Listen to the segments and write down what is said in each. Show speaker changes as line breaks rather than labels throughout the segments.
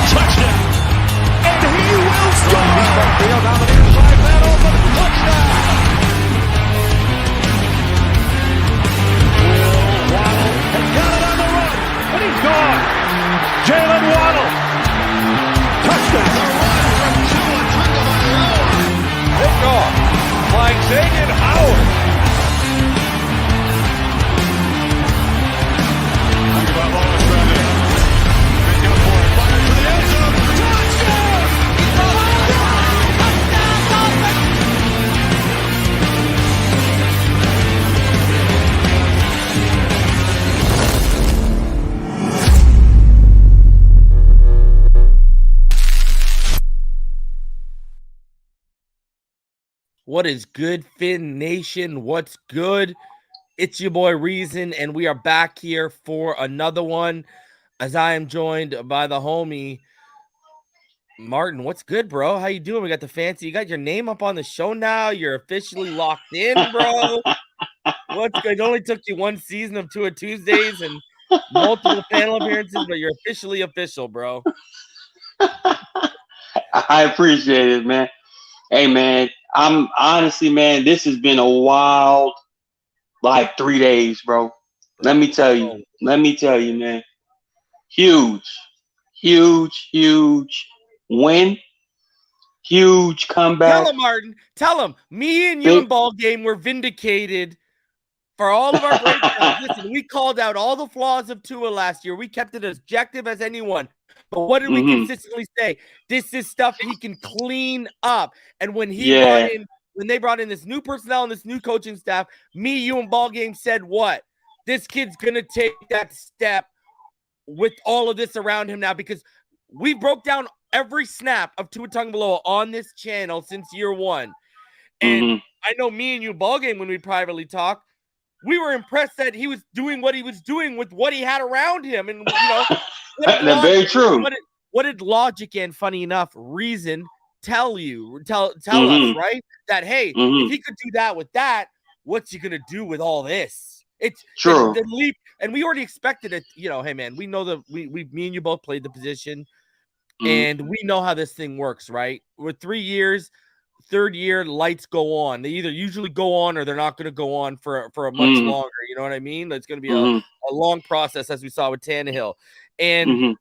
touchdown. And he will score. Field on the near side, man, open, touchdown. Will Waddle has got it on the run, and he's gone. Jalen Waddle, touchdown. The run from Tua Tagovailoa. Picked off by Xavier Howard.
What is good, Fin Nation? What's good? It's your boy Reason, and we are back here for another one as I am joined by the homie Martin. What's good, bro? How you doing? We got the fancy. You got your name up on the show now. You're officially locked in, bro. What's good? It only took you one season of TUA Tuesdays and multiple panel appearances, but you're officially official, bro.
I appreciate it, man. Hey, man, I'm honestly, man, this has been a wild, 3 days, bro. Let me tell you, man. Huge win. Huge comeback.
Tell him, Martin. Tell him. Me and you in ball game were vindicated for all of our breakdowns. Listen, we called out all the flaws of Tua last year. We kept it as objective as anyone. But what did we consistently say? This is stuff he can clean up. And when they brought in this new personnel and this new coaching staff, me, you, and ball game said what? This kid's gonna take that step with all of this around him now, because we broke down every snap of Tua Tagovailoa on this channel since year one. And I know me and you, ball game, when we privately talked, we were impressed that he was doing what he was doing with what he had around him. And
that's very true.
What did logic and, funny enough, reason tell us, right? That, hey, if he could do that with that, what's he going to do with all this? It's true. The leap, and we already expected it. Hey, man, we know that me and you both played the position, and we know how this thing works, right? With 3 years, third year, lights go on. They either usually go on or they're not going to go on for a much longer. You know what I mean? It's going to be a long process, as we saw with Tannehill. And,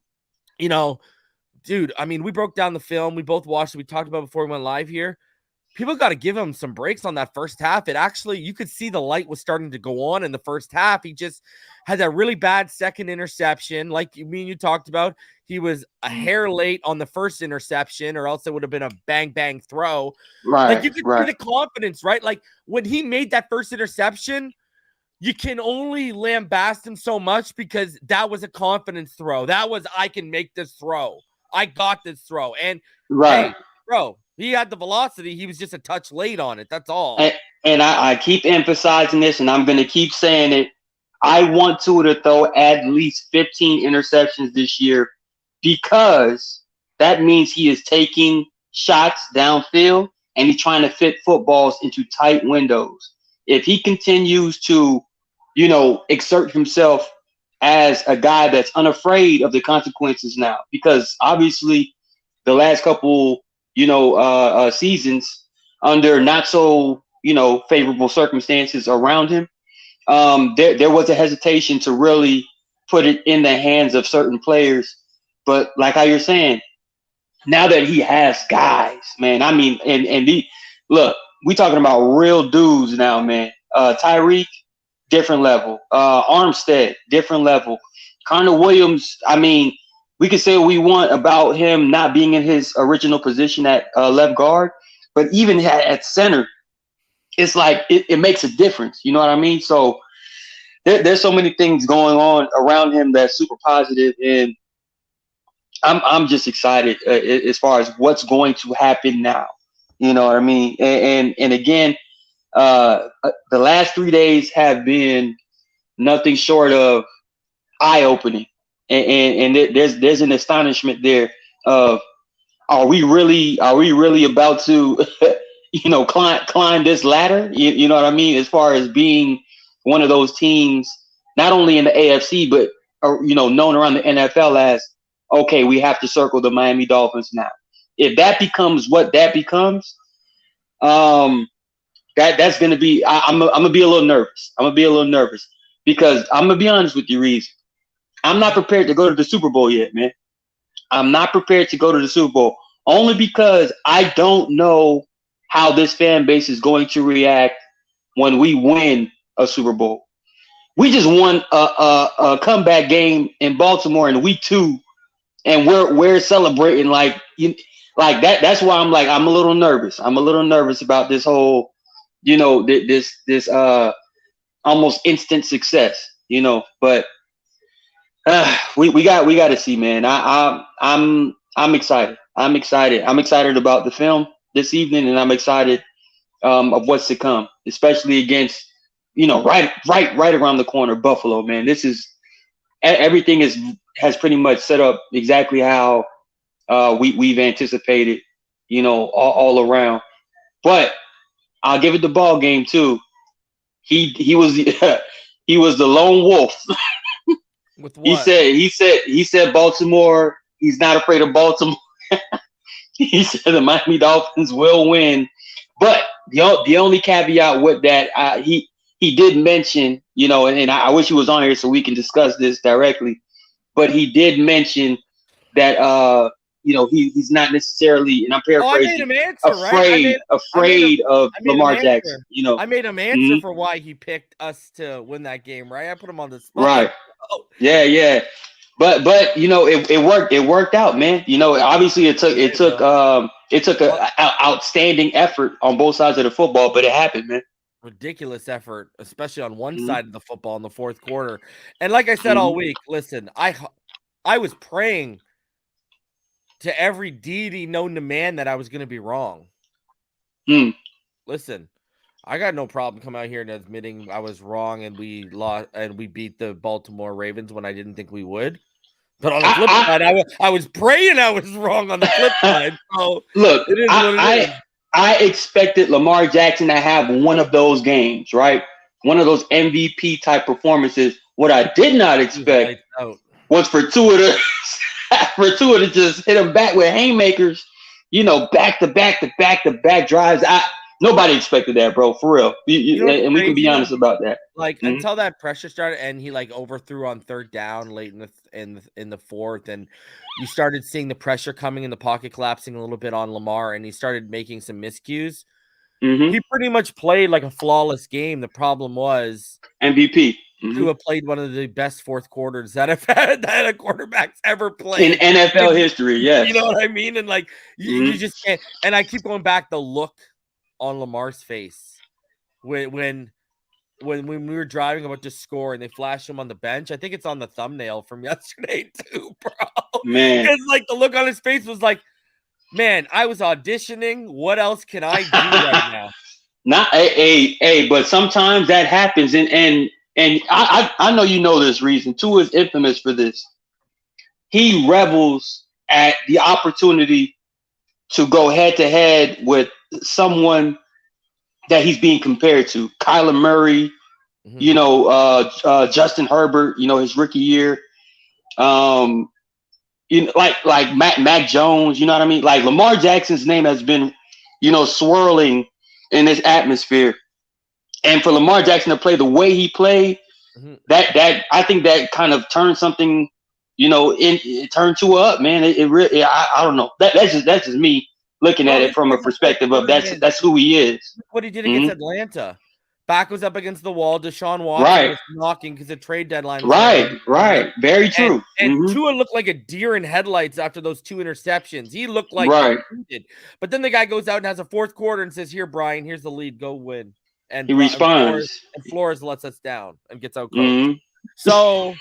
dude, I mean, we broke down the film. We both watched it. We talked about it before we went live here. People got to give him some breaks on that first half. It actually, you could see the light was starting to go on in the first half. He just had that really bad second interception. Like me and you talked about, he was a hair late on the first interception, or else it would have been a bang, bang throw.
Right.
Like, you could see the confidence, right? Like, when he made that first interception, you can only lambaste him so much, because that was a confidence throw. That was, I can make this throw. I got this throw. And, hey, bro, he had the velocity. He was just a touch late on it. That's all.
And I keep emphasizing this, and I'm going to keep saying it. I want Tua to throw at least 15 interceptions this year, because that means he is taking shots downfield and he's trying to fit footballs into tight windows. If he continues to, exert himself as a guy that's unafraid of the consequences now, because obviously the last couple, seasons under not so, favorable circumstances around him, there was a hesitation to really put it in the hands of certain players. But like how you're saying, now that he has guys, man, I mean, look, we talking about real dudes now, man. Tyreek, different level. Armstead, different level. Connor Williams, I mean, we could say what we want about him not being in his original position at left guard, but even at center, it's like it makes a difference. You know what I mean? So there's so many things going on around him that's super positive, and I'm just excited as far as what's going to happen now. You know what I mean? And again, the last 3 days have been nothing short of eye-opening, and there's an astonishment there of, are we really about to climb this ladder? You know what I mean? As far as being one of those teams, not only in the AFC, but known around the NFL as okay, we have to circle the Miami Dolphins now. If that becomes what that becomes, that's going to be. I'm gonna be a little nervous. I'm gonna be a little nervous because I'm gonna be honest with you, Reese. I'm not prepared to go to the Super Bowl yet, man. I'm not prepared to go to the Super Bowl only because I don't know how this fan base is going to react when we win a Super Bowl. We just won a comeback game in Baltimore in week 2, and we're celebrating like that. That's why I'm a little nervous. I'm a little nervous about this whole, this almost instant success, But we got to see, man. I'm excited. I'm excited about the film this evening, and I'm excited of what's to come, especially against right around the corner, Buffalo, man. This is everything has pretty much set up exactly how we've anticipated, all around. But I'll give it the ball game too. He was he was the lone wolf.
With what?
He said Baltimore. He's not afraid of Baltimore. He said the Miami Dolphins will win, but the only caveat with that, he did mention, and I wish he was on here so we can discuss this directly, but he did mention that he's not necessarily, and I'm paraphrasing,
I made him answer,
afraid of Lamar Jackson.
I made him answer for why he picked us to win that game, right? I put him on the spot.
Right. Yeah. But it worked out, man. Obviously it took an outstanding effort on both sides of the football, but it happened, man.
Ridiculous effort, especially on one side of the football in the fourth quarter. And like I said all week, listen, I was praying to every deity known to man that I was going to be wrong. Listen, I got no problem coming out here and admitting I was wrong and we lost and we beat the Baltimore Ravens when I didn't think we would. But on the flip side, I was praying I was wrong on the flip side. So
look,
it is what it is.
I expected Lamar Jackson to have one of those games, right? One of those MVP type performances. What I did not expect was for Tua to just hit him back with haymakers, back to back drives. Nobody expected that, bro. For real, and we can be honest about that.
Until that pressure started, and he overthrew on third down late in the fourth, and you started seeing the pressure coming in the pocket, collapsing a little bit on Lamar, and he started making some miscues. He pretty much played like a flawless game. The problem was
MVP.
Tua played one of the best fourth quarters that a quarterback's ever played
in NFL history. Yes,
you know what I mean. And you just can't. And I keep going back the look on Lamar's face when we were driving about to score and they flashed him on the bench. I think it's on the thumbnail from yesterday too, bro.
Man,
because the look on his face was like, man, I was auditioning. What else can I do right now?
Not but sometimes that happens, and I know you know this reason. Tua is infamous for this. He revels at the opportunity to go head to head with someone that he's being compared to. Kyler Murray, Justin Herbert, his rookie year. Like Mac Jones, you know what I mean? Like Lamar Jackson's name has been, swirling in this atmosphere. And for Lamar Jackson to play the way he played, that I think that kind of turned something, it turned Tua up, man. It really, I don't know. That's just me looking at it from a perspective of that's who he is.
What he did against Atlanta. Back was up against the wall. Deshaun Watson was knocking because the trade deadline.
Right. Very true.
And Tua looked like a deer in headlights after those 2 interceptions. He looked like he did. But then the guy goes out and has a fourth quarter and says, "Here, Brian, here's the lead. Go win." And
he responds.
And Flores lets us down and gets out coached. So,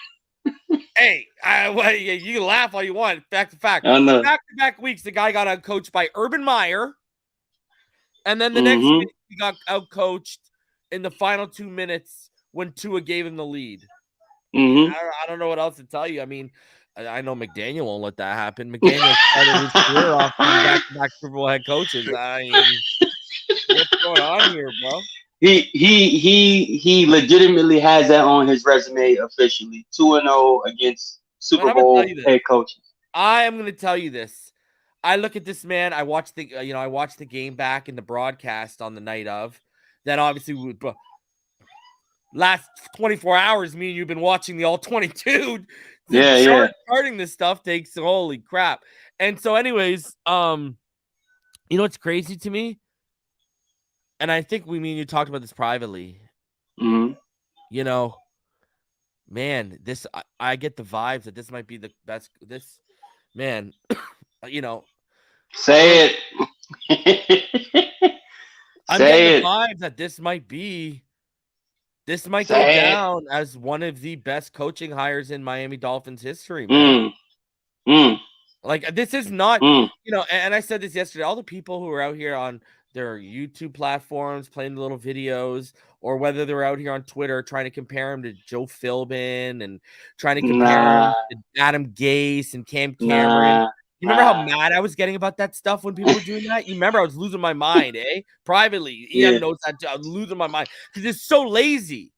hey, you can laugh all you want. Back to fact. Back-to-back weeks, the guy got out coached by Urban Meyer. And then the next week, he got out coached in the final 2 minutes when Tua gave him the lead. I don't know what else to tell you. I mean, I know McDaniel won't let that happen. McDaniel started his career off back-to-back Super Bowl head coaches. I mean, what's going on here, bro?
He legitimately has that on his resume officially. 2-0 against Super Bowl head coaches.
I am going to tell you this. I look at this man. I watched the game back in the broadcast on the night of. Then obviously last 24 hours, me and you've been watching the All-22. Charting this stuff takes holy crap. And so, anyways, you know what's crazy to me? And I think me and you talked about this privately.
Mm-hmm.
You know, man, I get the vibes that this might be the best. This man, you know,
say it.
I'm getting the vibes that this might go down as one of the best coaching hires in Miami Dolphins history, man. Like, this is not, you know, and I said this yesterday, all the people who are out here on their YouTube platforms playing the little videos, or whether they're out here on Twitter trying to compare him to Joe Philbin and trying to compare him to Adam Gase and Cam Cameron. You remember how mad I was getting about that stuff when people were doing that? You remember I was losing my mind, privately. Ian knows that I was losing my mind because it's so lazy.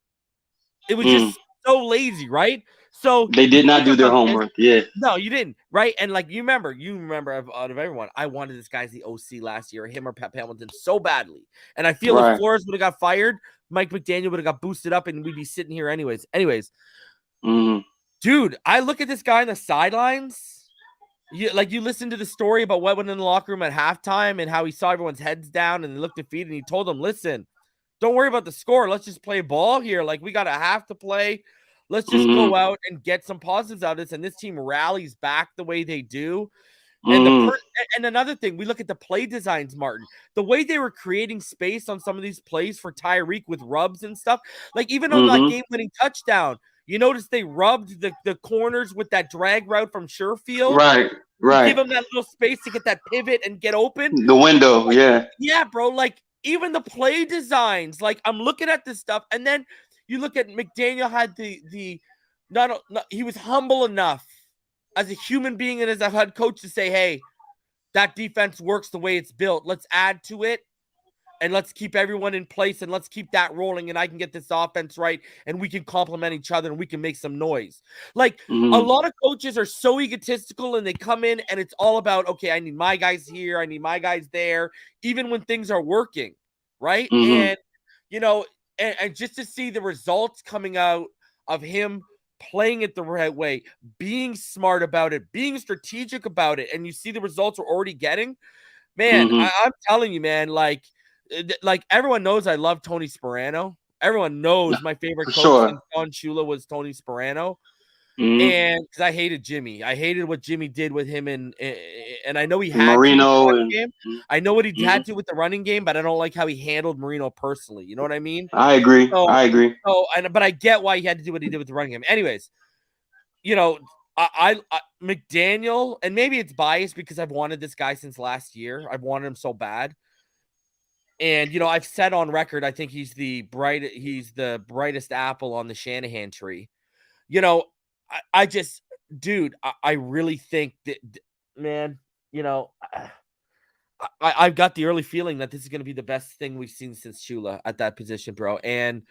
It was just so lazy, right? So
they did not do their homework.
No, you didn't, right? And like you remember out of everyone, I wanted this guy as the OC last year, him or Pep Hamilton, so badly. And I feel if Flores would have got fired, Mike McDaniel would have got boosted up, and we'd be sitting here anyways. Dude, I look at this guy on the sidelines. You listen to the story about what went in the locker room at halftime and how he saw everyone's heads down and they looked defeated, and he told them, "Listen, don't worry about the score. Let's just play ball here. Like, we got a half to play. Let's just go out and get some positives out of this." And this team rallies back the way they do. And another thing, we look at the play designs, Martin. The way they were creating space on some of these plays for Tyreek with rubs and stuff. Like, even on that game-winning touchdown, you notice they rubbed the corners with that drag route from Sherfield.
Right.
Give them that little space to get that pivot and get open.
The window,
Yeah, bro. Like, even the play designs. Like, I'm looking at this stuff, and then you look at McDaniel had he was humble enough as a human being and as a head coach to say, "Hey, that defense works the way it's built. Let's add to it, and let's keep everyone in place, and let's keep that rolling, and I can get this offense right, and we can complement each other, and we can make some noise." Like, a lot of coaches are so egotistical, and they come in, and it's all about, okay, I need my guys here, I need my guys there, even when things are working, right? And, you know, and just to see the results coming out of him playing it the right way, being smart about it, being strategic about it, and you see the results we're already getting, man, I'm telling you, man, like everyone knows I love Tony Sparano. Everyone knows my favorite coach since Don Shula was Tony Sparano. And because I hated Jimmy. I hated what Jimmy did with him, and I know he had
Marino
to with the running game. I know what he had to with the running game, but I don't like how he handled Marino personally. You know what I mean?
I agree.
But I get why he had to do what he did with the running game. Anyways, you know, I McDaniel, and maybe it's biased because I've wanted this guy since last year. I've wanted him so bad. And, you know, I've said on record, I think he's the brightest apple on the Shanahan tree. You know, I just, dude, I really think that, man, you know, I've got the early feeling that this is going to be the best thing we've seen since Shula at that position, bro. And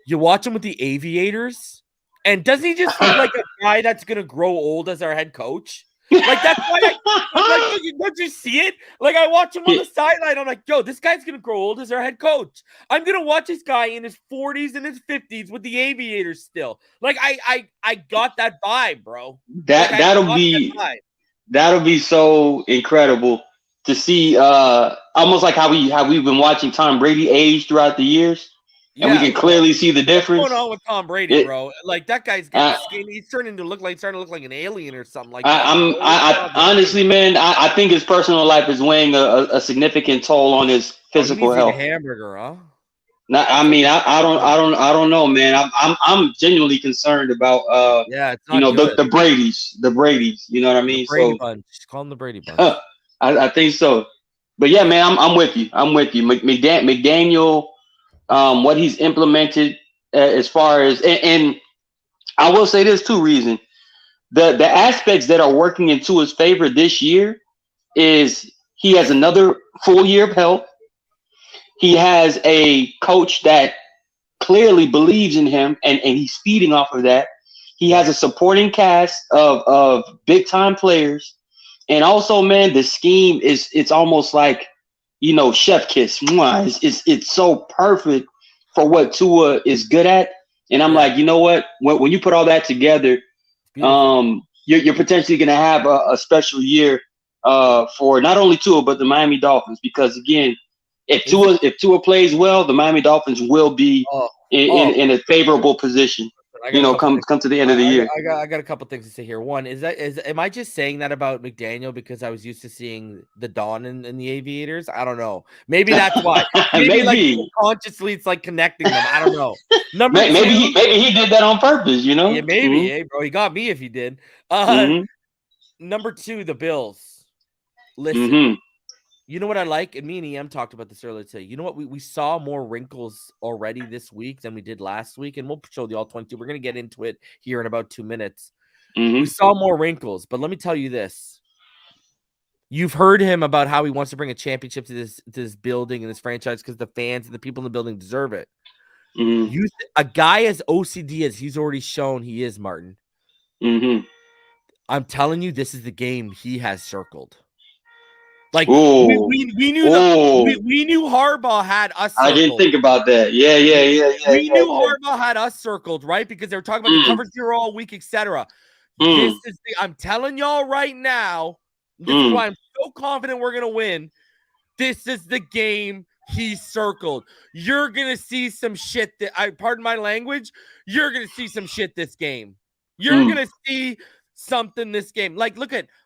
you watch him with the Aviators, and doesn't he just look like a guy that's going to grow old as our head coach? Like, that's why don't you see it? Like, I watch him on the sideline. I'm like, yo, this guy's going to grow old as our head coach. I'm going to watch this guy in his 40s and his 50s with the Aviators still. Like, I got that vibe, bro.
That'll be so incredible to see, almost like how we've been watching Tom Brady age throughout the years. And we can clearly see the difference.
What's going on with Tom Brady, bro? Like, that guy's getting skinny. He's starting to look like an alien or something like that.
I honestly, man, I think his personal life is weighing a significant toll on his physical health.
A hamburger, huh?
I mean, I don't know, man. I'm genuinely concerned about the Brady's. You know what I mean?
Brady Bunch. Just call him the Brady Bunch.
I think so. But yeah, man, I'm with you. McDaniel. What he's implemented as far as, and I will say this too, Reason. The aspects that are working into his favor this year is he has another full year of health. He has a coach that clearly believes in him, and he's feeding off of that. He has a supporting cast of big time players, and also, man, the scheme it's almost like, you know, chef kiss. Mwah. It's so perfect for what Tua is good at, and I'm like, you know what? When you put all that together, you're potentially going to have a special year for not only Tua but the Miami Dolphins, because again, if Tua plays well, the Miami Dolphins will be in a favorable position. You know, come to the end of the year.
I got a couple things to say here. One am I just saying that about McDaniel because I was used to seeing the Dawn in the Aviators? I don't know. Maybe that's why. Maybe. Like consciously, it's like connecting them. I don't know.
Maybe he did that on purpose. You know?
Yeah, maybe. Hey, bro, he got me if he did. Number 2, the Bills. Listen. You know what I like? And me and EM talked about this earlier today. You know what? We saw more wrinkles already this week than we did last week. And we'll show the All-22. We're going to get into it here in about 2 minutes. We saw more wrinkles. But let me tell you this. You've heard him about how he wants to bring a championship to this building and this franchise because the fans and the people in the building deserve it. A guy as OCD as he's already shown he is, Martin. I'm telling you, this is the game he has circled. Like we knew Harbaugh had us circled.
I didn't think about that. Yeah.
We knew Harbaugh had us circled, right? Because they were talking about the cover 0 all week, etc. This is I'm telling y'all right now, this is why I'm so confident we're gonna win. This is the game he circled. You're gonna see some shit that pardon my language, you're gonna see some shit this game. You're gonna see something this game. Like,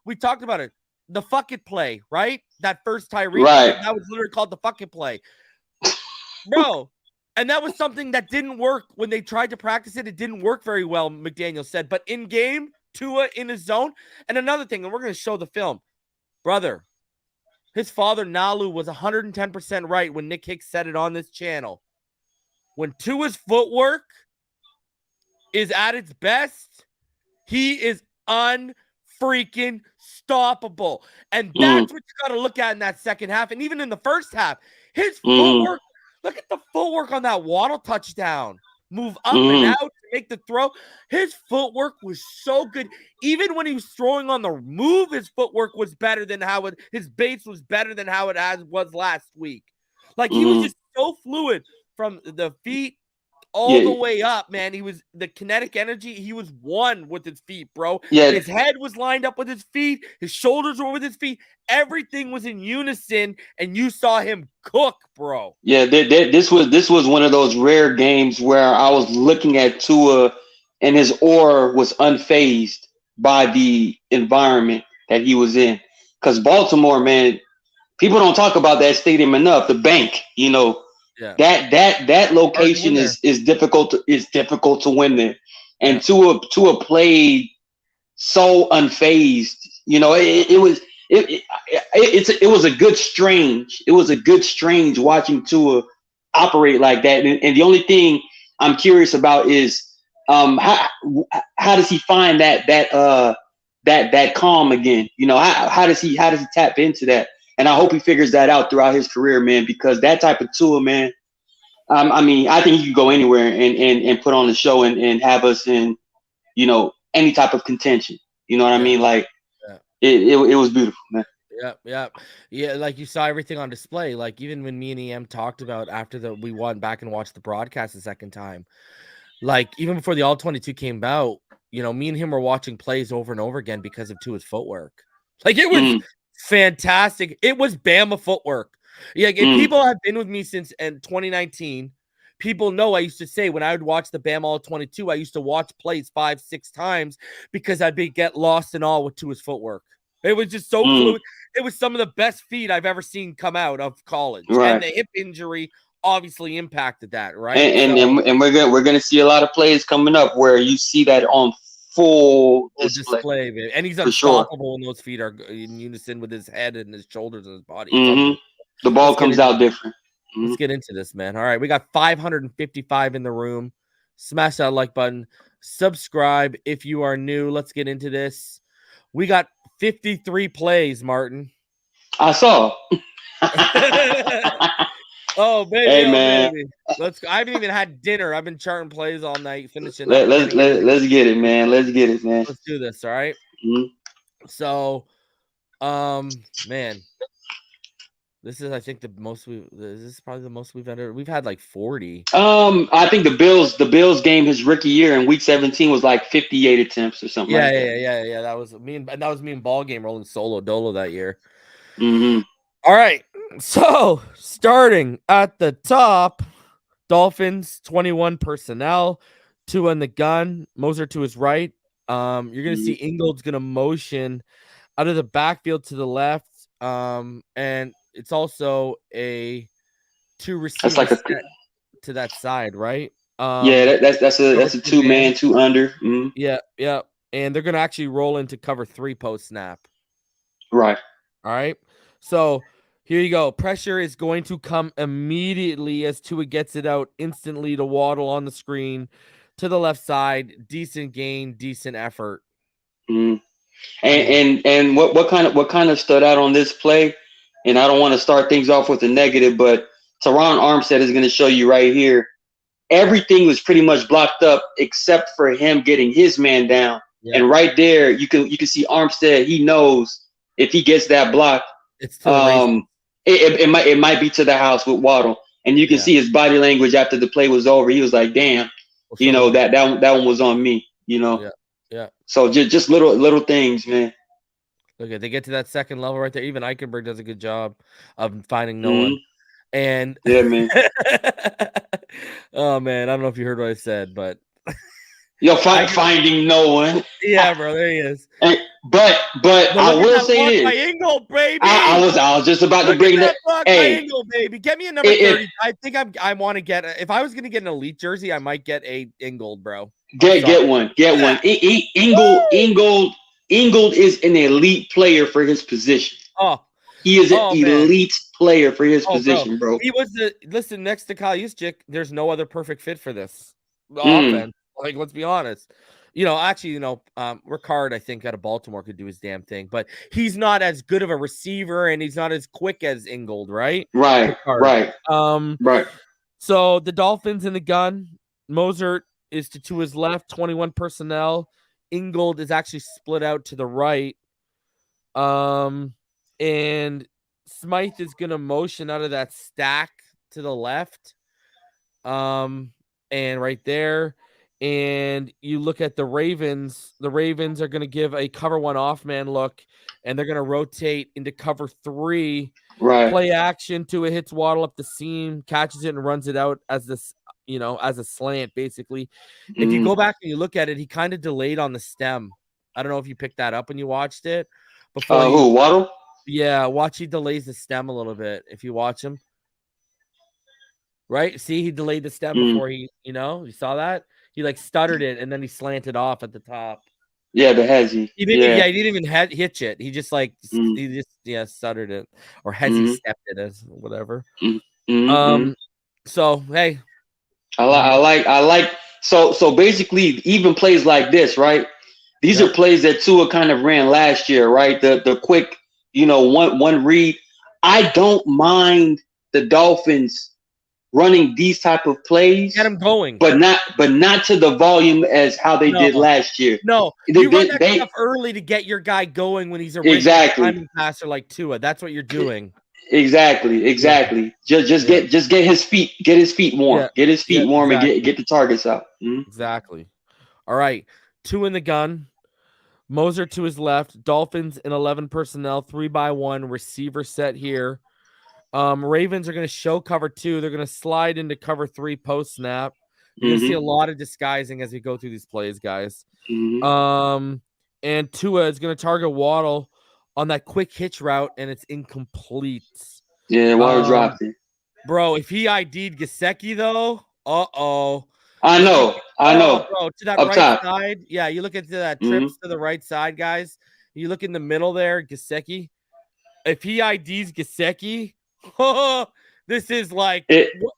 we talked about it. The fuck it play, right? That first Tyreek, that was literally called the fuck it play, bro. And that was something that didn't work when they tried to practice it. It didn't work very well, McDaniel said. But in game, Tua in his zone. And another thing, and we're going to show the film, brother. His father Nalu was 110% right when Nick Hicks said it on this channel. When Tua's footwork is at its best, he is freaking stoppable. And that's what you got to look at in that second half. And even in the first half, his footwork, look at the footwork on that Waddle touchdown. Move up and out to make the throw. His footwork was so good. Even when he was throwing on the move, his footwork was better than his base was better than how it was last week. Like, he was just so fluid from the feet all the way up, man. He was the kinetic energy. He was one with his feet, bro. Yeah. His head was lined up with his feet. His shoulders were with his feet. Everything was in unison, and you saw him cook, bro.
Yeah, this was one of those rare games where I was looking at Tua, and his aura was unfazed by the environment that he was in. Because Baltimore, man, people don't talk about that stadium enough. The bank, you know. Yeah. That location is difficult to win there, and Tua played so unfazed. You know, it was a good strange watching Tua operate like that. And the only thing I'm curious about is how does he find that calm again? You know, how does he tap into that? And I hope he figures that out throughout his career, man, because that type of Tua, man, I mean, I think he could go anywhere and put on the show and have us in, you know, any type of contention. You know what I mean? Like, it was beautiful, man.
Yeah. Like, you saw everything on display. Like, even when me and EM talked about after we went back and watched the broadcast the second time, like, even before the All-22 came out, you know, me and him were watching plays over and over again because of Tua's footwork. Like, it was fantastic. It was Bama footwork. Yeah, people have been with me since 2019. People know I used to say when I would watch the Bama All-22, I used to watch plays 5-6 times because I'd get lost in awe with Tua's footwork. It was just so fluid. It was some of the best feet I've ever seen come out of college. Right. And the hip injury obviously impacted that, right?
And we're gonna see a lot of plays coming up where you see that on full display,
man. And he's unstoppable when those feet are in unison with his head and his shoulders and his body.
The ball comes out different.
Let's get into this, man. All right, we got 555 in the room. Smash that like button. Subscribe if you are new. Let's get into this. We got 53 plays, Martin.
I saw.
Oh baby,
hey, man.
Baby. Let's go. I haven't even had dinner. I've been charting plays all night, finishing.
Let's get it, man. Let's get it, man.
Let's do this. All right. So, man, this is, I think, the most this is probably the most we've ever. We've had like 40.
I think the Bills game his rookie year in week 17 was like 58 attempts or something.
Yeah. That was me and Ball Game rolling solo dolo that year.
Mm-hmm.
All right. So starting at the top, Dolphins 21 personnel, Tua in the gun, Moser to his right. You're gonna see Ingold's gonna motion out of the backfield to the left. And it's also a 2 receiver
that's like
to that side, right?
That's a 2-man, 2 under. Mm-hmm.
Yeah. And they're gonna actually roll into cover 3 post snap.
Right.
All right. So here you go. Pressure is going to come immediately as Tua gets it out instantly to Waddle on the screen to the left side. Decent gain, decent effort.
Mm-hmm. And what kind of stood out on this play? And I don't want to start things off with a negative, but Teron Armstead is going to show you right here. Everything was pretty much blocked up except for him getting his man down. Yeah. And right there, you can see Armstead. He knows if he gets that block,
it's
it might be to the house with Waddle. And you can see his body language after the play was over. He was like, "Damn, that one was on me."
Yeah.
So just little things, man.
Okay, they get to that second level right there. Even Eichenberg does a good job of finding no one. And
yeah, man.
Oh man, I don't know if you heard what I said, but
finding no one.
Yeah, bro, there he is.
But I will say this.
By Ingold, baby.
I was just about to bring that.
Hey, Ingold, baby, get me a number 30. I think I want to get. If I was gonna get an elite jersey, I might get a Ingold, bro.
Get one. Ingold is an elite player for his position. He is an elite player for his position, bro.
He was listen, next to Kyle Juszczyk, there's no other perfect fit for this offense. Like, let's be honest. Ricard, I think, out of Baltimore could do his damn thing, but he's not as good of a receiver and he's not as quick as Ingold, right?
Right.
So the Dolphins in the gun, Moser is to his left, 21 personnel. Ingold is actually split out to the right. And Smythe is going to motion out of that stack to the left. And right there. And you look at the Ravens. The Ravens are going to give a cover 1 off man look, and they're going to rotate into cover 3.
Right.
Play action. Tua hits Waddle up the seam, catches it, and runs it out as this, as a slant, basically. If you go back and you look at it, he kind of delayed on the stem. I don't know if you picked that up when you watched it.
Waddle?
Yeah, watch. He delays the stem a little bit. If you watch him, right? See, he delayed the stem before he, you saw that. He stuttered it and then he slanted off at the top.
Yeah, the hezzy.
He didn't even hitch it. He just stuttered it, or hezzy stepped it, as whatever. So hey,
I like. So basically, even plays like this, right? These are plays that Tua kind of ran last year, right? The quick, one read. I don't mind the Dolphins running these type of plays,
get them going,
but not to the volume as how they did last year.
No, you run that stuff early to get your guy going when he's a timing passer like Tua. That's what you're doing.
Exactly. Just get his feet warm. Yeah. Get his feet warm and get the targets out.
Exactly. All right, 2 in the gun. Moser to his left. Dolphins in 11 personnel, 3-by-1 receiver set here. Ravens are going to show cover 2. They're going to slide into cover 3 post snap. You're going to see a lot of disguising as we go through these plays, guys. And Tua is going to target Waddle on that quick hitch route, and it's incomplete.
Yeah, Waddle dropped it.
Bro, if he ID'd Gesicki, though,
I know.
Bro, to that
up
right
top.
side. Yeah, you look into that trips to the right side, guys. You look in the middle there, Gesicki. If he IDs Gesicki, this is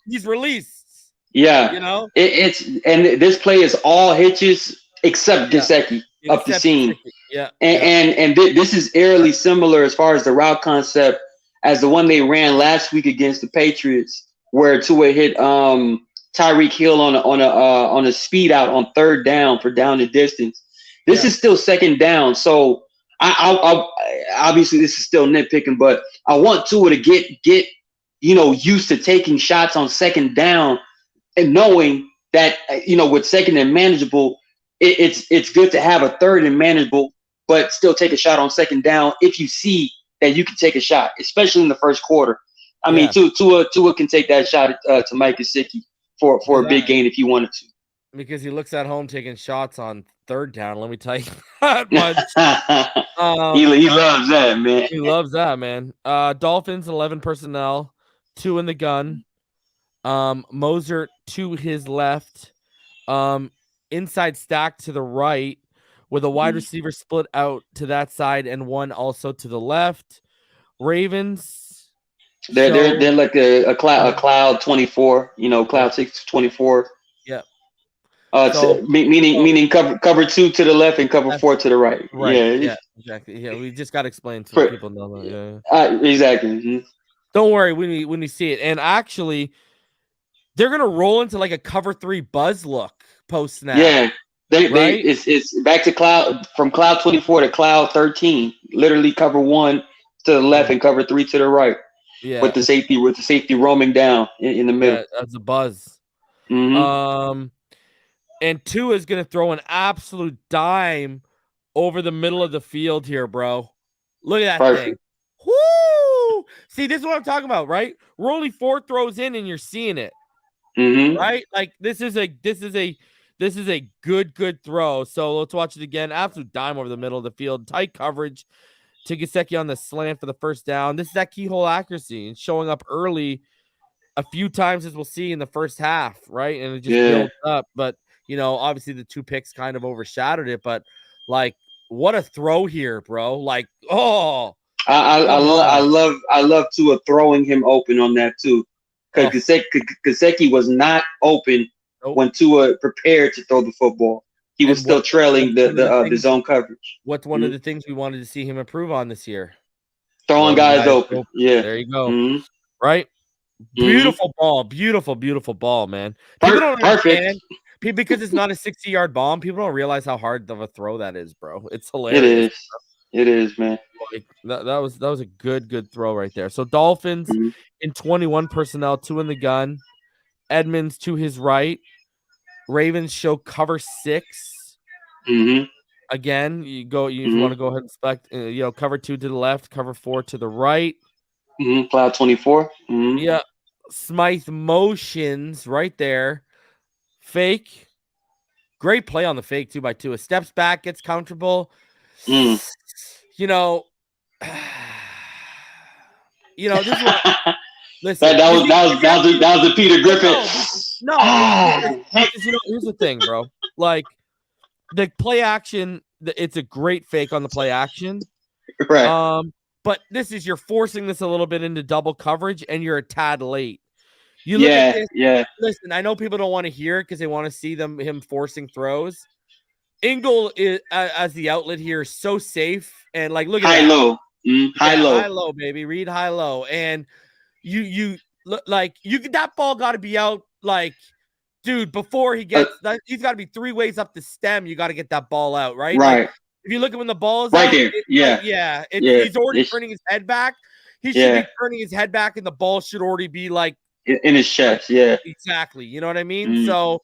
he's released.
Yeah, it's this play is all hitches except Gesicki up the seam.
Yeah,
and this is eerily similar as far as the route concept as the one they ran last week against the Patriots where Tua hit Tyreek Hill on a speed out on 3rd down for down the distance. This is still 2nd down, so I obviously this is still nitpicking, but I want Tua to get used to taking shots on 2nd down and knowing that with 2nd and manageable, it's good to have a 3rd and manageable, but still take a shot on 2nd down if you see that you can take a shot, especially in the first quarter. I mean, Tua can take that shot to Mike Gesicki for a big gain if he wanted to.
Because he looks at home taking shots on 3rd down. Let me tell you that much.
He loves that, man.
He loves that, man. Dolphins 11 personnel, 2 in the gun. Moser to his left. Inside stack to the right with a wide receiver split out to that side and one also to the left. Ravens.
They're like a cloud 24, cloud 6-24.
Yeah.
Meaning cover 2 to the left and cover 4 to the right.
Right. Yeah, exactly. Yeah, we just got to explain so people know that. Yeah.
Exactly. Mm-hmm.
Don't worry when we see it. And actually, they're gonna roll into like a cover 3 buzz look post snap.
Yeah. It's back to from cloud 24 to cloud 13. Literally cover 1 to the left and cover 3 to the right.
Yeah.
With the safety roaming down in the middle.
Yeah, that's a buzz.
Mm-hmm.
And Tua is gonna throw an absolute dime over the middle of the field here, bro. Look at that thing. Woo! See, this is what I'm talking about, right? We're only 4 throws in and you're seeing it.
Mm-hmm.
Right? Like this is a good throw. So let's watch it again. Absolute dime over the middle of the field. Tight coverage to Gesicki on the slant for the 1st down. This is that keyhole accuracy and showing up early a few times as we'll see in the first half, right? And it just builds up. But obviously the 2 picks kind of overshadowed it. But like, what a throw here, bro! Like, oh,
I love Tua throwing him open on that too, because Gesicki was not open when Tua prepared to throw the football. He was still trailing the zone coverage.
What's one of the things we wanted to see him improve on this year?
Throwing guys open. Yeah,
there you go.
Mm-hmm.
Right, beautiful ball, beautiful ball, man. People don't understand because it's not a 60-yard bomb. People don't realize how hard of a throw that is, bro. It's hilarious.
It is, man.
Like that was a good throw right there. So Dolphins in 21 personnel, 2 in the gun. Edmonds to his right. Ravens show cover 6.
Mm-hmm.
Again, you want to go ahead and select, cover 2 to the left, cover 4 to the right.
Mm-hmm. Cloud 24. Mm-hmm.
Yeah. Smythe motions right there. Fake. Great play on the fake too by Tua. Steps back, gets comfortable. This is what. Listen, that was the Peter Griffin. No. Here's the thing, bro. Like the play action, it's a great fake on the play action,
right?
But you're forcing this a little bit into double coverage, and you're a tad late. You look at this.
Yeah.
Listen, I know people don't want to hear it because they want to see him forcing throws. Ingle is as the outlet here is so safe and like look at
high
that.
Low. High
low, baby. Read high low, and you that ball got to be out like, dude, before he gets he's got to be 3 ways up the stem. You got to get that ball out, right?
Right.
Like, if you look at when the ball is
right
out,
there,
he's already turning his head back. He should be turning his head back, and the ball should already be like
in his chest. Yeah,
exactly. You know what I mean? So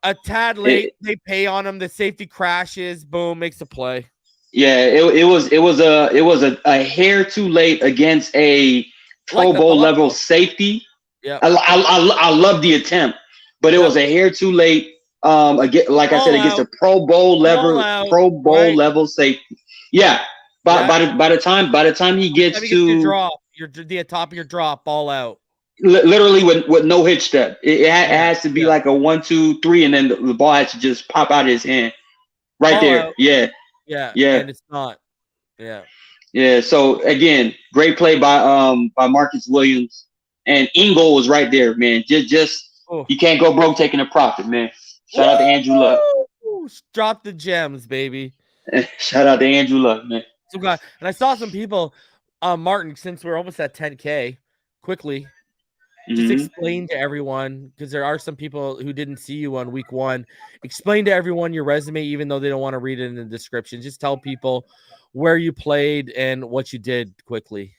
a tad late, they pay on him. The safety crashes. Boom, makes a play.
Yeah, it was a hair too late against a Pro Bowl level safety. Yeah, I love the attempt, but it was a hair too late. Again, like I said, against a Pro Bowl level safety. Yeah, by the time he gets to
drop, the top of your drop, ball out.
Literally with no hitch step. It has to be like a 1, 2, 3, and then the ball has to just pop out of his hand. Right ball there. Out. Yeah.
And it's not.
Yeah. So again, great play by Marcus Williams, and Ingle was right there, man. Just you can't go broke taking a profit, man. Shout out to Andrew Luck.
Drop the gems, baby.
Shout out to Andrew Luck, man.
So and I saw some people, Martin, since we're almost at 10K, quickly. just explain to everyone, because there are some people who didn't see you on week 1. Explain to everyone your resume, even though they don't want to read it in the description. Just tell people where you played and what you did quickly.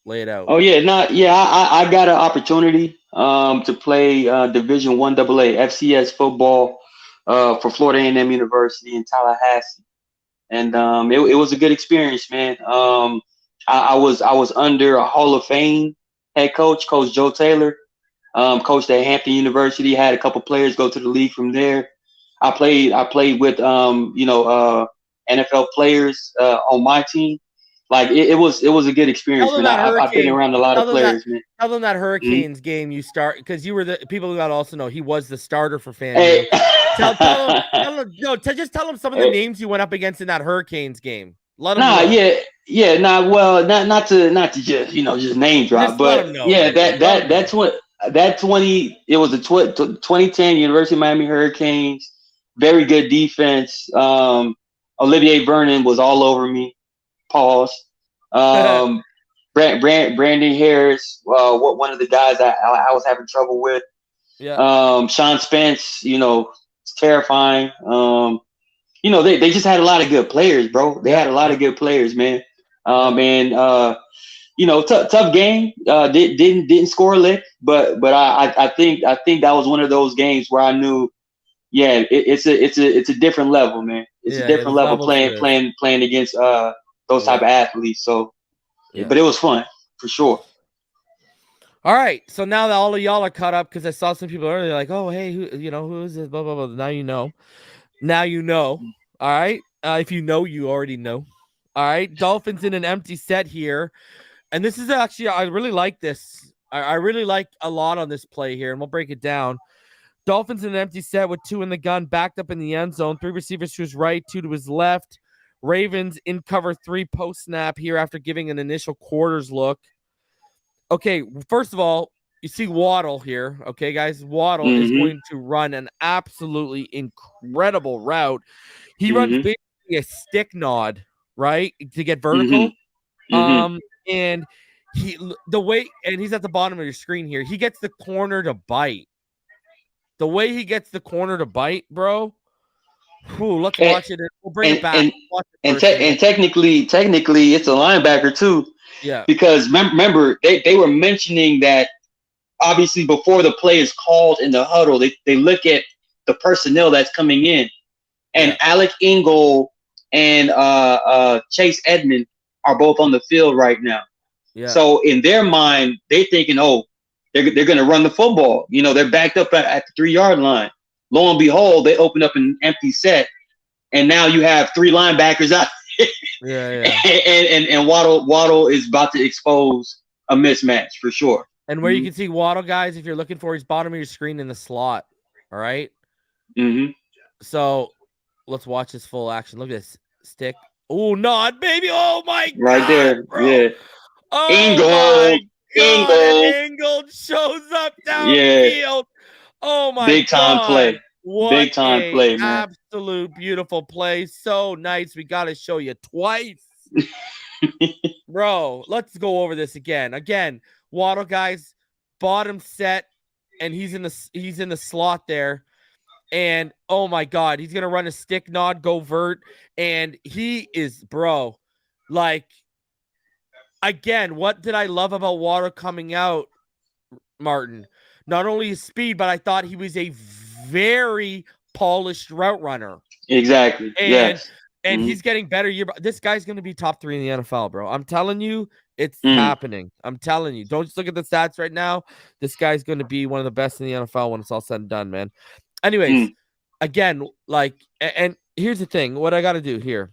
Lay it out.
Oh yeah, I got an opportunity to play Division I AA FCS football for Florida A&M University in Tallahassee, and it was a good experience, man. I was under a Hall of Fame head coach, Coach Joe Taylor, coached at Hampton University. Had a couple players go to the league from there. I played with NFL players on my team. Like it was a good experience, man. I've been around a lot of players, man.
Tell them that Hurricanes game you start, because you were the people who got to also know he was the starter for FanDuel.
Hey.
Tell them, just tell them some of the names you went up against in that Hurricanes game. Let them know.
Well, not to just just name drop,
just
but that's what that 20. It was the 2010 University of Miami Hurricanes. Very good defense. Olivier Vernon was all over me. Pause. Brandon Harris, one of the guys I was having trouble with.
Yeah.
Sean Spence, it's terrifying. They just had a lot of good players, bro. They had a lot of good players, man. Tough game. Didn't score a lick, but I think that was one of those games where I knew, it's a different level, man. It's a different level playing against those type of athletes. So, but it was fun for sure.
All right, so now that all of y'all are caught up, because I saw some people earlier like, oh, hey, who is this? Blah blah blah. Now you know. All right. If you know, you already know. All right. Dolphins in an empty set here, and this is actually, I really like this. I really like a lot on this play here, and we'll break it down. Dolphins in an empty set with 2 in the gun, backed up in the end zone. 3 receivers to his right, 2 to his left. Ravens in cover 3 post snap here after giving an initial quarters look. Okay, first of all, you see Waddle here. Okay, guys, Waddle is going to run an absolutely incredible route. He runs basically a stick nod, right, to get vertical. And he's at the bottom of your screen here. He gets the corner to bite. The way he gets the corner to bite, bro. Let's watch it. We'll bring it back.
And technically, it's a linebacker too.
Yeah.
Because remember, they were mentioning that obviously before the play is called in the huddle, they look at the personnel that's coming in, and Alec Ingold and Chase Edmond are both on the field right now.
Yeah.
So in their mind, they're thinking, they're going to run the football. They're backed up at the 3-yard line. Lo and behold, they open up an empty set, and now you have 3 linebackers out. And Waddle is about to expose a mismatch for sure.
And where you can see Waddle, guys, if you're looking for, he's bottom of your screen in the slot. All right. So let's watch this full action. Look at this stick. Oh, nod, baby. Oh my God.
Right there.
Bro.
Yeah.
Oh Ingold shows up downfield. Oh my God.
Big time play.
What
big time play, man.
Absolute beautiful play. So nice. We got to show you twice. Bro, let's go over this again. Again, Waddle, guys, bottom set, and he's in the slot there. And oh my God, he's gonna run a stick nod, go vert, and he is, bro, like, again, what did I love about Waddle coming out, Martin? Not only his speed, but I thought he was a very polished route runner.
Exactly.
And he's getting better. This guy's going to be top 3 in the NFL, bro. I'm telling you, it's happening. I'm telling you. Don't just look at the stats right now. This guy's going to be one of the best in the NFL when it's all said and done, man. Anyways, again, like, and here's the thing. What I got to do here,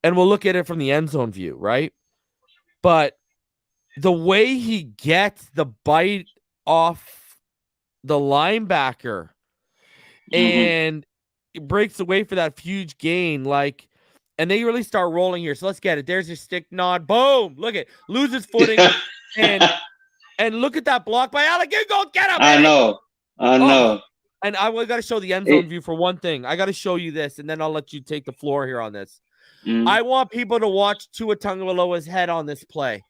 and we'll look at it from the end zone view, right? But the way he gets the bite off the linebacker and it breaks away for that huge gain, like, and they really start rolling here. So let's get it. There's your stick nod. Boom. Look at loses footing. and look at that block by Alec Ingold. Get him.
I know.
And I got to show the end zone view for one thing. I got to show you this, and then I'll let you take the floor here on this. I want people to watch Tua Tagovailoa's head on this play.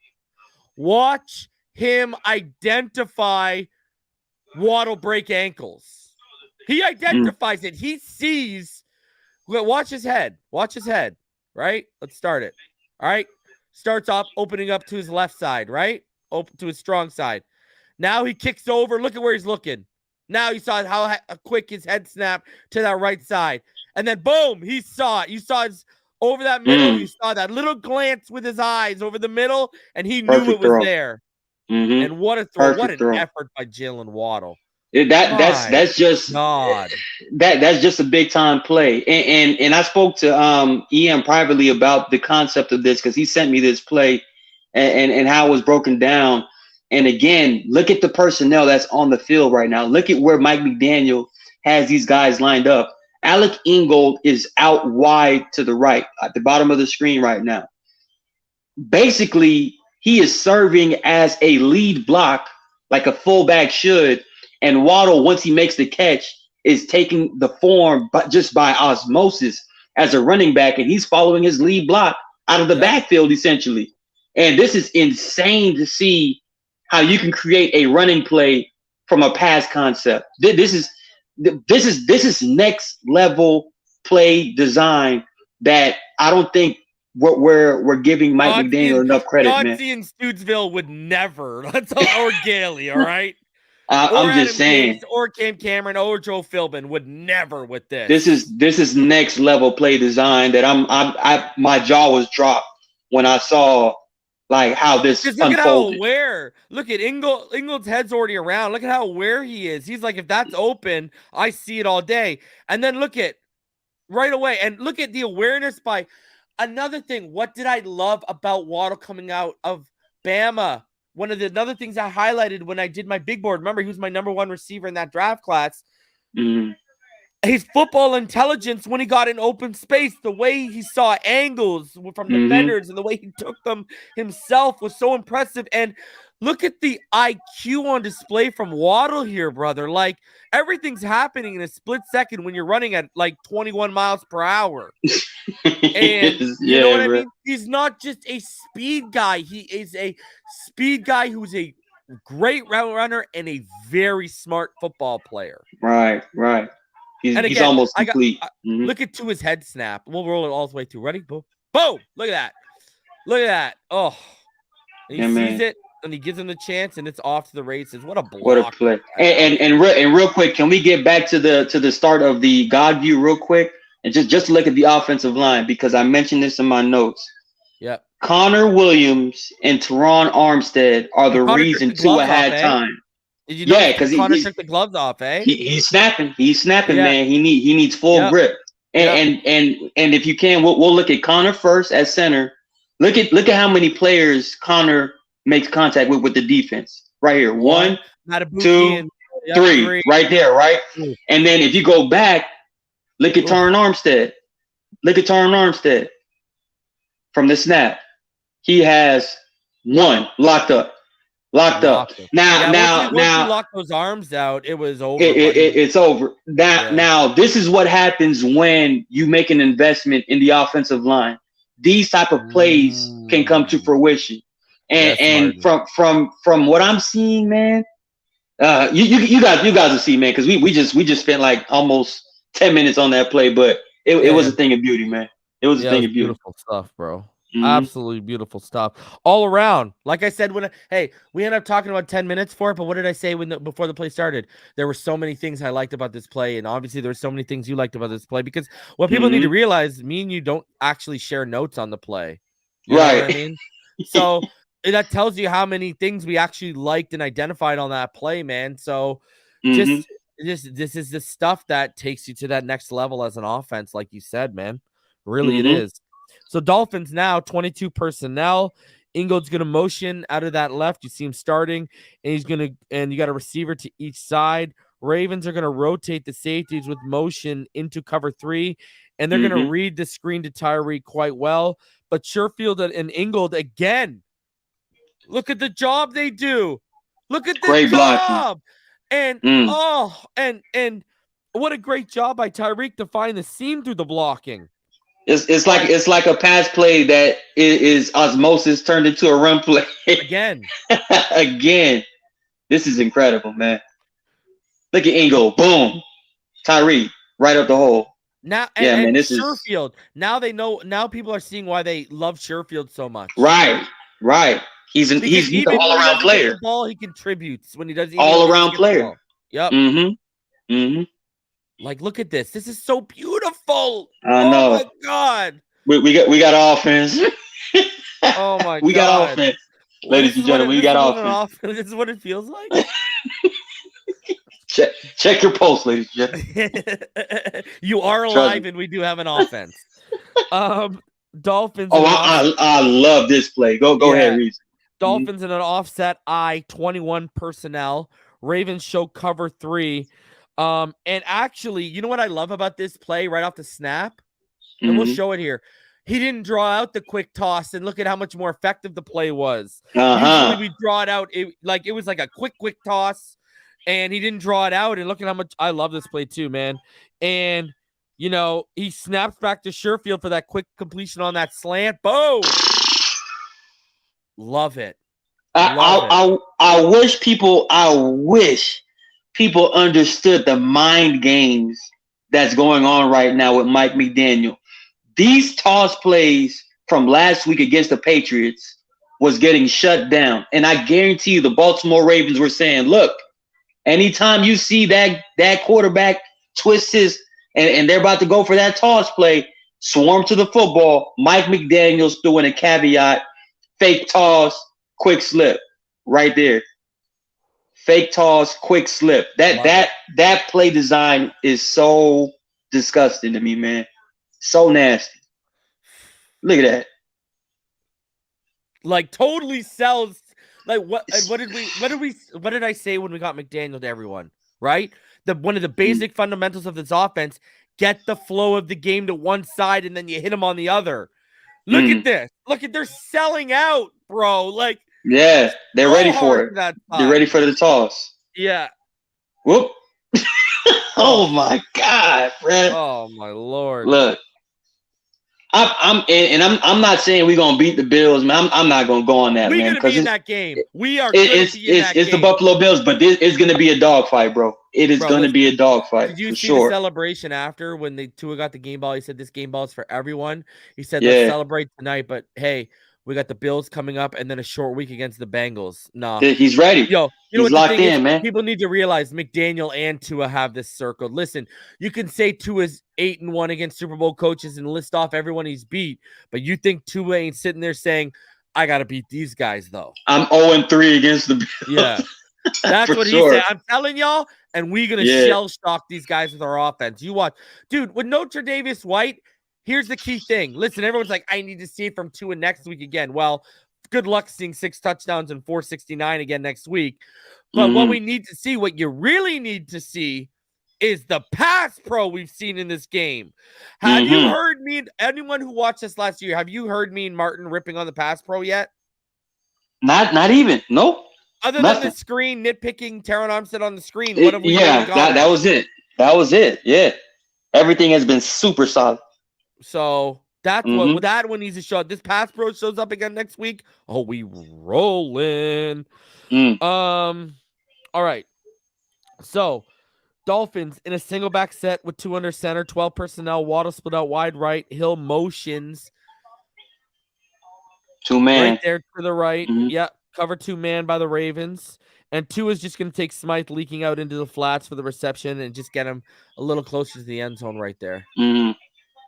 Watch him identify Waddle break ankles. He identifies it. He sees. Watch his head. Watch his head. Right? Let's start it. All right. Starts off opening up to his left side, right? Open to his strong side. Now he kicks over. Look at where he's looking. Now you saw how quick his head snapped to that right side. And then boom, he saw it. You saw his over that middle. You saw that little glance with his eyes over the middle, and he knew it was there. And what a throw. What an effort by Jalen Waddle.
That's just a big time play. And I spoke to Ian privately about the concept of this because he sent me this play and how it was broken down. And again, look at the personnel that's on the field right now. Look at where Mike McDaniel has these guys lined up. Alec Ingold is out wide to the right at the bottom of the screen right now. Basically, he is serving as a lead block like a fullback should. And Waddle, once he makes the catch, is taking the form but just by osmosis as a running back, and he's following his lead block out of the backfield essentially. And this is insane to see how you can create a running play from a pass concept. This is next level play design that I don't think we're giving Mike McDaniel enough credit, man.
Chauncey in Stutesville would never. Or Gailey, all right?
I'm just saying.
Gates, or Cam Cameron or Joe Philbin would never with this.
This is next level play design that my jaw was dropped when I saw like how this unfolded.
Look at how aware. Look at Ingold's head's already around. Look at how aware he is. He's like, if that's open, I see it all day. And then look at right away. And look at the awareness by another thing. What did I love about Waddle coming out of Bama? One of the other things I highlighted when I did my big board, remember he was my #1 receiver in that draft class. His football intelligence when he got in open space, the way he saw angles from defenders and the way he took them himself was so impressive. And look at the IQ on display from Waddle here, brother. Like everything's happening in a split second when you're running at like 21 miles per hour. And you know what I mean? He's not just a speed guy. He is a speed guy who's a great route runner and a very smart football player.
Right. He's almost complete.
Look at Tua's head snap. We'll roll it all the way through. Ready? Boom. Boom. Look at that. Oh. And he sees it. And he gives him the chance, and it's off to the races. What a block!
What a play! And real quick, can we get back to the start of the God view real quick, and just look at the offensive line because I mentioned this in my notes.
Yep.
Connor Williams and Teron Armstead are the reason Tua had time.
Did you know because Connor took the gloves off, eh?
He's snapping, man. He needs full grip. And if you can, we'll look at Connor first at center. Look at how many players Connor makes contact with the defense right here. 1, 2, 3, right there, right? And then if you go back, look at Teron Armstead. Look at Teron Armstead from the snap. He has 1 locked up. Now,
once you lock those arms out, it was over.
It's over. Now, this is what happens when you make an investment in the offensive line. These type of plays can come to fruition. And from what I'm seeing, man, you guys will see, man, because we just spent like almost 10 minutes on that play, but it was a thing of beauty, man. It was a thing of beauty.
Beautiful stuff, bro. Absolutely beautiful stuff all around. Like I said, we ended up talking about 10 minutes for it, but what did I say before the play started? There were so many things I liked about this play, and obviously there were so many things you liked about this play because what people need to realize, me and you don't actually share notes on the play. You know what I mean? So that tells you how many things we actually liked and identified on that play, man. So this is the stuff that takes you to that next level as an offense, like you said, man. Really, it is. So Dolphins now 22 personnel. Ingold's gonna motion out of that left. You see him starting, and you got a receiver to each side. Ravens are gonna rotate the safeties with motion into cover 3, and they're gonna read the screen to Tyreek quite well. But Sherfield and Ingold again. Look at the job they do. Look at the
great
job.
Blocking.
And what a great job by Tyreek to find the seam through the blocking.
It's like a pass play that is osmosis turned into a run play
again.
Again, this is incredible, man. Look at Ingo, boom, Tyree right up the hole.
Now,
man, this
Sherfield. Now they know. Now people are seeing why they love Sherfield so much.
Right. He's an all around player.
The ball, he contributes when he does.
All around player.
Yep. Like, look at this. This is so beautiful.
I know.
Oh my God.
We got offense.
Oh my God.
We got offense. Ladies and gentlemen, we got offense.
This is what it feels like.
Check your pulse, ladies and gentlemen.
You are alive, and we do have an offense. Dolphins.
Oh, I love this play. Go ahead, Reese.
Dolphins in an offset I, 21 personnel. Ravens show cover 3. And actually, you know what I love about this play right off the snap? And we'll show it here. He didn't draw out the quick toss, and look at how much more effective the play was. Usually we draw it out. It was like a quick toss, and he didn't draw it out. And look at how much I love this play too, man. And he snaps back to Sherfield for that quick completion on that slant. Boom! Love it.
I wish people understood the mind games that's going on right now with Mike McDaniel. These toss plays from last week against the Patriots was getting shut down. And I guarantee you the Baltimore Ravens were saying, look, anytime you see that quarterback twist his and they're about to go for that toss play, swarm to the football. Mike McDaniel's doing a caveat, fake toss, quick slip right there. Fake toss, quick slip. That play design is so disgusting to me, man. So nasty. Look at that.
Like totally sells. Like what did I say when we got McDaniel to everyone? Right? One of the basic fundamentals of this offense, get the flow of the game to one side and then you hit them on the other. Look at this. They're selling out, bro. Like,
yeah, they're ready for it. They're ready for the toss.
Yeah.
Whoop. Oh my God, Fred.
Oh my Lord.
Look, I'm not saying we're gonna beat the Bills, man. I'm not gonna go on that, man.
We're gonna be in that game. We are.
It's the Buffalo Bills, but it's gonna be a dogfight, bro. It is gonna be a dogfight.
Did you see
the
celebration after when Tua got the game ball? He said this game ball is for everyone. He said let's celebrate tonight, but hey, we got the Bills coming up and then a short week against the Bengals. Nah,
he's ready.
Yo,
he's locked in, man.
People need to realize McDaniel and Tua have this circled. Listen, you can say Tua's 8-1 against Super Bowl coaches and list off everyone he's beat, but you think Tua ain't sitting there saying, I got to beat these guys, though.
I'm 0-3 against the Bills.
Yeah, that's what he said. I'm telling y'all, and we're going to shell shock these guys with our offense. You watch. Dude, with no Tre'Davious White, here's the key thing. Listen, everyone's like, I need to see it from Tua next week again. Well, good luck seeing 6 touchdowns and 469 again next week. But what we need to see, what you really need to see, is the pass pro we've seen in this game. Have you heard me and anyone who watched us last year, have you heard me and Martin ripping on the pass pro yet?
Not even. Nope.
Other than the screen, nitpicking Taron Armstead on the screen. What have we got?
That was it. That was it. Yeah. Everything has been super solid.
So that's what that one needs to show. This pass pro shows up again next week. Oh, we rolling. All right. So Dolphins in a single back set with 2 under center, 12 personnel. Waddle split out wide right. Hill motions.
2-man.
Right there to the right. Yeah. Cover 2-man by the Ravens. And 2 is just going to take Smythe leaking out into the flats for the reception and just get him a little closer to the end zone right there.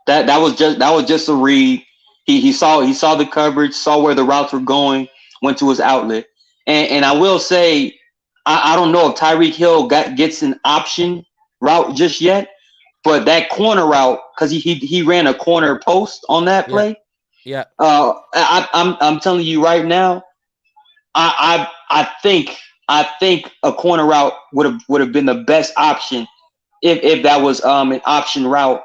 That was just a read. He saw the coverage, saw where the routes were going, went to his outlet. And I will say, I don't know if Tyreek Hill gets an option route just yet, but that corner route, because he ran a corner post on that play.
Yeah.
I'm telling you right now, I think a corner route would have been the best option if that was an option route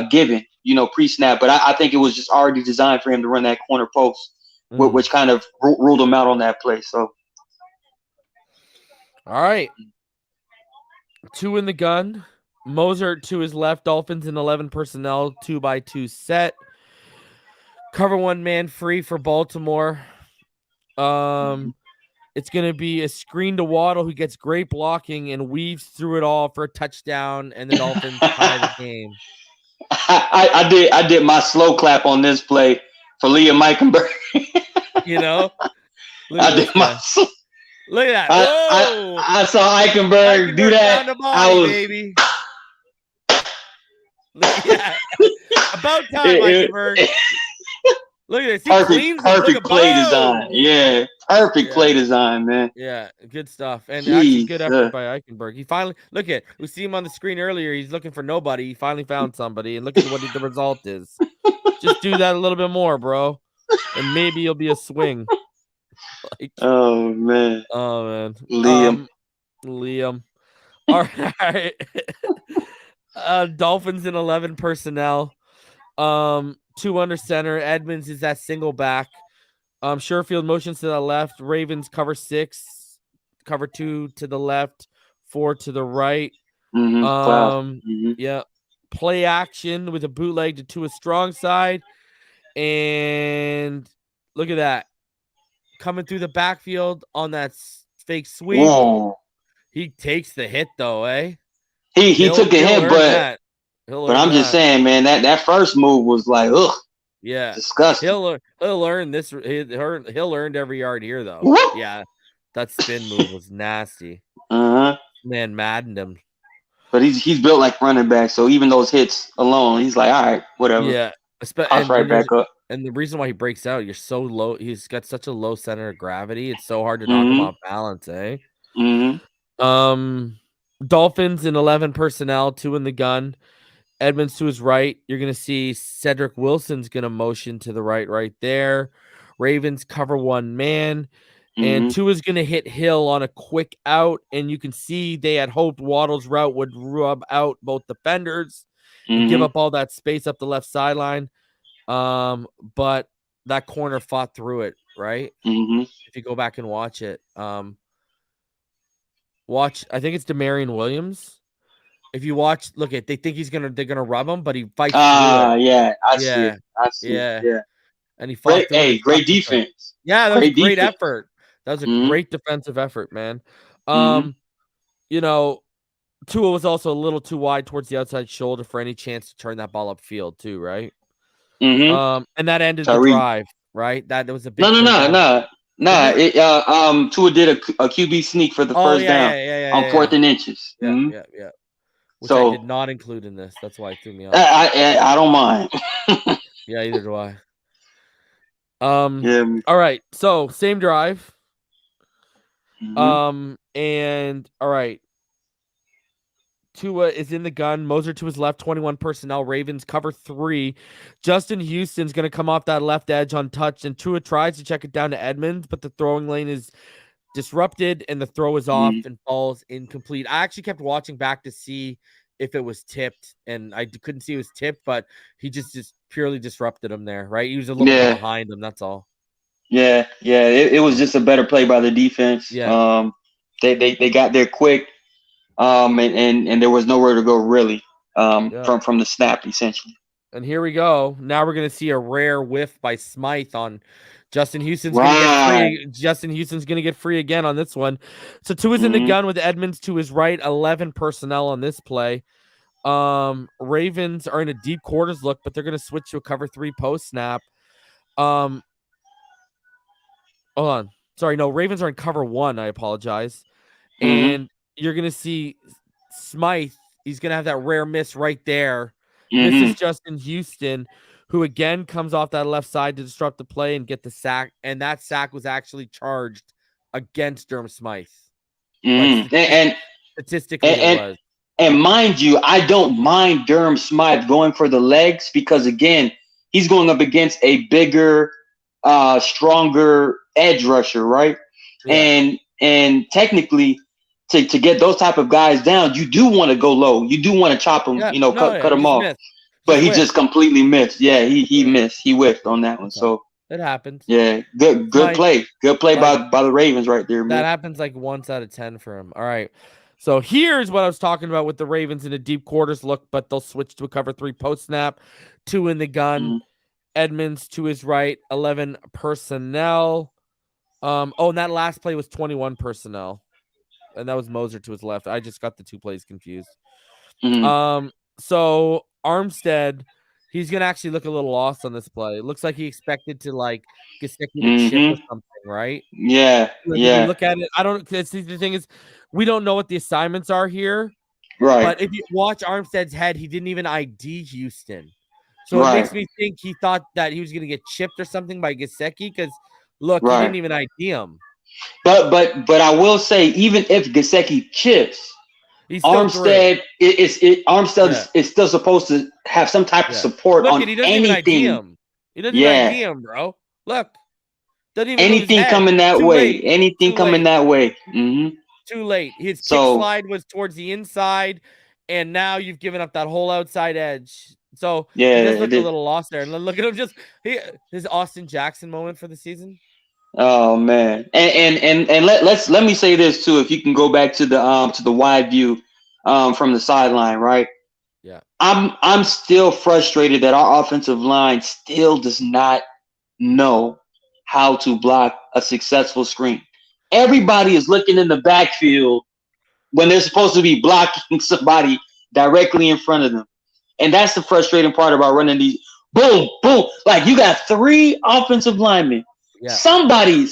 given, pre-snap. But I think it was just already designed for him to run that corner post, which kind of ruled him out on that play. So,
all right, 2 in the gun. Moser to his left. Dolphins in 11 personnel, 2x2 set. Cover one man free for Baltimore. It's going to be a screen to Waddle, who gets great blocking and weaves through it all for a touchdown, and the Dolphins tie the game.
I did my slow clap on this play for Liam Eichenberg. I did my.
Look at that!
I saw Eichenberg do that.
Baby. About time, Eichenberg. Look at this.
Perfect play design. Yeah. Perfect play design, man.
Yeah, good stuff. And actually good effort by Eichenberg. He finally, we see him on the screen earlier. He's looking for nobody. He finally found somebody. And look at what the result is. Just do that a little bit more, bro. And maybe you'll be a swing.
Oh, man.
Liam. All right. Dolphins in 11 personnel. 2 under center. Edmonds is that single back. Sherfield motions to the left. Ravens cover 6. Cover 2 to the left. 4 to the right. Yeah. Play action with a bootleg to a strong side. And look at that. Coming through the backfield on that fake sweep.
Whoa.
He takes the hit, though, eh?
He took a hit, but I'm just saying, man, that first move was like, ugh.
Yeah.
Disgusting.
He'll learn this. He'll earn every yard here, though.
Whoop.
Yeah. That spin move was nasty. Man, maddened him.
But he's built like running back, so even those hits alone, he's like, all right, whatever.
Yeah.
Right back up.
And the reason why he breaks out, you're so low. He's got such a low center of gravity. It's so hard to knock him off balance, eh? Dolphins in 11 personnel, 2 in the gun. Edmonds to his right. You're going to see Cedric Wilson's going to motion to the right there. Ravens cover 1 man. And 2 is going to hit Hill on a quick out. And you can see they had hoped Waddle's route would rub out both defenders and give up all that space up the left sideline. But that corner fought through it, right? If you go back and watch it. I think it's Demarion Williams. If you watch, they think they're gonna rub him, but he fights.
Yeah, I see it.
And he fought.
Great defense.
Yeah, that was a great effort. That was a great defensive effort, man. Tua was also a little too wide towards the outside shoulder for any chance to turn that ball upfield too, right? And that ended the drive, right? That was a big.
No. Tua did a QB sneak for the first down on 4th and inches.
Yeah. Which I did not include in this. That's why it threw me off.
I don't mind.
Yeah, either do I. All right. So same drive. And all right. Tua is in the gun. Moser to his left, 21 personnel. Ravens cover 3. Justin Houston's going to come off that left edge untouched, and Tua tries to check it down to Edmonds, but the throwing lane is disrupted, and the throw is off and falls incomplete. I actually kept watching back to see if it was tipped, and I couldn't see it was tipped, but he just purely disrupted him there, right? He was a little bit behind him, that's all.
Yeah. It was just a better play by the defense.
Yeah.
They got there quick. And there was nowhere to go really from the snap, essentially.
And here we go. Now we're going to see a rare whiff by Smythe on Justin Houston's going to get free. Justin Houston's going to get free again on this one. So Tua's in the gun with Edmonds to his right, 11 personnel on this play. Ravens are in a deep quarters look, but they're going to switch to a cover 3 post snap. Hold on. Sorry, no, Ravens are in cover 1. I apologize. And you're going to see Smythe. He's going to have that rare miss right there. This is Justin Houston, who again comes off that left side to disrupt the play and get the sack. And that sack was actually charged against Durham Smythe.
And
statistically, it was.
And mind you, I don't mind Durham Smythe going for the legs because, again, he's going up against a bigger, stronger edge rusher, right? Yeah. And technically, to get those type of guys down, you do want to go low. You do want to chop them, cut them off. But he just completely missed. Yeah, he missed. He whiffed on that one.
Okay.
So
it happens.
Yeah, good play. Good play by the Ravens right there, man.
That happens like once out of 10 for him. All right. So here's what I was talking about with the Ravens in a deep quarters look, but they'll switch to a cover 3 post snap, 2 in the gun. Edmonds to his right, 11 personnel. And that last play was 21 personnel. And that was Moser to his left. I just got the 2 plays confused. So Armstead, he's gonna actually look a little lost on this play. It looks like he expected to like Gesicki to chip or something, right?
Yeah.
If you look at it, I don't. The thing is, we don't know what the assignments are here,
right?
But if you watch Armstead's head, he didn't even ID Houston, so it makes me think he thought that he was gonna get chipped or something by Gesicki because look, he didn't even ID him.
But I will say, even if Gesicki chips, Armstead is still supposed to have some type of support on
he doesn't
anything.
Even ID him. He doesn't even ID him, bro. Look, doesn't even
anything coming that way. Anything coming that way.
Too late. His kick slide was towards the inside, and now you've given up that whole outside edge. So he does look a little lost there. And look at him, his Austin Jackson moment for the season.
Oh man, and let me say this too. If you can go back to the wide view, from the sideline, right?
Yeah,
I'm still frustrated that our offensive line still does not know how to block a successful screen. Everybody is looking in the backfield when they're supposed to be blocking somebody directly in front of them, and that's the frustrating part about running these boom boom. Like you got 3 offensive linemen. Yeah. Somebody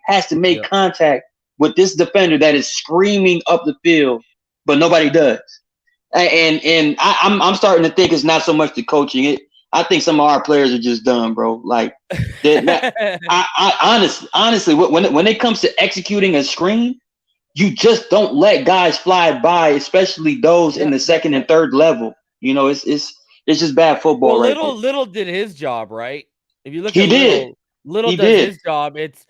has to make contact with this defender that is screaming up the field, but nobody does. And I'm starting to think it's not so much the coaching. I think some of our players are just done, bro. Like, honestly, when it comes to executing a screen, you just don't let guys fly by, especially those in the second and third level. You know, it's just bad football.
Well, Little did his job, right? If you look, Little does his job. It's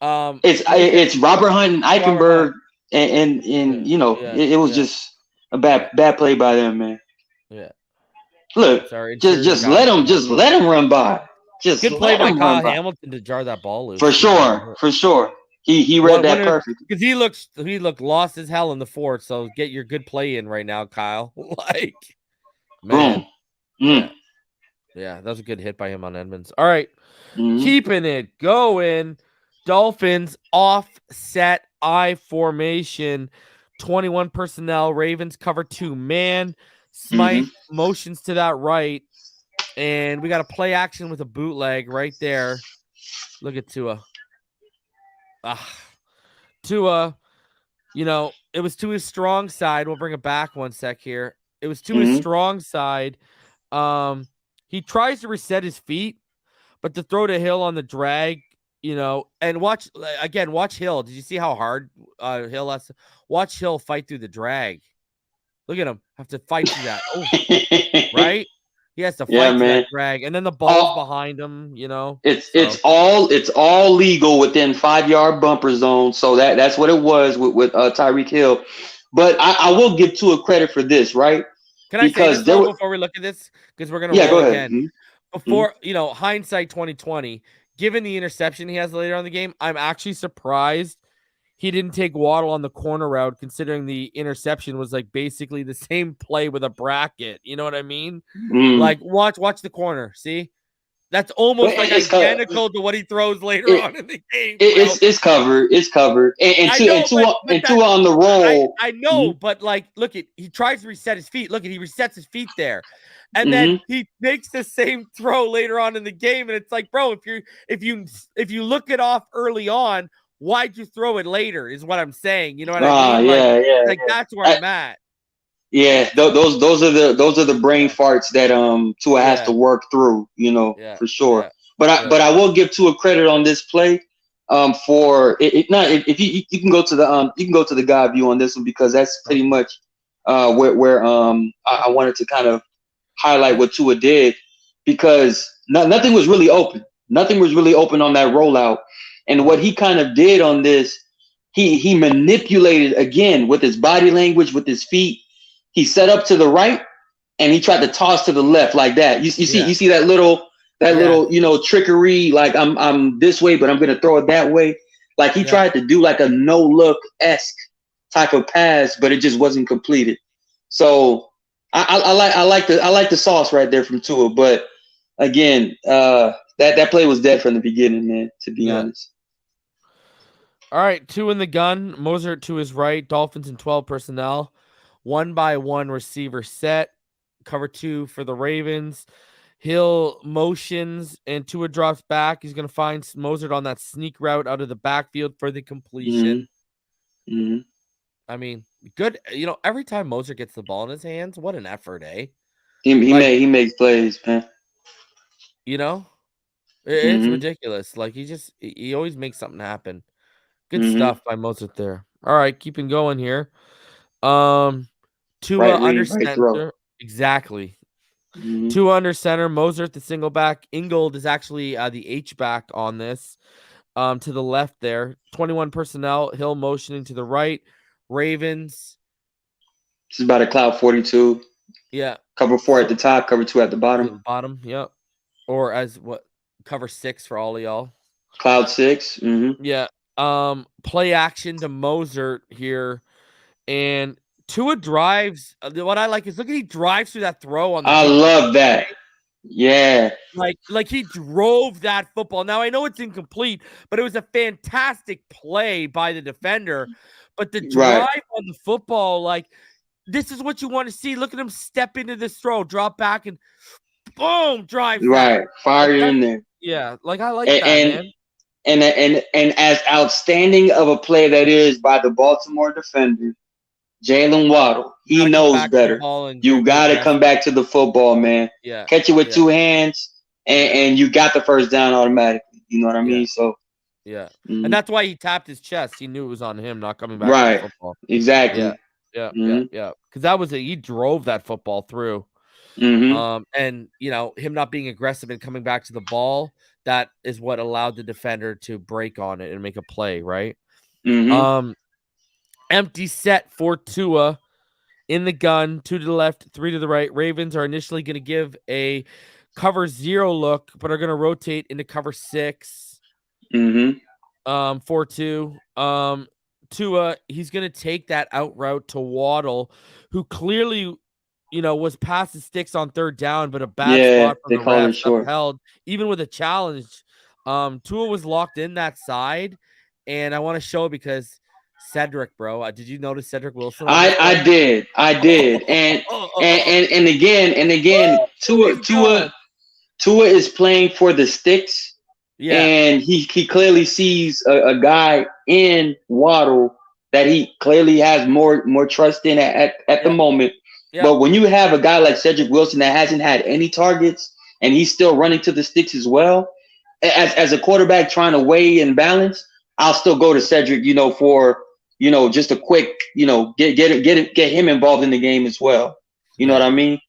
Robert Hunt and Eichenberg, and you know, it was just a bad play by them, man.
Yeah.
Look, just let him run by. Just
good play by Kyle Hamilton to jar that ball loose.
For sure. He read that perfectly.
Because he looked lost as hell in the fourth. So get your good play in right now, Kyle. Like, man. Yeah, that was a good hit by him on Edmonds. All right. Keeping it going. Dolphins offset I formation. 21 personnel. Ravens cover 2 man. Smythe motions to that right. And we got a play action with a bootleg right there. Look at Tua. Tua, you know, it was to his strong side. We'll bring it back one sec here. It was to his strong side. He tries to reset his feet, but to throw to Hill on the drag, you know, and watch Hill. Did you see how hard Hill has to watch Hill fight through the drag? Look at him have to fight through that. Oh, right? He has to fight through that drag, and then the ball's behind him. You know,
it's all legal within 5-yard bumper zone. So that's what it was with Tyreek Hill. But I will give Tua credit for this, right?
Can I say this before we look at this? Because we're gonna roll again. Before you know, hindsight 2020. Given the interception he has later on in the game, I'm actually surprised he didn't take Waddle on the corner route, considering the interception was like basically the same play with a bracket. You know what I mean? Like watch the corner. See, that's almost like identical to what he throws later on in the game.
It's covered. It's covered. And Tua on the roll.
I know, but like, look he tries to reset his feet. Look he resets his feet there. And then he makes the same throw later on in the game, and it's like, bro, if you look it off early on, why'd you throw it later? Is what I'm saying. You know what I mean? That's where I'm at.
Yeah, those are the brain farts that Tua has to work through. You know, for sure. Yeah. But I will give Tua credit on this play. For it. Not if you can go to the God view on this one, because that's pretty much where I wanted to kind of highlight what Tua did, because nothing was really open. Nothing was really open on that rollout. And what he kind of did on this, he manipulated again with his body language, with his feet. He set up to the right and he tried to toss to the left like that. You see that little you know, trickery, like I'm this way, but I'm gonna throw it that way. Like he tried to do like a no look-esque type of pass, but it just wasn't completed. So I like the sauce right there from Tua. But again, that play was dead from the beginning, man. To be honest.
All right, 2 in the gun. Mostert to his right. Dolphins in 12 personnel. 1-by-1 receiver set. Cover 2 for the Ravens. Hill motions and Tua drops back. He's going to find Mostert on that sneak route out of the backfield for the completion. I mean, good. You know, every time Mostert gets the ball in his hands, what an effort, eh?
He makes plays, man.
You know, it's ridiculous. Like he always makes something happen. Good stuff by Mostert there. All right, keeping going here. Tua under center. Exactly. Tua under center. Mostert the single back. Ingold is actually the H back on this. To the left there. 21 personnel. Hill motioning to the right. Ravens.
This is about a cloud 42.
Yeah.
Cover 4 at the top. Cover 2 at the bottom.
Bottom. Yep. Or as what? Cover 6 for all of y'all.
Cloud 6.
Yeah. Play action to Mostert here, and Tua drives. What I like is look at he drives through that throw on the.
I love that. Yeah.
Like he drove that football. Now I know it's incomplete, but it was a fantastic play by the defender. But the drive on the football, like this is what you want to see. Look at him step into this throw, drop back, and boom, drive.
Right, fire in there.
Yeah, like I like that, man.
And as outstanding of a play that is by the Baltimore defender, Jalen Waddle, he knows better. You got to come back to the football, man.
Yeah.
Catch it with 2 hands, and you got the first down automatically. You know what I mean? So.
Yeah. And that's why he tapped his chest. He knew it was on him, not coming back to the football.
Exactly.
Yeah. Because that was he drove that football through. And you know, him not being aggressive and coming back to the ball, that is what allowed the defender to break on it and make a play, right? Empty set for Tua in the gun, 2 to the left, 3 to the right. Ravens are initially going to give a cover 0 look, but are going to rotate into cover 6. 4-2. Tua, he's going to take that out route to Waddle, who clearly, you know, was past the sticks on 3rd down, but a bad spot from the refs upheld, even with a challenge. Tua was locked in that side, and I want to show it because Cedric, bro, did you notice Cedric Wilson?
I did, and again, Tua is playing for the sticks. Yeah, and he clearly sees a guy in Waddle that he clearly has more trust in at the moment. Yeah. But when you have a guy like Cedric Wilson that hasn't had any targets and he's still running to the sticks as well, as a quarterback trying to weigh and balance, I'll still go to Cedric, you know, for, you know, just a quick, you know, get him involved in the game as well. You know what I mean?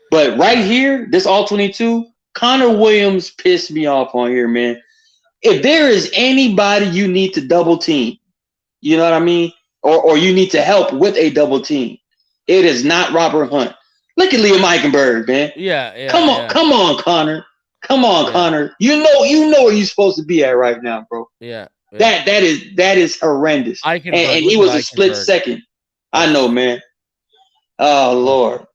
But right here, this all-22, Connor Williams pissed me off on here, man. If there is anybody you need to double team, you know what I mean? Or you need to help with a double team, it is not Robert Hunt. Look at Liam Eichenberg, man.
Yeah.
Come on, Connor. Come on, Connor. You know where you're supposed to be at right now, bro.
Yeah.
That is horrendous. And he was a split second. I know, man. Oh Lord.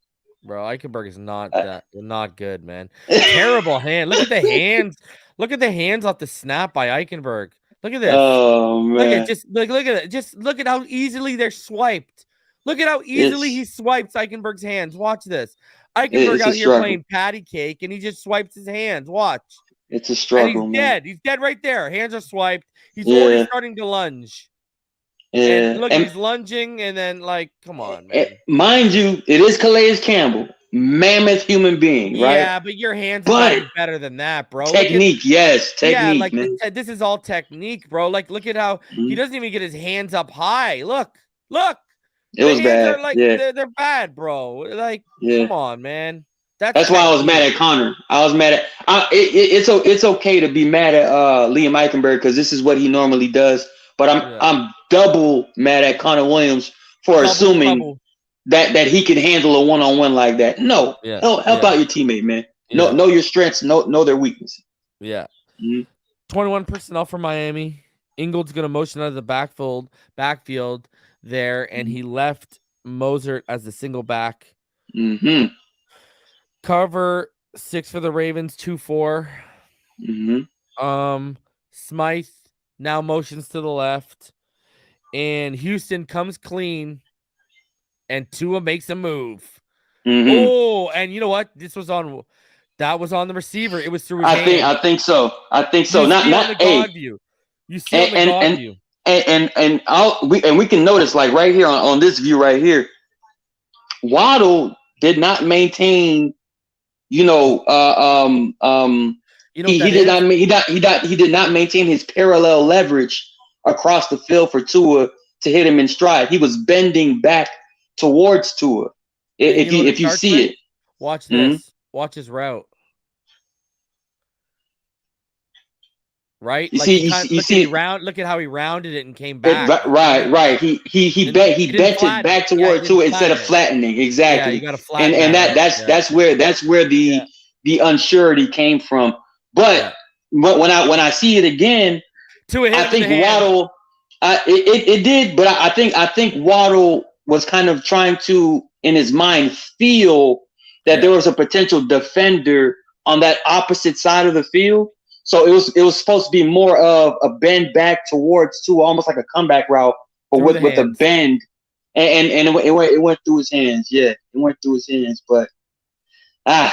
Bro, Eichenberg is not good, man. Terrible hand. Look at the hands. Look at the hands off the snap by Eichenberg. Look at this.
Oh man.
Look at it. Just look at how easily they're swiped. Look at how easily he swipes Eichenberg's hands. Watch this. Eichenberg out here playing patty cake, and he just swipes his hands. Watch.
It's a struggle,
and he's
man.
Dead. He's dead right there. Hands are swiped. He's already starting to lunge.
Yeah.
And look, he's lunging, and then, like, come on, man.
Mind you, it is Calais Campbell. Mammoth human being, right?
Yeah, but your hands are better than that, bro.
Technique, technique. Yeah,
like this is all technique, bro. Like, look at how he doesn't even get his hands up high. Look.
It was bad.
They're bad, bro. Like, come on, man.
That's why I was mad at Connor. I was mad at. It's okay to be mad at Liam Eichenberg because this is what he normally does. But I'm double mad at Connor Williams for assuming that he can handle a one-on-one like that. No, help out your teammate, man. Know your strengths, know their weaknesses.
Yeah. 21 personnel for Miami. Ingold's gonna motion out of the backfield. there, and he left Mozart as the single back.
Mm-hmm.
Cover 6 for the Ravens, 2-4.
Mm-hmm.
Smythe now motions to the left, and Houston comes clean, and Tua makes a move.
Mm-hmm.
Oh, and you know what? That was on the receiver. It was through his hand.
I think so.
You see on the God view. You see on the God view.
And we can notice, like, right here on this view right here, Waddle did not maintain, he did not maintain his parallel leverage across the field for Tua to hit him in stride. He was bending back towards Tua. If you see it,
watch this. Watch his route. Right?
Look
at how he rounded it and came back.
Right. He bented back toward Tua instead of flattening. Exactly.
Yeah, you gotta flatten.
And that's where the unsurety came from. But when I see it again, I think Waddle it did, but I think Waddle was kind of trying to, in his mind, feel that there was a potential defender on that opposite side of the field. So it was supposed to be more of a bend back towards Tua, almost like a comeback route, but with a bend, and it went through his hands. Yeah, it went through his hands. But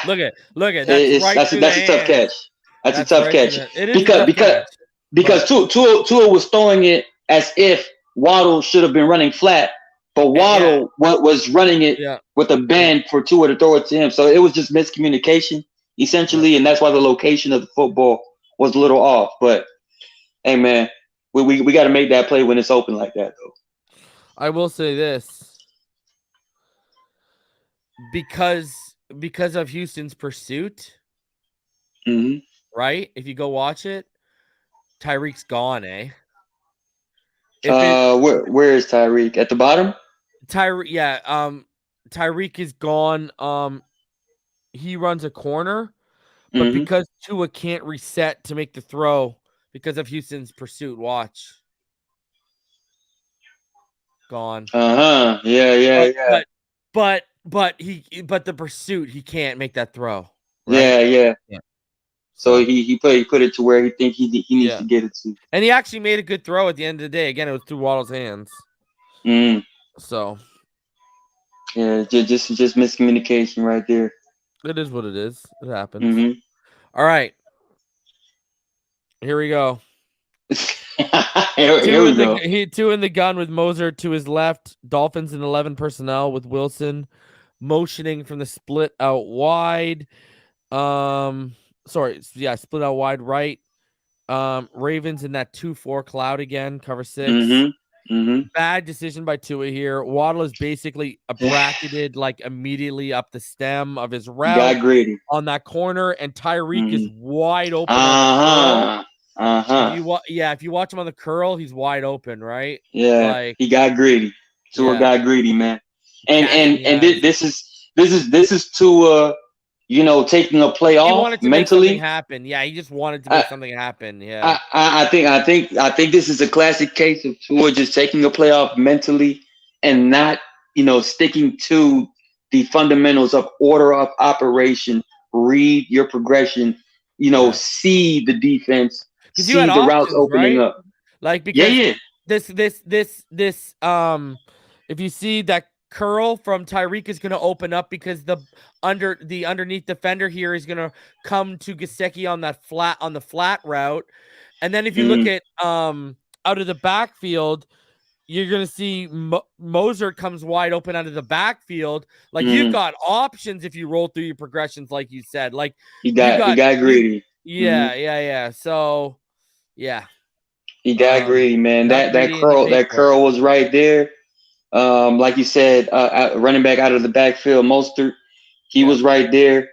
look at that's
a tough catch. That's a tough catch. Because Tua was throwing it as if Waddle should have been running flat, but Waddle was running it with a bend for Tua to throw it to him. So it was just miscommunication essentially, and that's why the location of the football was a little off. But hey, man, we got to make that play when it's open like that, though.
I will say this, because of Houston's pursuit, right? If you go watch it, Tyreek's gone, eh?
Where is Tyreek? At the bottom?
Tyreek is gone. He runs a corner. But because Tua can't reset to make the throw because of Houston's pursuit, watch. Gone.
Yeah.
But the pursuit, he can't make that throw.
Right? Yeah. So he put it to where he think he needs to get it to.
And he actually made a good throw at the end of the day. Again, it was through Waddle's hands. So
yeah, just miscommunication right there.
It is what it is. It happens. All right. Here we go.
Here we go.
Two in the gun with Moser to his left. Dolphins in 11 personnel with Wilson motioning from the split out wide. Split out wide right. Ravens in that 2-4 cloud again, cover 6. Bad decision by Tua here. Waddle is basically bracketed like immediately up the stem of his route.
Got greedy
on that corner, and Tyreek is wide open. If you watch him on the curl, he's wide open, right?
Yeah, he got greedy. Tua got greedy, man. This is Tua, taking a play off. He wanted to mentally
make something happen. Yeah, he just wanted to make something happen. Yeah,
I think this is a classic case of Tua just taking a play off mentally and not, sticking to the fundamentals of order of operation. Read your progression. See the defense. See the routes opening up.
Like because this if you see that curl from Tyreek is going to open up because the underneath defender here is going to come to Gesicki on the flat route. And then if you look at out of the backfield, you're going to see Moser comes wide open out of the backfield. Like you've got options if you roll through your progressions, like you said. Like
he got greedy.
Yeah. So
he got greedy, man. That curl was right there. Like you said, running back out of the backfield, Mostert, he was right there.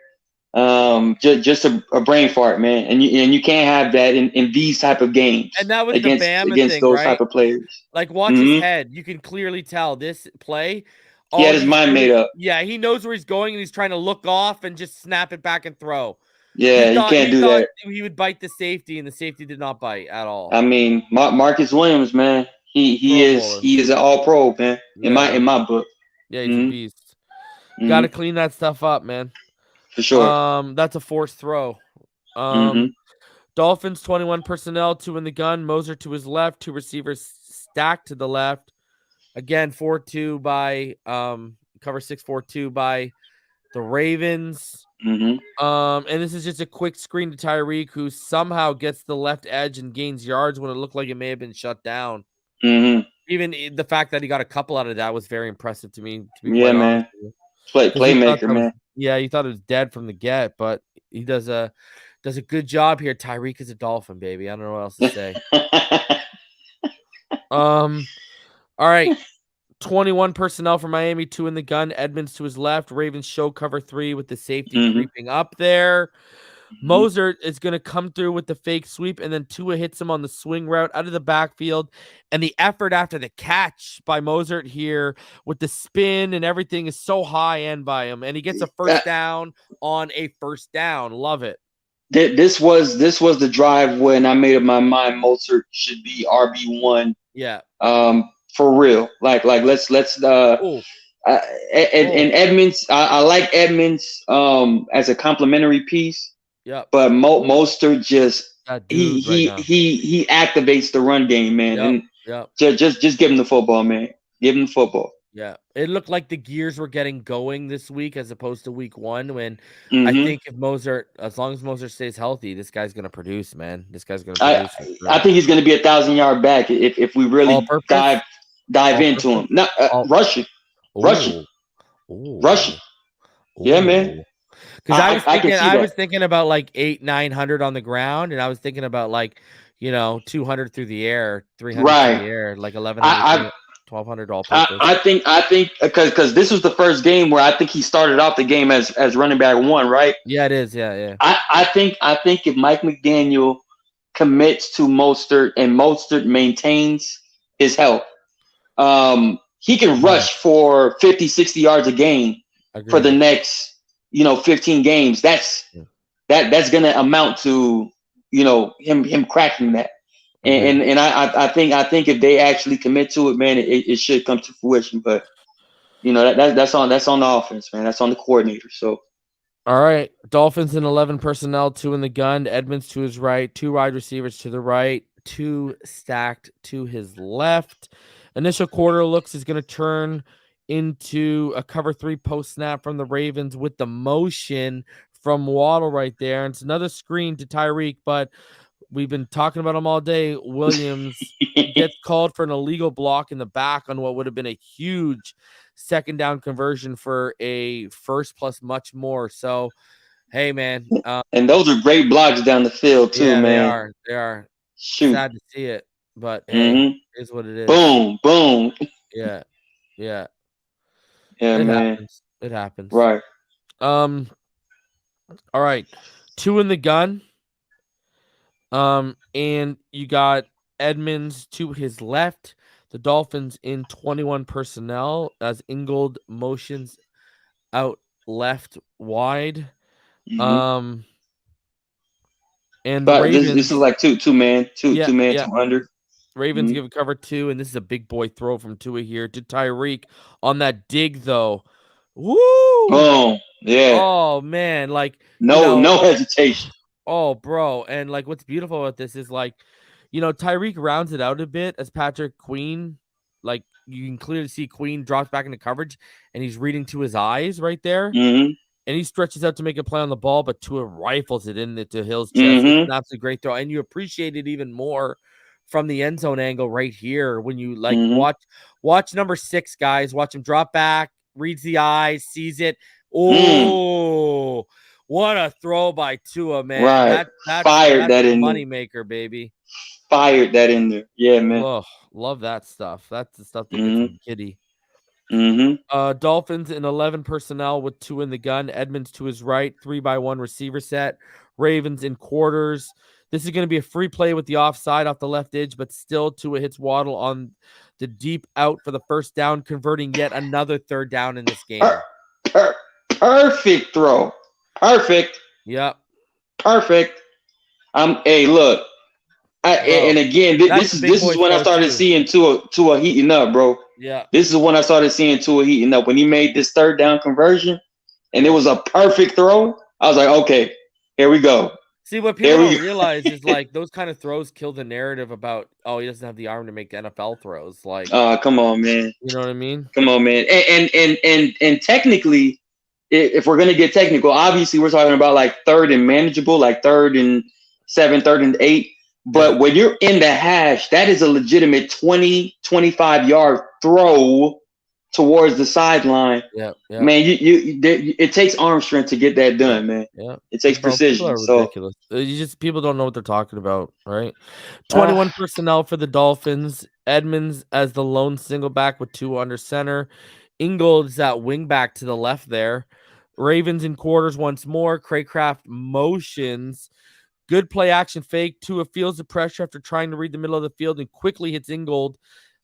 Just a brain fart, man, and you can't have that in these type of games.
And that was
against those
right?
type of players.
Like watch his head, you can clearly tell this play.
He had his mind made up.
Yeah, he knows where he's going, and he's trying to look off and just snap it back and throw.
Yeah, you can't do that.
He would bite the safety, and the safety did not bite at all.
I mean, Marcus Williams, man, He is an all pro, man.
Yeah.
In my book.
Yeah, he's a beast. Got to clean that stuff up, man.
For sure.
That's a forced throw. Dolphins 21 personnel, 2 in the gun. Moser to his left, 2 receivers stacked to the left. Again, 4-2 by cover 6-4-2 by the Ravens. And this is just a quick screen to Tyreek, who somehow gets the left edge and gains yards when it looked like it may have been shut down. Even the fact that he got a couple out of that was very impressive to me. To be quite honest with you.
Playmaker, man.
Yeah, you thought it was dead from the get, but he does a good job here. Tyreek is a Dolphin, baby. I don't know what else to say. All right. 21 personnel for Miami, 2 in the gun. Edmonds to his left. Ravens show cover 3 with the safety creeping up there. Moser is going to come through with the fake sweep, and then Tua hits him on the swing route out of the backfield. And the effort after the catch by Moser here with the spin and everything is so high end by him. And he gets a first down on a first down. Love it.
This was the drive when I made up my mind Moser should be RB1.
Yeah.
For real. Like let's and Edmonds, I like Edmonds as a complimentary piece.
Yeah.
But Mostert just
he
activates the run game, man. Just give him the football, man. Give him the football.
Yeah. It looked like the gears were getting going this week as opposed to week 1 when I think if Moser, as long as Moser stays healthy, this guy's going to produce, man. This guy's going to produce.
I think he's going to be 1,000-yard back if we really dive into him. Not rushing. Yeah, man.
Because I was thinking about like 800-900 on the ground, and I was thinking about like 200 through the air, 300 through the air, like 1,100, 1,200 all purpose.
I think because this was the first game where I think he started off the game as running back 1, right?
Yeah, it is. Yeah.
I think if Mike McDaniel commits to Mostert and Mostert maintains his health, he can rush for 50, 60 yards a game for the next 15 games. That's going to amount to him cracking that. And I think if they actually commit to it, man, it should come to fruition. But that's on the offense, man. That's on the coordinator. So
all right, Dolphins in 11 personnel, 2 in the gun. Edmonds to his right, 2 wide receivers to the right, 2 stacked to his left. Initial quarter looks is going to turn into a cover 3 post snap from the Ravens with the motion from Waddle right there. And it's another screen to Tyreek, but we've been talking about him all day. Williams gets called for an illegal block in the back on what would have been a huge second down conversion for a first plus much more. So, hey, man.
And those are great blocks down the field too,
yeah,
man.
They are.
Shoot.
Sad to see it, but hey, it is what it is.
Boom.
Yeah.
Yeah, man.
It happens.
Right.
All right. 2 in the gun. And you got Edmonds to his left. The Dolphins in 21 personnel as Ingold motions out left wide. And the Ravens,
this is like two man, two under.
Ravens give a cover 2, and this is a big boy throw from Tua here to Tyreek on that dig, though. Woo!
Oh, yeah.
Oh, man. Like,
no hesitation.
Oh, bro. And, like, what's beautiful about this is, like, Tyreek rounds it out a bit as Patrick Queen. Like, you can clearly see Queen drops back into coverage, and he's reading to his eyes right there. And he stretches out to make a play on the ball, but Tua rifles it into Hill's chest. It's an absolute great throw. And you appreciate it even more from the end zone angle right here when you watch number 6, guys. Watch him drop back, reads the eyes, sees it. Oh, what a throw by Tua, man.
Right.
That's
that in
money maker, baby.
Fired that in there. Yeah, man.
Oh, love that stuff. That's the stuff that gets me giddy. Dolphins in 11 personnel with 2 in the gun. Edmonds to his right, 3-by-1 receiver set. Ravens in quarters. This is going to be a free play with the offside off the left edge, but still Tua hits Waddle on the deep out for the first down, converting yet another third down in this game.
Perfect throw. Perfect.
Yep.
Perfect. Hey, look. And again, this is when I started seeing Tua heating up, bro.
Yeah.
This is when I started seeing Tua heating up. When he made this third down conversion, and it was a perfect throw, I was like, okay, here we go.
See, what people don't realize is like those kind of throws kill the narrative about, oh, he doesn't have the arm to make NFL throws. Like,
come on, man.
You know what I mean?
Come on, man. And technically, if we're gonna get technical, obviously we're talking about like third and manageable, like 3rd and 7, 3rd and 8. But when you're in the hash, that is a legitimate 20, 25-yard throw towards the sideline.
Yeah.
Man, it takes arm strength to get that done, man.
Yeah.
It takes precision.
Ridiculous. People don't know what they're talking about, right? 21 personnel for the Dolphins. Edmonds as the lone single back with 2 under center. Ingold's at wing back to the left there. Ravens in quarters once more. Craycraft motions. Good play action fake. Tua feels the pressure after trying to read the middle of the field and quickly hits Ingold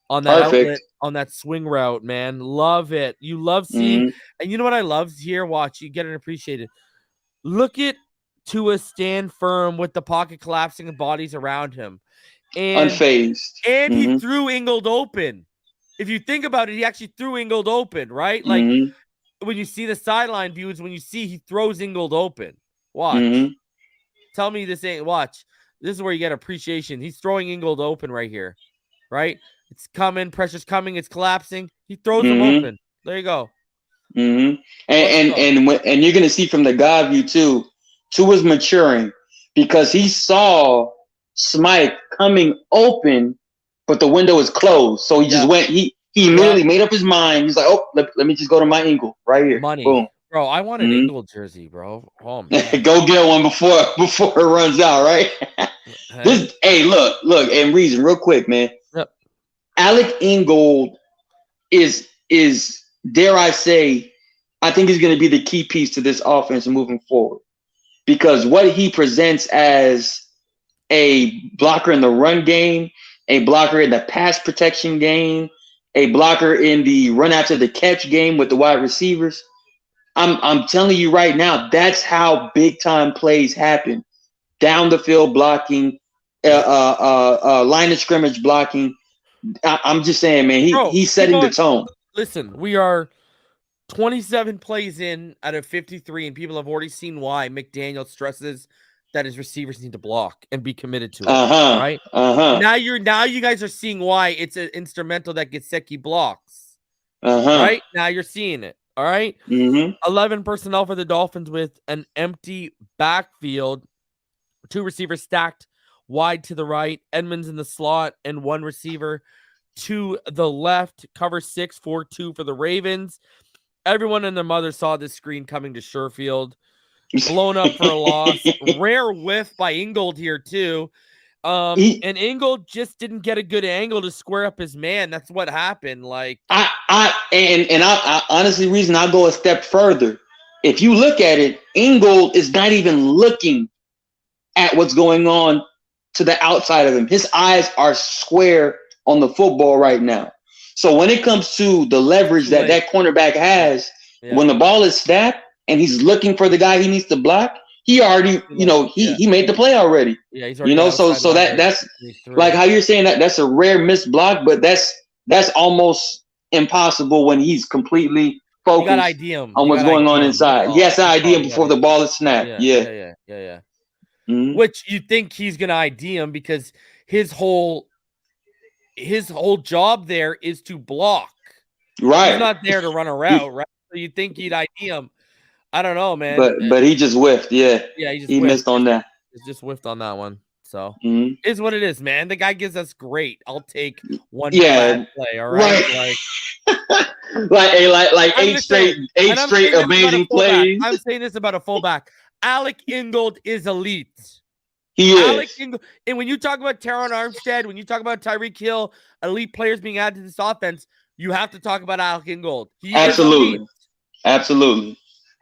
on that outlet, on that swing route, man. Love it. You love seeing, and you know what I love here? Watch, you get it appreciated. Look at Tua stand firm with the pocket collapsing and bodies around him. And,
unfazed.
And he threw Ingold open. If you think about it, he actually threw Ingold open, right? Like when you see the sideline views, when you see he throws Ingold open. Watch. Tell me this ain't, watch. This is where you get appreciation. He's throwing Ingold open right here, right? It's coming. Pressure's coming. It's collapsing. He throws him open. There you go.
And you're going to see from the God view, too, Tua's maturing because he saw Smythe coming open, but the window is closed. So he just went, he immediately made up his mind. He's like, oh, let me just go to my Ingold right here.
Money.
Boom.
Bro, I want an Ingold jersey, bro. Oh, man.
Go get one before it runs out, right? Look, and reason real quick, man.
Yep.
Alec Ingold is dare I say, I think he's going to be the key piece to this offense moving forward because what he presents as a blocker in the run game, a blocker in the pass protection game, a blocker in the run after the catch game with the wide receivers. I'm telling you right now, that's how big time plays happen. Down the field blocking, line of scrimmage blocking. I'm just saying, man, he's setting the tone.
Listen, we are 27 plays in out of 53, and people have already seen why McDaniel stresses that his receivers need to block and be committed to it. Right? Now you guys are seeing why it's an instrumental that Gesicki blocks. Right? Now you're seeing it. All right. 11 personnel for the Dolphins with an empty backfield. 2 receivers stacked wide to the right. Edmonds in the slot and 1 receiver to the left. Cover 6, 4-2 for the Ravens. Everyone and their mother saw this screen coming to Sherfield. Blown up for a loss. Rare whiff by Ingold here too. And Ingold just didn't get a good angle to square up his man. That's what happened. Like
I honestly, reason I'll go a step further. If you look at it, Ingold is not even looking at what's going on to the outside of him. His eyes are square on the football right now. So when it comes to the leverage that cornerback has, when the ball is snapped and he's looking for the guy he needs to block, he already, he made the play already. Yeah, he's already so that's like how you're saying that's a rare missed block, but that's almost impossible when he's completely focused on what's going on inside. He has to ID him before the ball is snapped. Yeah.
Which you think he's gonna ID him because his whole job there is to block.
Right.
He's not there to run around, right? So you think he'd ID him. I don't know, man.
But he just whiffed. Yeah, he missed on that.
He just whiffed on that one. So it's what it is, man. The guy gives us great. I'll take one bad play. All right.
Like eight straight amazing plays.
I'm saying this about a fullback. Alec Ingold is elite.
He is.
Alec Ingold, and when you talk about Teron Armstead, when you talk about Tyreek Hill, elite players being added to this offense, you have to talk about Alec Ingold.
Absolutely.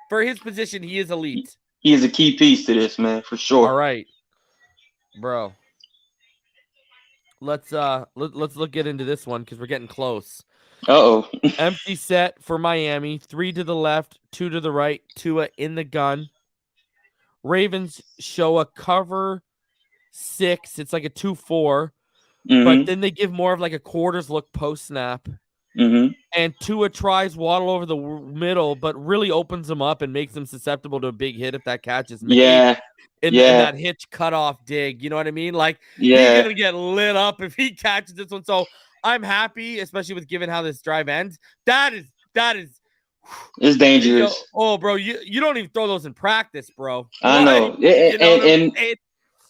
For his position, he is elite.
He is a key piece to this, man, for sure.
All right, bro. Let's get into this one because we're getting close. Empty set for Miami. 3 to the left, 2 to the right. Tua in the gun. Ravens show a cover 6. It's like a 2-4. But then they give more of like a quarters look post snap. And Tua tries Waddle over the middle, but really opens him up and makes him susceptible to a big hit if that catch is made. In that hitch cutoff dig. You know what I mean? Like, he's going to get lit up if he catches this one. So I'm happy, especially with given how this drive ends. That is
it's dangerous.
Bro, you don't even throw those in practice, bro.
I know.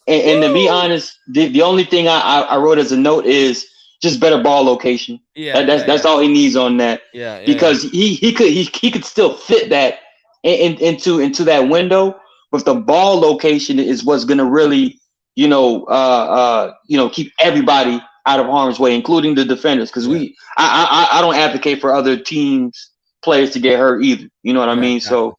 And to be honest, the only thing I wrote as a note is just better ball location. That's all he needs on that. Because he could still fit that into that window, but the ball location is what's gonna really keep everybody out of harm's way, including the defenders. Because I don't advocate for other teams' players to get hurt either. You know what I mean?
Exactly.
So,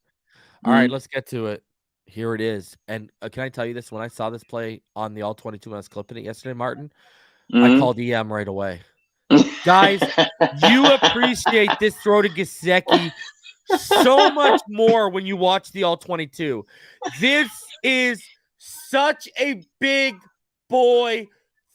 all right, let's get to it. Here it is. And can I tell you this? When I saw this play on the All-22 when I was clipping it yesterday, Martin, I called EM right away. Guys, you appreciate this throw to Gesicki so much more when you watch the All-22. This is such a big boy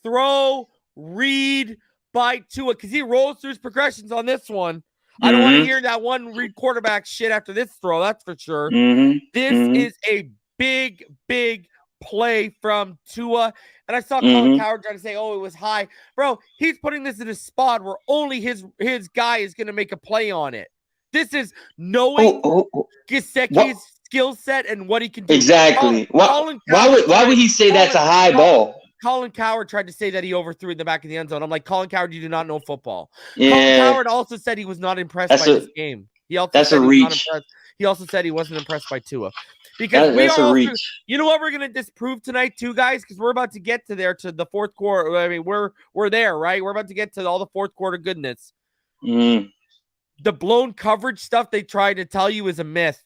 throw, read by Tua, because he rolls through his progressions on this one. I don't want to hear that one read quarterback shit after this throw. That's for sure. This is a big, big play from Tua. And I saw Colin Cowherd trying to say, it was high. Bro, he's putting this in a spot where only his guy is going to make a play on it. This is knowing Gesicki's skill set and what he can do.
Exactly. Why would he say that's a high ball?
Colin Cowherd tried to say that he overthrew it in the back of the end zone. I'm like, Colin Cowherd, you do not know football. Colin Cowherd also said he was not impressed by this game. He also said he also said he wasn't impressed by Tua. Because you know what we're going to disprove tonight too, guys? Because we're about to get to the fourth quarter. I mean, we're there, right? We're about to get to all the fourth quarter goodness. The blown coverage stuff they tried to tell you is a myth.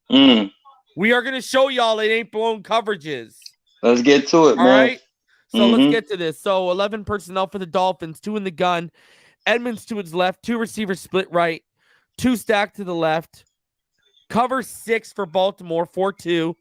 We are going to show y'all it ain't blown coverages.
Let's get to it, man.
All right. So let's get to this. So 11 personnel for the Dolphins, 2 in the gun. Edmonds to his left, 2 receivers split right, 2 stacked to the left. Cover 6 for Baltimore, 4-2.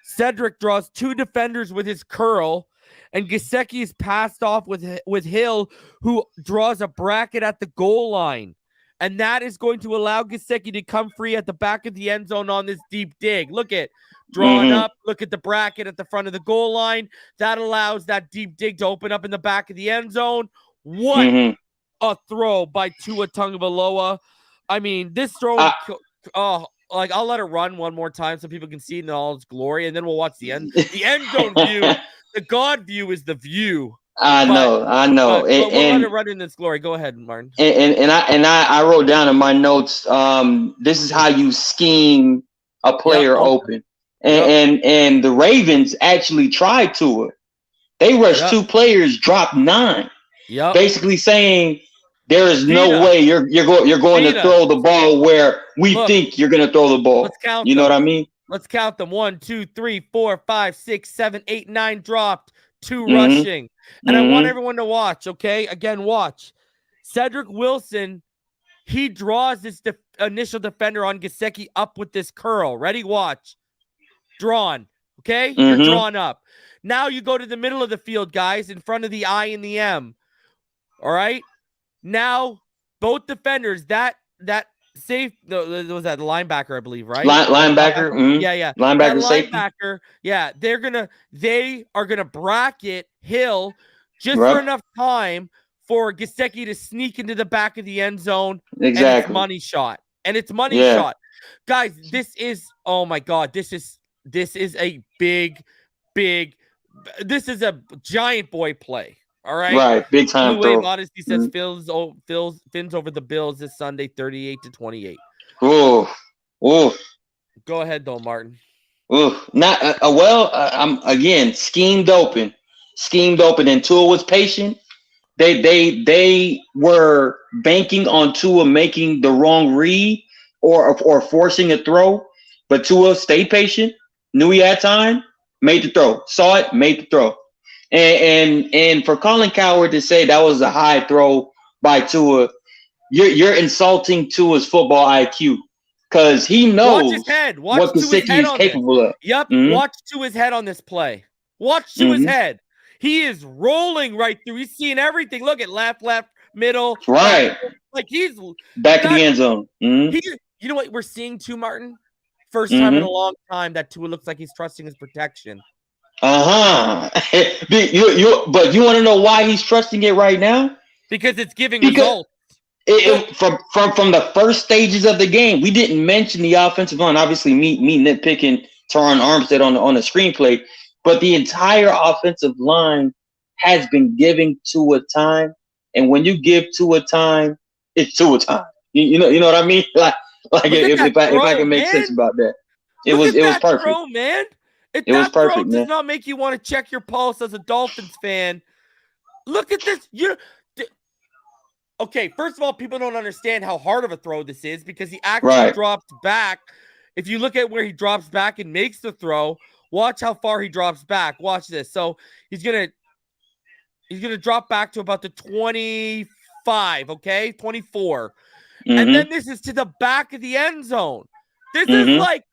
Cedric draws 2 defenders with his curl, and Gesicki is passed off with Hill, who draws a bracket at the goal line. And that is going to allow Gesicki to come free at the back of the end zone on this deep dig. Look at drawing up. Look at the bracket at the front of the goal line. That allows that deep dig to open up in the back of the end zone. What a throw by Tua Tagovailoa. I mean, this throw, I'll let it run one more time so people can see it in all its glory, and then we'll watch the end. The end zone view, the God view is the view.
I know.
But we'll let it run in its glory. Go ahead, Martin.
And I wrote down in my notes, this is how you scheme a player open. And the Ravens actually tried to it. They rushed 2 players, dropped 9. Basically saying there is no way you're going to throw the ball where we think you're going to throw the ball.
Let's count
you know what I mean?
Let's count them. 1, 2, 3, 4, 5, 6, 7, 8, 9 dropped, 2 rushing. And I want everyone to watch, okay? Again, watch. Cedric Wilson, he draws this initial defender on Gesicki up with this curl. Ready? Watch. Drawn. Okay? You're drawn up. Now you go to the middle of the field, guys, in front of the I and the M. All right? Now, both defenders, that safe, was that the linebacker, I believe, right?
Linebacker.
Yeah.
Linebacker, safety.
Linebacker, yeah. They are gonna bracket Hill just for enough time for Gesicki to sneak into the back of the end zone.
Exactly.
And it's money shot. Guys, this is, oh my God, this is a big, this is a giant boy play. All right.
Right. Big time throw.
Modesty says Fins over the Bills this Sunday, 38-28.
Oh.
Go ahead, though, Martin.
I'm again schemed open, and Tua was patient. They were banking on Tua making the wrong read or forcing a throw, but Tua stayed patient, knew he had time, made the throw, saw it, made the throw. And for Colin Cowherd to say that was a high throw by Tua, you're insulting Tua's football IQ, because he knows
watch his head.
what Gesicki is capable of.
Yep. Watch Tua's head on this play. Watch Tua's head. He is rolling right through. He's seeing everything. Look at left, middle.
Right.
Like he's
back of the end zone.
You know what we're seeing too, Martin? First time in a long time that Tua looks like he's trusting his protection.
But you want to know why he's trusting it right now?
Because it's giving results.
From the first stages of the game, we didn't mention the offensive line. Obviously, me nitpicking Teron Armstead on the screenplay, but the entire offensive line has been giving Tua time, and when you give Tua time, it's Tua time. You know what I mean? Like if I can make sense about that, it was perfect,
throw, man. It was perfect. Does not make you want to check your pulse as a Dolphins fan. Look at this. Okay, first of all, people don't understand how hard of a throw this is because he actually dropped back. If you look at where he drops back and makes the throw, watch how far he drops back. Watch this. So he's gonna drop back to about the 25, okay? 24. And then this is to the back of the end zone. This is like,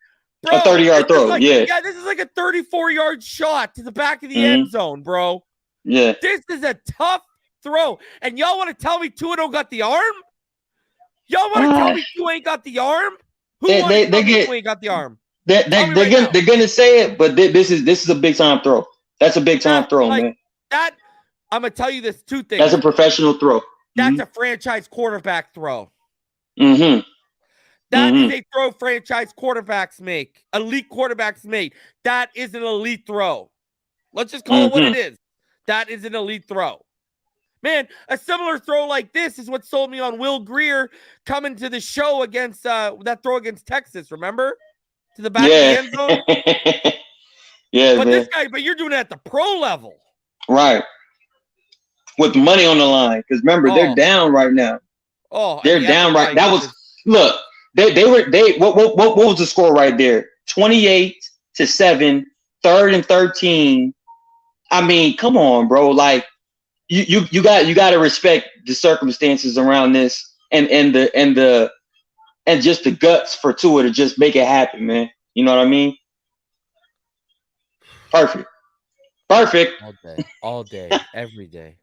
bro,
a 30-yard throw.
Yeah, this is like a 34-yard shot to the back of the end zone, bro.
Yeah.
This is a tough throw. And y'all want to tell me Tua don't got the arm? Y'all want to tell me Tua ain't got the arm? Tua ain't got the arm?
They're gonna say it, but this is a big time throw. That's a big time throw, man.
That I'm gonna tell you this two things.
That's a professional throw.
That's a franchise quarterback throw.
That
is a throw franchise quarterbacks make. Elite quarterbacks make. That is an elite throw. Let's just call it what it is. That is an elite throw. Man, a similar throw like this is what sold me on Will Grier coming to the show against that throw against Texas, remember? To the back of the end zone. But you're doing it at the pro level.
Right. With money on the line. Because remember, they're down right now. They're down right. That was what was the score right there? 28-7, 3rd and 13. I mean, come on, bro. Like you got to respect the circumstances around this and just the guts for Tua to just make it happen, man. You know what I mean? Perfect.
All day, every day.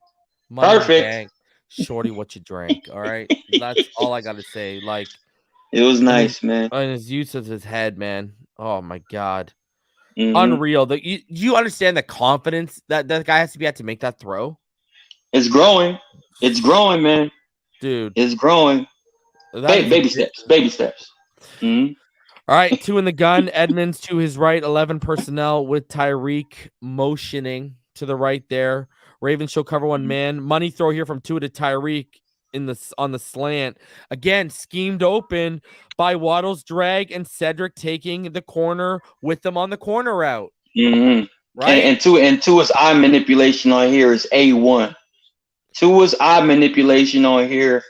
Money
perfect.
Bank, shorty, what you drank? All right, that's all I got to say. Like,
it was nice, man.
And his use of his head, man. Oh my god, unreal. You understand the confidence that guy has to be at to make that throw?
It's growing. It's growing, man.
Dude,
it's growing. Baby steps.
All right, 2 in the gun. Edmonds to his right, 11 personnel with Tyreek motioning to the right there. Ravens show cover 1 man. Money throw here from Tua to Tyreek on the slant. Again, schemed open by Waddle's drag and Cedric taking the corner with them on the corner route. Right?
And Tua's eye manipulation on here is A1. Tua's eye manipulation on here,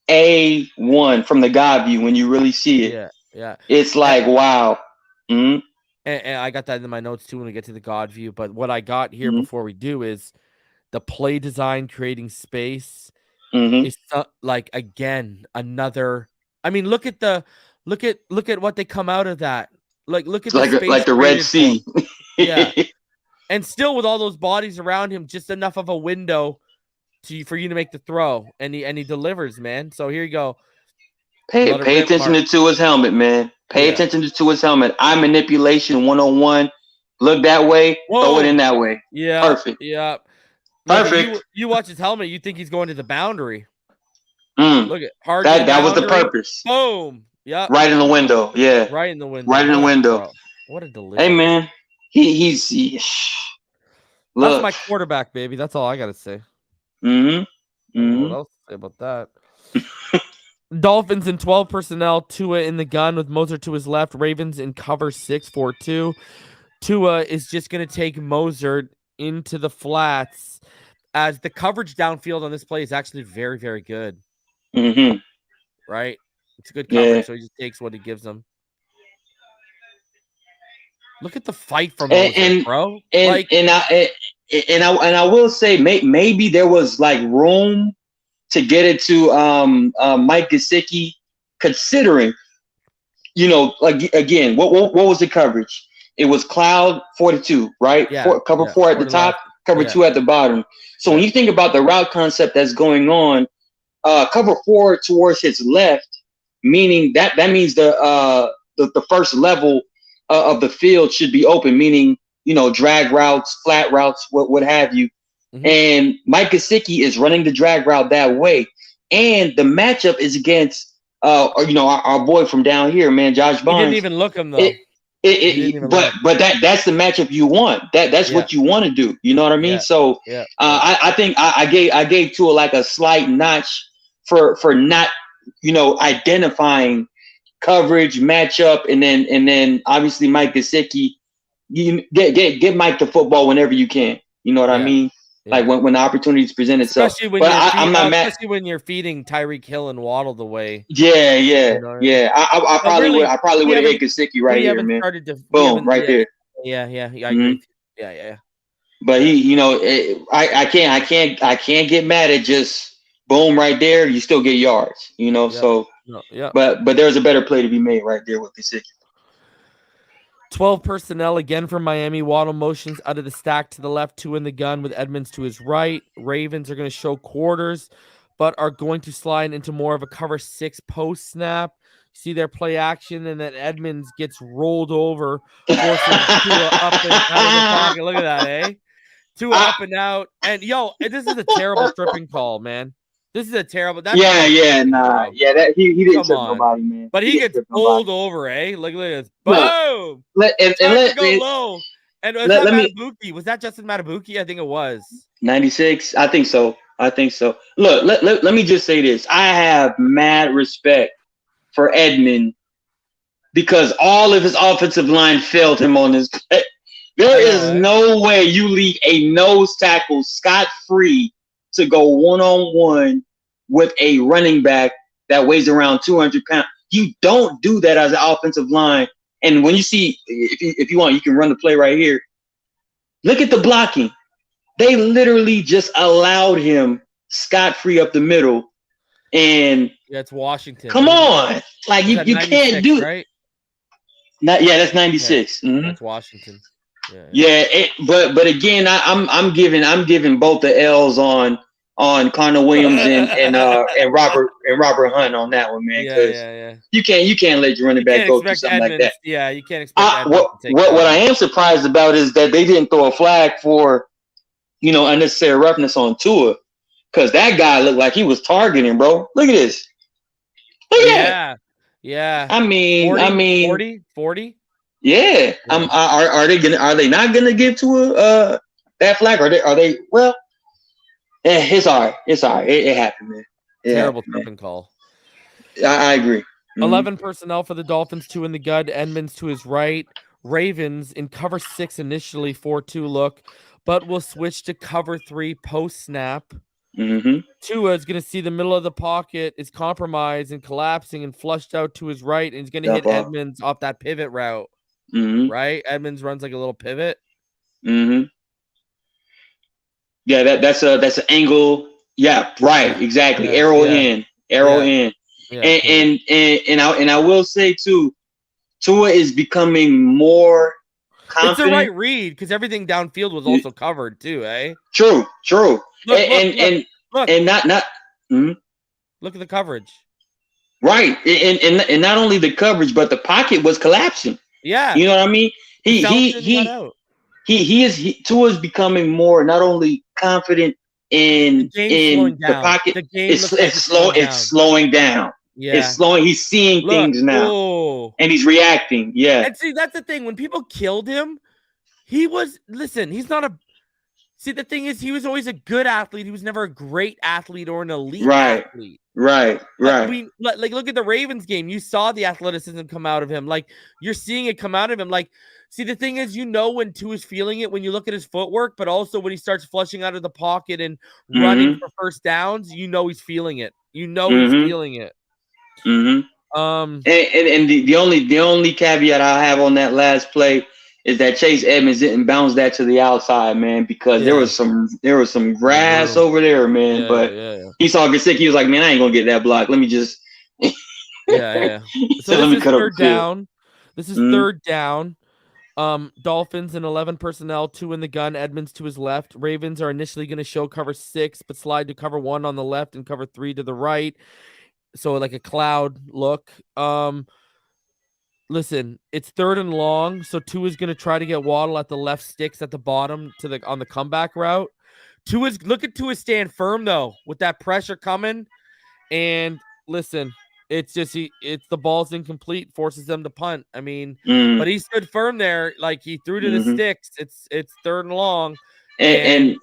A1 from the God view when you really see it.
Yeah.
It's like, wow.
And I got that in my notes too when we get to the God view. But what I got here before we do is the play design, creating space. Is like, again, another. I mean, look at what they come out of that. Like, look at the space
like the Red Sea.
Yeah, and still with all those bodies around him, just enough of a window for you to make the throw, and he delivers, man. So here you go.
Pay attention to Tua's helmet, man. Pay attention to Tua's helmet. Eye manipulation 101. Look that way. Whoa. Throw it in that way.
Yeah.
Perfect.
Yeah.
Perfect.
You watch his helmet, you think he's going to the boundary.
Look
at hard.
That was the purpose.
Boom. Yeah.
Right in the window. Yeah.
Right in the window.
Right in the window.
Bro. What a delivery.
Hey, man. He's
That's my quarterback, baby. That's all I gotta say. What else to say about that? Dolphins in 12 personnel. Tua in the gun with Moser to his left. Ravens in cover 6-4-2. Tua is just going to take Moser into the flats as the coverage downfield on this play is actually very, very good. Right? It's good coverage, so he just takes what he gives them. Look at the fight from Moser, bro.
And I will say maybe there was like room to get it to Mike Gesicki, considering, like, again, what was the coverage? it was cloud 42, right?
Yeah,
Cover 4 at the top, cover 2 at the bottom. So when you think about the route concept that's going on, cover 4 towards his left, meaning that means the first level of the field should be open, meaning, you know, drag routes, flat routes, what have you. Mm-hmm. And Mike Gesicki is running the drag route that way. And the matchup is against, you know, our boy from down here, man, Josh Barnes.
He didn't even look him, though.
But that's the matchup you want. That's what you want to do. You know what I mean? So I think I gave Tua like a slight notch for not, you know, identifying coverage, matchup, and then obviously Mike Gesicki. You get Mike the football whenever you can. You know what I mean? Yeah. Like when the opportunities present itself.
Especially when I'm not mad. Especially when you're feeding Tyreek Hill and Waddle the way.
Yeah. You know I probably would have hit Gesicki right here, man. Boom, right there.
Yeah. I agree. Yeah.
But he, you know, I can't get mad at just boom right there. You still get yards, you know. So But there's a better play to be made right there with Gesicki.
12 personnel again from Miami. Waddle motions out of the stack to the left, 2 in the gun with Edmonds to his right. Ravens are going to show quarters, but are going to slide into more of a cover 6 post snap. See their play action, and then Edmonds gets rolled over, forcing Tua up and out of the pocket. Look at that, eh? Tua up and out. And, this is a terrible tripping call, man. This is a terrible.
That he didn't trip nobody, man.
But he gets pulled over, eh? Look at this. Boom!
Let
go low. And was that Matabuki? Was that Justin Matabuki? I think it was.
96. I think so. Look, let me just say this. I have mad respect for Edmund because all of his offensive line failed him on this play. There is no way you leave a nose tackle scot-free to go one-on-one with a running back that weighs around 200 pounds. You don't do that as an offensive line. And when you see, if you want, you can run the play right here. Look at the blocking. They literally just allowed him scot-free up the middle. And
it's Washington.
Come on. Like you can't do it. Right? That's 96.
Yeah, that's Washington.
But again, I'm giving both the L's on Connor Williams and Robert Hunt on that one, man.
Yeah.
You can't let your running back go through something like that.
Yeah, you can't expect
what I am surprised about is that they didn't throw a flag for, you know, unnecessary roughness on Tua, because that guy looked like he was targeting, bro. Look at this. Look at that.
Yeah.
I mean
40.
Yeah. Are they not gonna give Tua that flag? Are they? Well, it's all right. It happened, man.
Terrible tripping call.
I agree.
11 personnel for the Dolphins, 2 in the gun. Edmonds to his right. Ravens in cover 6 initially, 4-2 look, but will switch to cover 3 post snap. Tua is going to see the middle of the pocket is compromised and collapsing and flushed out to his right, and he's going to hit Edmonds off that pivot route. Right? Edmonds runs like a little pivot.
Yeah, that's an angle. Yeah, right. Exactly. Arrow in. And I will say too, Tua is becoming more confident.
It's the right read because everything downfield was also covered too, eh?
True.
Look.
And not.
Look at the coverage.
Right, and not only the coverage, but the pocket was collapsing.
Yeah,
you know what I mean. Tua is becoming more not only confident in the pocket. It's slowing down.
Yeah,
it's slowing. He's seeing things now, and he's reacting. Yeah,
and see that's the thing. When people killed him, he's not a. See, the thing is, he was always a good athlete. He was never a great athlete or an elite athlete.
Right.
Like, look at the Ravens game. You saw the athleticism come out of him. Like, you're seeing it come out of him. Like, see, the thing is, when Tua's feeling it when you look at his footwork, but also when he starts flushing out of the pocket and running for first downs, he's feeling it. He's feeling it.
And the only caveat I have on that last play is that Chase Edmonds didn't bounce that to the outside, man, because there was some grass over there, man. He saw Gesicki, he was like, man, I ain't gonna get that block. Let me just
So this is third down. This is third down. Dolphins in 11 personnel, 2 in the gun, Edmonds to his left. Ravens are initially going to show cover 6, but slide to cover 1 on the left and cover 3 to the right. So like a cloud look. Listen, it's 3rd and long, so Tua is going to try to get Waddle at the left sticks at the bottom on the comeback route. Look at Tua stand firm though with that pressure coming, and listen, it's just it's the ball's incomplete, forces them to punt. I mean, but he stood firm there, like he threw to the sticks. It's 3rd and long,
and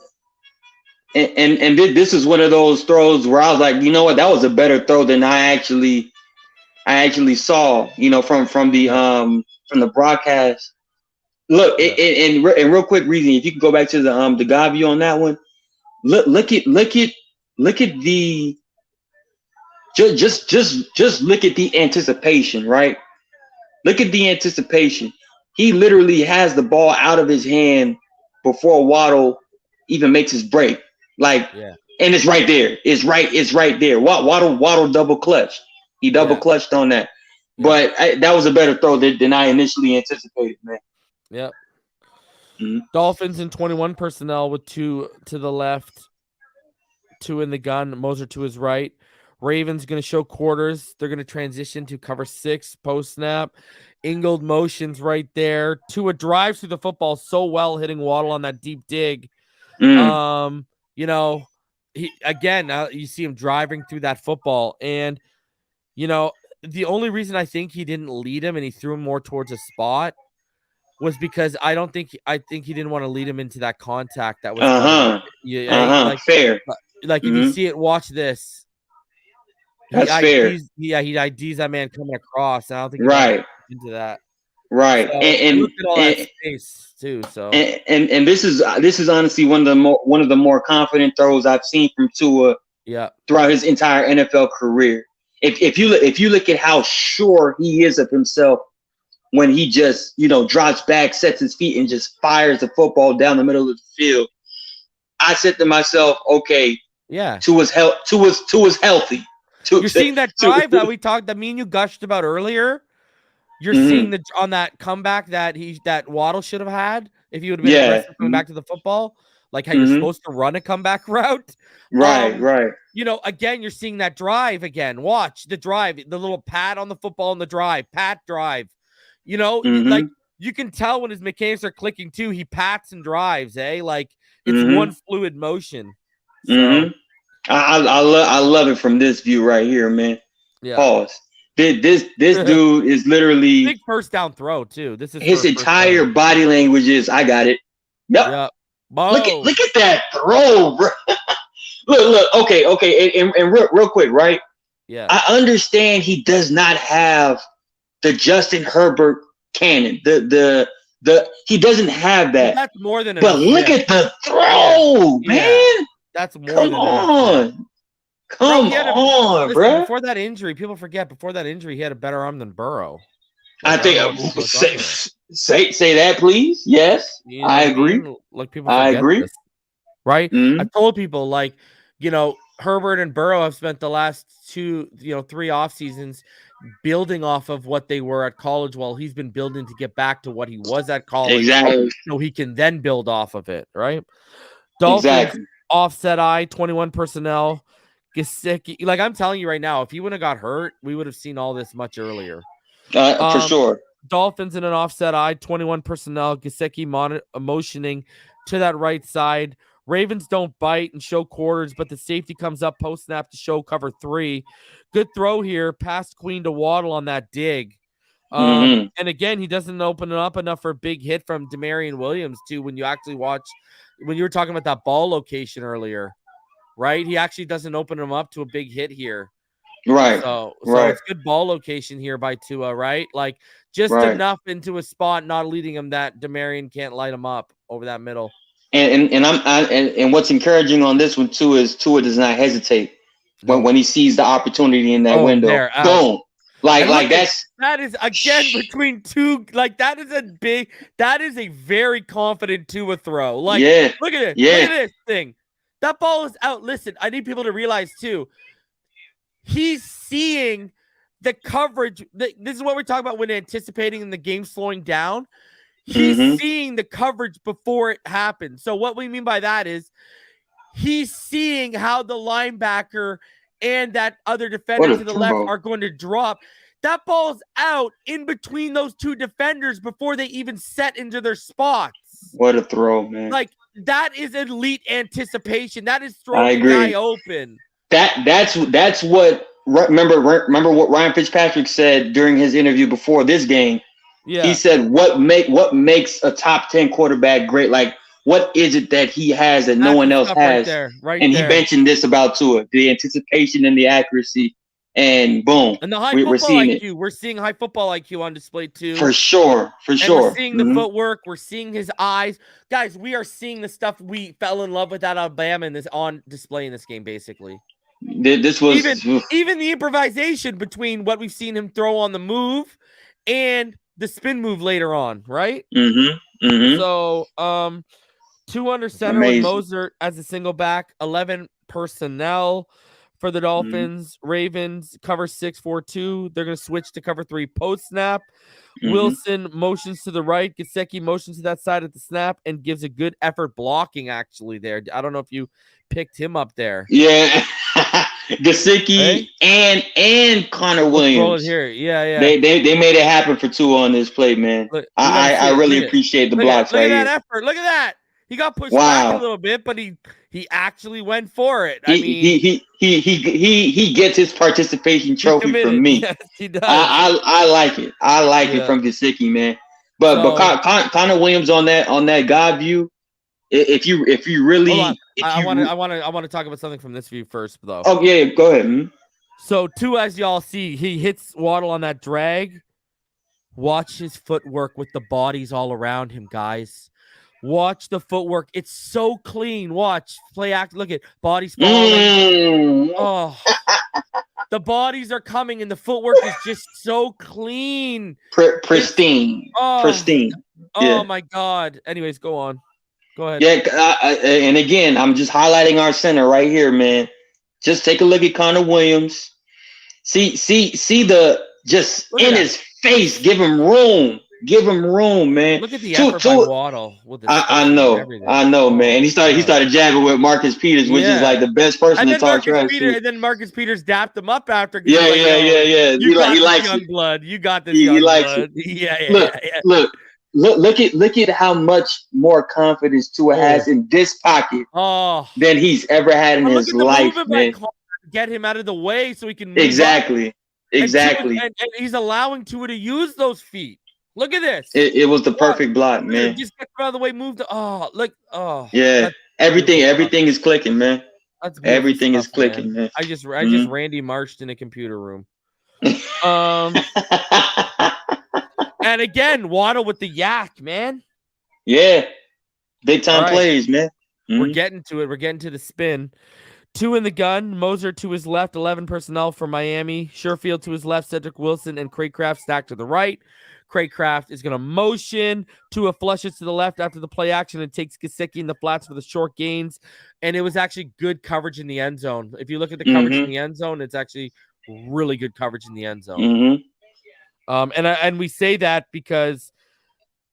this is one of those throws where I was like, you know what, that was a better throw than I actually saw, from the broadcast. Look, and real quick, reason, if you can go back to the guy view on that one, look at the just look at the anticipation, right? Look at the anticipation. He literally has the ball out of his hand before Waddle even makes his break, and it's right there. It's right there. Waddle double clutched. He double clutched on that. But that was a better throw than I initially anticipated, man.
Yep. Dolphins in 21 personnel with 2 to the left, 2 in the gun, Moser to his right. Ravens going to show quarters. They're going to transition to cover 6 post snap. Ingold motions right there. Tua drives through the football so well, hitting Waddle on that deep dig. You see him driving through that football, and the only reason I think he didn't lead him and he threw him more towards a spot was because I think he didn't want to lead him into that contact that was
fair.
Like if you see it, watch this.
That's fair.
He IDs that man coming across, and I don't think he into that.
Right.
So,
and
look at all that space too. So
and this is honestly one of the more confident throws I've seen from Tua throughout his entire NFL career. If you look at how sure he is of himself when he just drops back, sets his feet, and just fires the football down the middle of the field, I said to myself, okay, Tua's healthy.
You're seeing that drive that me and you gushed about earlier. You're seeing on that comeback that Waddle should have had if you would have been aggressive coming back to the football, like how you're supposed to run a comeback route.
Right.
Again, you're seeing that drive again. Watch the drive, the little pat on the football in the drive, pat drive. Like you can tell when his mechanics are clicking too. He pats and drives, like it's one fluid motion. So,
I love it from this view right here, man.
Yeah.
Pause. This dude is literally
big first down throw too. This is
his entire body language is I got it. Yep. Look at that throw, bro. look. Okay. And real quick, right?
Yeah.
I understand he does not have the Justin Herbert cannon. He doesn't have that.
That's more than.
But look at the throw, man.
That's more.
Come on. Come on, bro.
Before that injury, people forget. Before that injury, he had a better arm than Burrow.
I think say that, please. Yes, I agree.
Like people, I agree. This, right? I told people Herbert and Burrow have spent the last 3 off seasons building off of what they were at college, while he's been building to get back to what he was at college.
Exactly.
So he can then build off of it. Right? Dolphins offset eye, 21 personnel. Gesicki, like I'm telling you right now, if he wouldn't have got hurt, we would have seen all this much earlier.
For sure.
Dolphins in an offset eye, 21 personnel. Gesicki motioning to that right side. Ravens don't bite and show quarters, but the safety comes up post snap to show cover 3. Good throw here, past Queen to Waddle on that dig. And again, he doesn't open it up enough for a big hit from Demarion Williams too. When you actually watch, when you were talking about that ball location earlier. Right, he actually doesn't open him up to a big hit here.
Right.
So it's good ball location here by Tua. Right, like just enough into a spot, not leading him that Demarion can't light him up over that middle.
And what's encouraging on this one too is Tua does not hesitate when he sees the opportunity in that window. Boom. Like
that is again between two. Like that is a very confident Tua throw. Like look at it. Look at this thing. That ball is out. Listen, I need people to realize too, he's seeing the coverage. This is what we're talking about when anticipating and the game slowing down. He's seeing the coverage before it happens. So what we mean by that is he's seeing how the linebacker and that other defender to the left are going to drop. That ball's out in between those two defenders before they even set into their spots.
What a throw, man.
Like, that is elite anticipation. That is throwing the guy open.
That's what remember what Ryan Fitzpatrick said during his interview before this game. Yeah. He said what makes a top 10 quarterback great? Like, what is it that he has that no one else has? He mentioned this about Tua, the anticipation and the accuracy. And boom,
and the high football IQ. We're seeing high football IQ on display too.
For sure.
We're seeing the footwork. We're seeing his eyes. Guys, we are seeing the stuff we fell in love with at Alabama and this on display in this game, basically.
This was
even the improvisation between what we've seen him throw on the move and the spin move later on, right? So, 2 under center with Moser as a single back, 11 personnel. For the Dolphins, Ravens cover 6-4-2. They're going to switch to cover 3 post snap. Wilson motions to the right. Gesicki motions to that side at the snap and gives a good effort blocking actually there. I don't know if you picked him up there.
Yeah. Gesicki and Connor Williams.
Here. Yeah.
They made it happen for Tua on this play, man. Look, I really appreciate the blocks right here.
Look at that effort. Look at that. He got pushed back a little bit, but he actually went for it.
He gets his participation trophy from me.
Yes, he does.
I like it. I like it from Gesicki, man. But Connor Williams on that God view. If you really,
I want to talk about something from this view first, though.
Oh yeah, go ahead.
So Tua, as y'all see, he hits Waddle on that drag. Watch his footwork with the bodies all around him, guys. Watch the footwork. It's so clean. Watch. Play act. Look at bodies falling. Oh. The bodies are coming and the footwork is just so clean.
Pristine. Pristine.
Oh my God. Anyways, go on. Go ahead.
Yeah, and again, I'm just highlighting our center right here, man. Just take a look at Connor Williams. See the just in his face. Give him room. Give him room, man.
Look at the effort by Waddle.
I know, man. And he started jabbing with Marcus Peters, which is like the best person to talk trash to.
And then Marcus Peters dapped him up after.
Yeah.
You got this young blood. You got this young blood. Yeah.
Look at how much more confidence Tua has in this pocket than he's ever had in his life, man.
Get him out of the way so he can move
Exactly.
And he's allowing Tua to use those feet. Look at this.
It was the perfect block, man.
Just get out of the way, move the
yeah. Everything is clicking, man. Everything is clicking, man.
I just Randy marched in a computer room. And again, Waddle with the yak, man.
Yeah. Big time plays, man.
We're getting to it. We're getting to the spin. 2 in the gun. Moser to his left, 11 personnel for Miami. Sherfield to his left, Cedric Wilson and Craycraft stacked to the right. Craycraft is going to motion. Tua flushes to the left after the play action and takes Gesicki in the flats for the short gains. And it was actually good coverage in the end zone. If you look at the coverage in the end zone, it's actually really good coverage in the end zone. And we say that because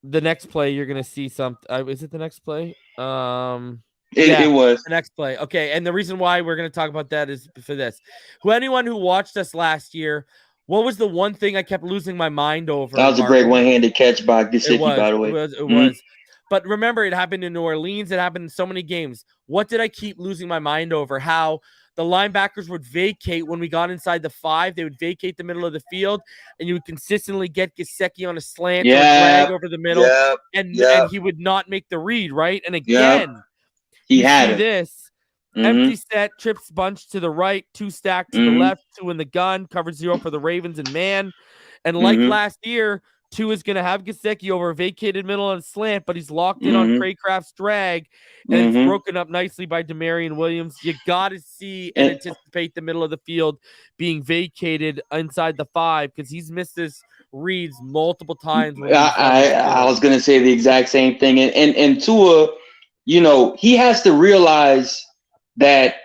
the next play you're going to see something. Is it the next play?
It was
the next play. Okay. And the reason why we're going to talk about that is for this. Anyone who watched us last year, what was the one thing I kept losing my mind over?
That was a great one-handed catch by Gesicki, by the way.
It was. But remember, it happened in New Orleans. It happened in so many games. What did I keep losing my mind over? How the linebackers would vacate when we got inside the 5. They would vacate the middle of the field, and you would consistently get Gesicki on a slant or drag over the middle, and he would not make the read, right? And again,
he had
this. Empty set, trips bunch to the right, 2 stacked to the left, 2 in the gun, cover 0 for the Ravens and man. And like last year, 2 is going to have Gesicki over a vacated middle on slant, but he's locked in on Craycraft's drag, and it's broken up nicely by Demarion Williams. You got to see and anticipate the middle of the field being vacated inside the 5 because he's missed his reads multiple times.
I was going to say the exact same thing. And Tua, he has to realize that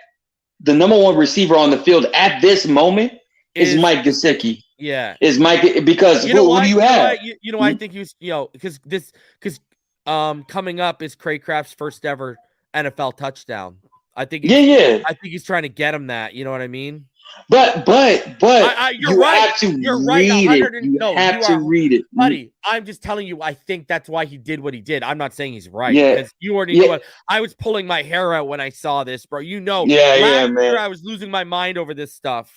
the number 1 receiver on the field at this moment is Mike Gesicki.
Yeah.
Is Mike, because who do you have?
You know, I think he was, because coming up is Cray Craft's first ever NFL touchdown. I think I think he's trying to get him that. You know what I mean?
But
you're right.
Have to
you're
read
right.
it. You have to read it,
buddy. I'm just telling you. I think that's why he did what he did. I'm not saying he's right.
Yeah.
Because you already know what I was pulling my hair out when I saw this, bro. You know.
Yeah, man.
Year I was losing my mind over this stuff.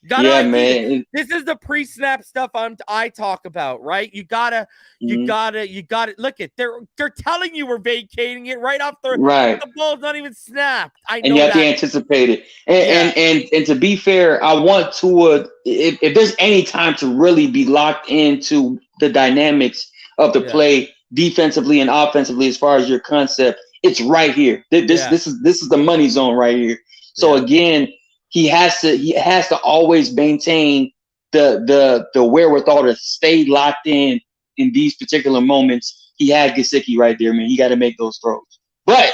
Man.
This is the pre-snap stuff I talk about, right? You gotta look at they're telling you we're vacating it right off the
right.
The ball's not even snapped. I know
and you have to anticipate it. And to be fair, I want Tua, if there's any time to really be locked into the dynamics of the play defensively and offensively as far as your concept, it's right here. This is the money zone right here. So again, he has to always maintain the wherewithal to stay locked in these particular moments. He had Gesicki right there, man. He got to make those throws, but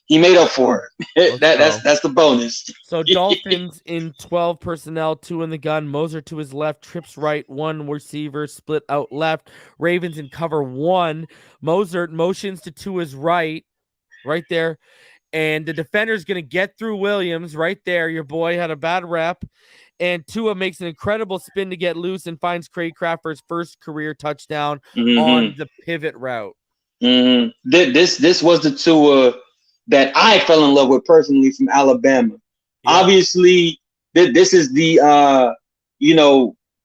he made up for it. That's the bonus.
So Dolphins in 12 personnel, 2 in the gun. Moser to his left, trips right, 1 receiver, split out left. Ravens in cover 1. Moser motions to his right there. And the defender's going to get through Williams right there. Your boy had a bad rep. And Tua makes an incredible spin to get loose and finds Craig Craft for his first career touchdown on the pivot route.
This was the Tua that I fell in love with personally from Alabama. Yeah. Obviously, this is the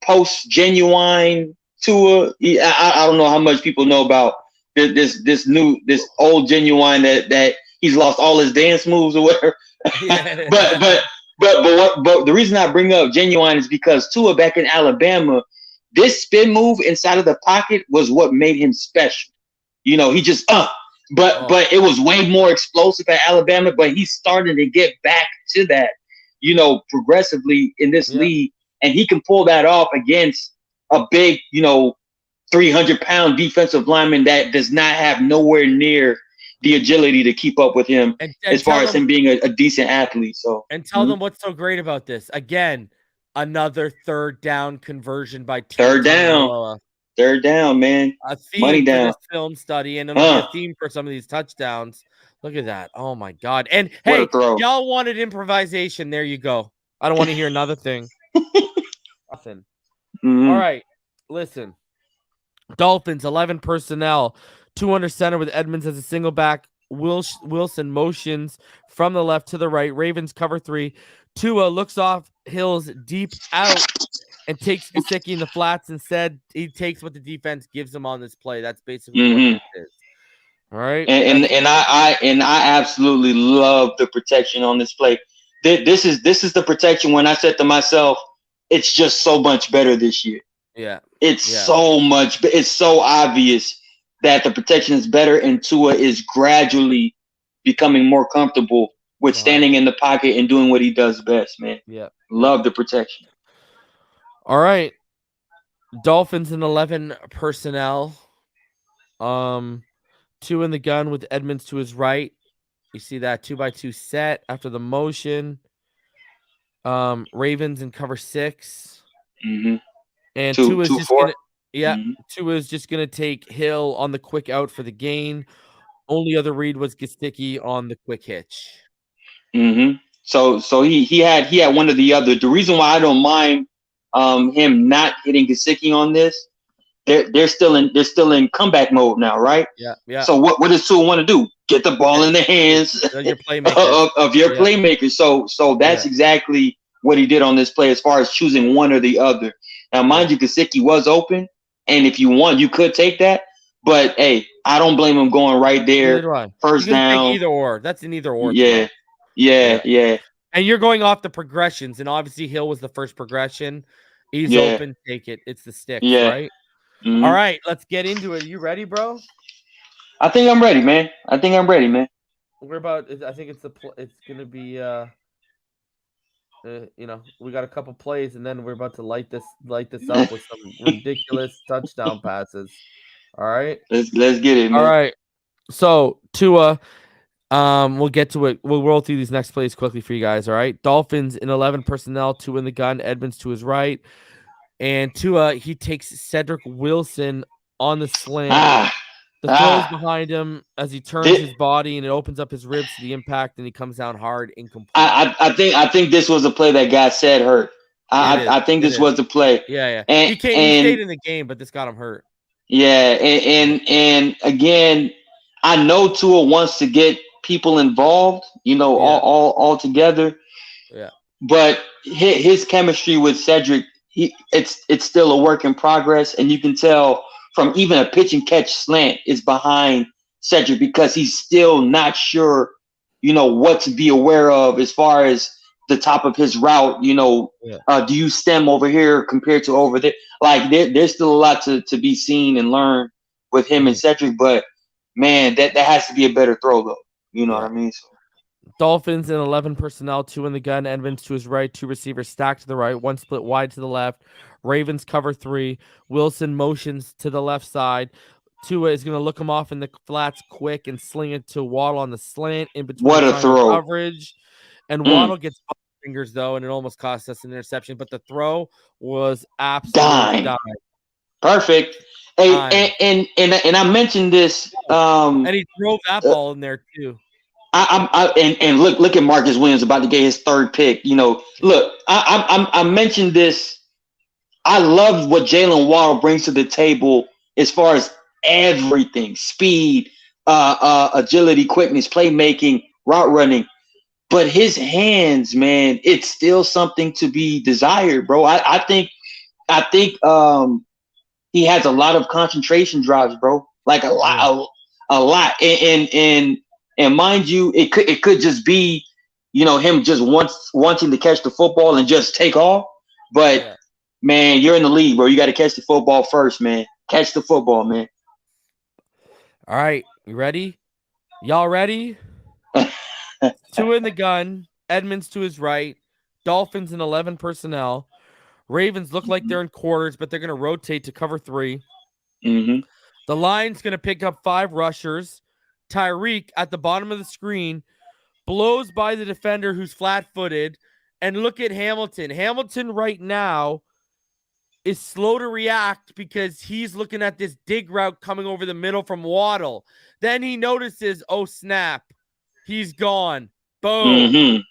post genuine Tua. I don't know how much people know about this old genuine that he's lost all his dance moves or whatever. Yeah. but the reason I bring up genuine is because Tua back in Alabama, this spin move inside of the pocket was what made him special. He just but it was way more explosive at Alabama. But he's starting to get back to that, progressively in this league, and he can pull that off against a big, 300-pound defensive lineman that does not have nowhere near the agility to keep up with him and as far as him being a decent athlete. So
tell them what's so great about this. Again, another third down conversion by
Third down, man.
A theme money down. For this film study, and it'll be a theme for some of these touchdowns. Look at that. Oh my God. And hey, y'all wanted improvisation. There you go. I don't want to hear another thing. Nothing. All right. Listen. Dolphins, 11 personnel. 2 under center with Edmonds as a single back. Wilson motions from the left to the right. Ravens cover 3. Tua looks off Hills deep out and takes Gesicki in the flats. Instead, he takes what the defense gives him on this play. That's basically what it is. All right.
And I absolutely love the protection on this play. This is the protection when I said to myself, it's just so much better this year.
Yeah.
It's so much. It's so obvious that the protection is better, and Tua is gradually becoming more comfortable with standing in the pocket and doing what he does best, man.
Yeah.
Love the protection.
All right. Dolphins in 11 personnel. 2 in the gun with Edmonds to his right. You see that 2x2 set after the motion. Ravens in cover 6.
Mm-hmm.
And Tua is just going to Tua is just going to take Hill on the quick out for the gain. Only other read was Gesicki on the quick hitch.
Mm-hmm. So he had one or the other. The reason why I don't mind him not hitting Gesicki on this, they're still in comeback mode now, right?
Yeah.
So what does Tua want to do? Get the ball in the hands of your playmaker. So that's exactly what he did on this play as far as choosing one or the other. Now, mind you, Gesicki was open, and if you want, you could take that. But hey, I don't blame him going right there. First down.
Either or. That's an either or.
Yeah.
And you're going off the progressions, and obviously Hill was the first progression. He's open. Take it. It's the sticks, right? Mm-hmm. All right, let's get into it. You ready, bro?
I think I'm ready, man.
We're about. I think it's gonna be. We got a couple plays, and then we're about to light this up with some ridiculous touchdown passes. All right,
let's get it, man.
All right, so Tua We'll get to it. We'll roll through these next plays quickly for you guys. All right. Dolphins in 11 personnel, 2 in the gun. Edmonds to his right, and Tua he takes Cedric Wilson on the slant. The throw's behind him as he turns his body, and it opens up his ribs to the impact, and he comes down hard, incomplete.
I think this was a play that got said hurt. I think this was the play.
Yeah. And he stayed in the game, but this got him hurt.
Yeah, and again, I know Tua wants to get people involved, all together.
Yeah.
But his chemistry with Cedric, it's still a work in progress, and you can tell from even a pitch and catch slant is behind Cedric because he's still not sure, what to be aware of as far as the top of his route. Do you stem over here compared to over there? Like there's still a lot to be seen and learned with him and Cedric, but man, that has to be a better throw though. You know what I mean? So.
Dolphins in 11 personnel, 2 in the gun. Edmonds to his right, 2 receivers stacked to the right, 1 split wide to the left. Ravens cover 3. Wilson motions to the left side. Tua is going to look him off in the flats quick and sling it to Waddle on the slant in between.
What a throw.
Coverage. And Waddle gets fingers though, and it almost cost us an interception, but the throw was absolutely dime. Perfect.
Hey, and I mentioned this.
And he drove that ball in there too.
And look at Marcus Williams about to get his 3rd pick. Look, I mentioned this. I love what Jalen Waddle brings to the table as far as everything: speed, agility, quickness, playmaking, route running. But his hands, man, it's still something to be desired, bro. I think he has a lot of concentration drives, bro. Like a lot. And mind you, it could just be, him just wanting to catch the football and just take off. But man, you're in the league, bro. You got to catch the football first, man. Catch the football, man.
All right, you ready? Y'all ready? 2 in the gun. Edmonds to his right. Dolphins in 11 personnel. Ravens look like they're in quarters, but they're going to rotate to cover 3.
Mm-hmm.
The line's going to pick up 5 rushers. Tyreek at the bottom of the screen blows by the defender who's flat-footed. And look at Hamilton. Hamilton right now is slow to react because he's looking at this dig route coming over the middle from Waddle. Then he notices, oh, snap. He's gone. Boom.
Mm-hmm.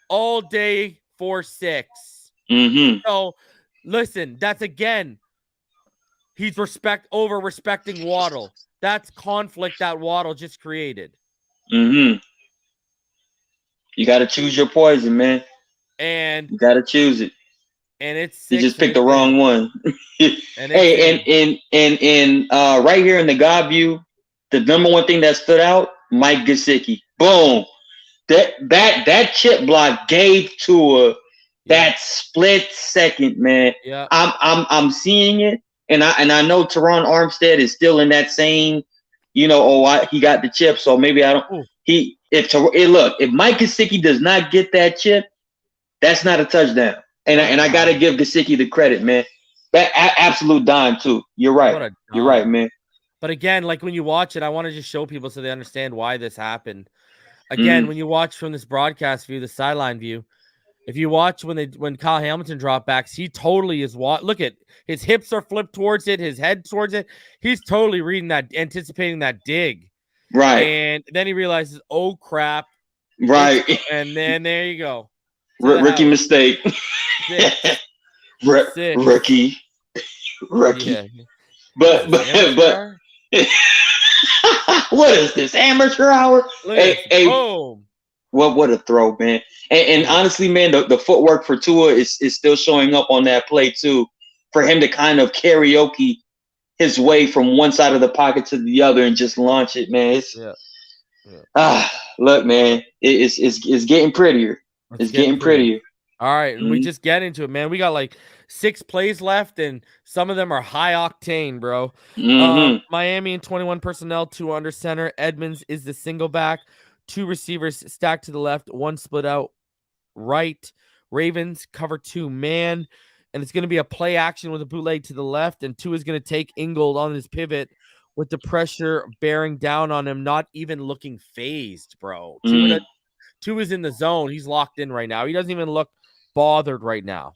All day 4-6.
Mm-hmm.
So, listen, that's again, he's respecting Waddle. That's conflict that Waddle just created.
Mm-hmm. You got to choose your poison, man.
And
you got to choose it.
And it's
you just picked the wrong one. Hey, and right here in the God view, the number one thing that stood out, Mike Gesicki. Boom. That chip block gave Tua that split second, man.
Yeah.
I'm seeing it, and I know Teron Armstead is still in that same, he got the chip, so maybe I don't.
Ooh.
If Mike Gesicki does not get that chip, that's not a touchdown. And I gotta give Gesicki the credit, man. That absolute dime too. You're right. You're right, man.
But again, like when you watch it, I want to just show people so they understand why this happened. Again, when you watch from this broadcast view, the sideline view, if you watch when Kyle Hamilton drop backs, he totally is look at his hips are flipped towards it, his head towards it. He's totally reading that, anticipating that dig.
Right.
And then he realizes, oh crap.
Right.
And then there you go.
Rookie mistake. Rookie.
Yeah.
But what is this, amateur hour? Hey,
boom.
What a throw, man. And honestly, man, the footwork for Tua is still showing up on that play too. For him to kind of karaoke his way from one side of the pocket to the other and just launch it, man. Look, man, it's getting prettier. It's getting prettier.
All right, we just get into it, man. We got like 6 plays left, and some of them are high octane, bro. Miami in 21 personnel, 2 under center. Edmonds is the single back, 2 receivers stacked to the left, 1 split out right. Ravens cover 2 man, and it's going to be a play action with a bootleg to the left, and 2 is going to take Ingold on his pivot with the pressure bearing down on him, not even looking phased, bro. Tua's in the zone. He's locked in right now. He doesn't even look bothered right now.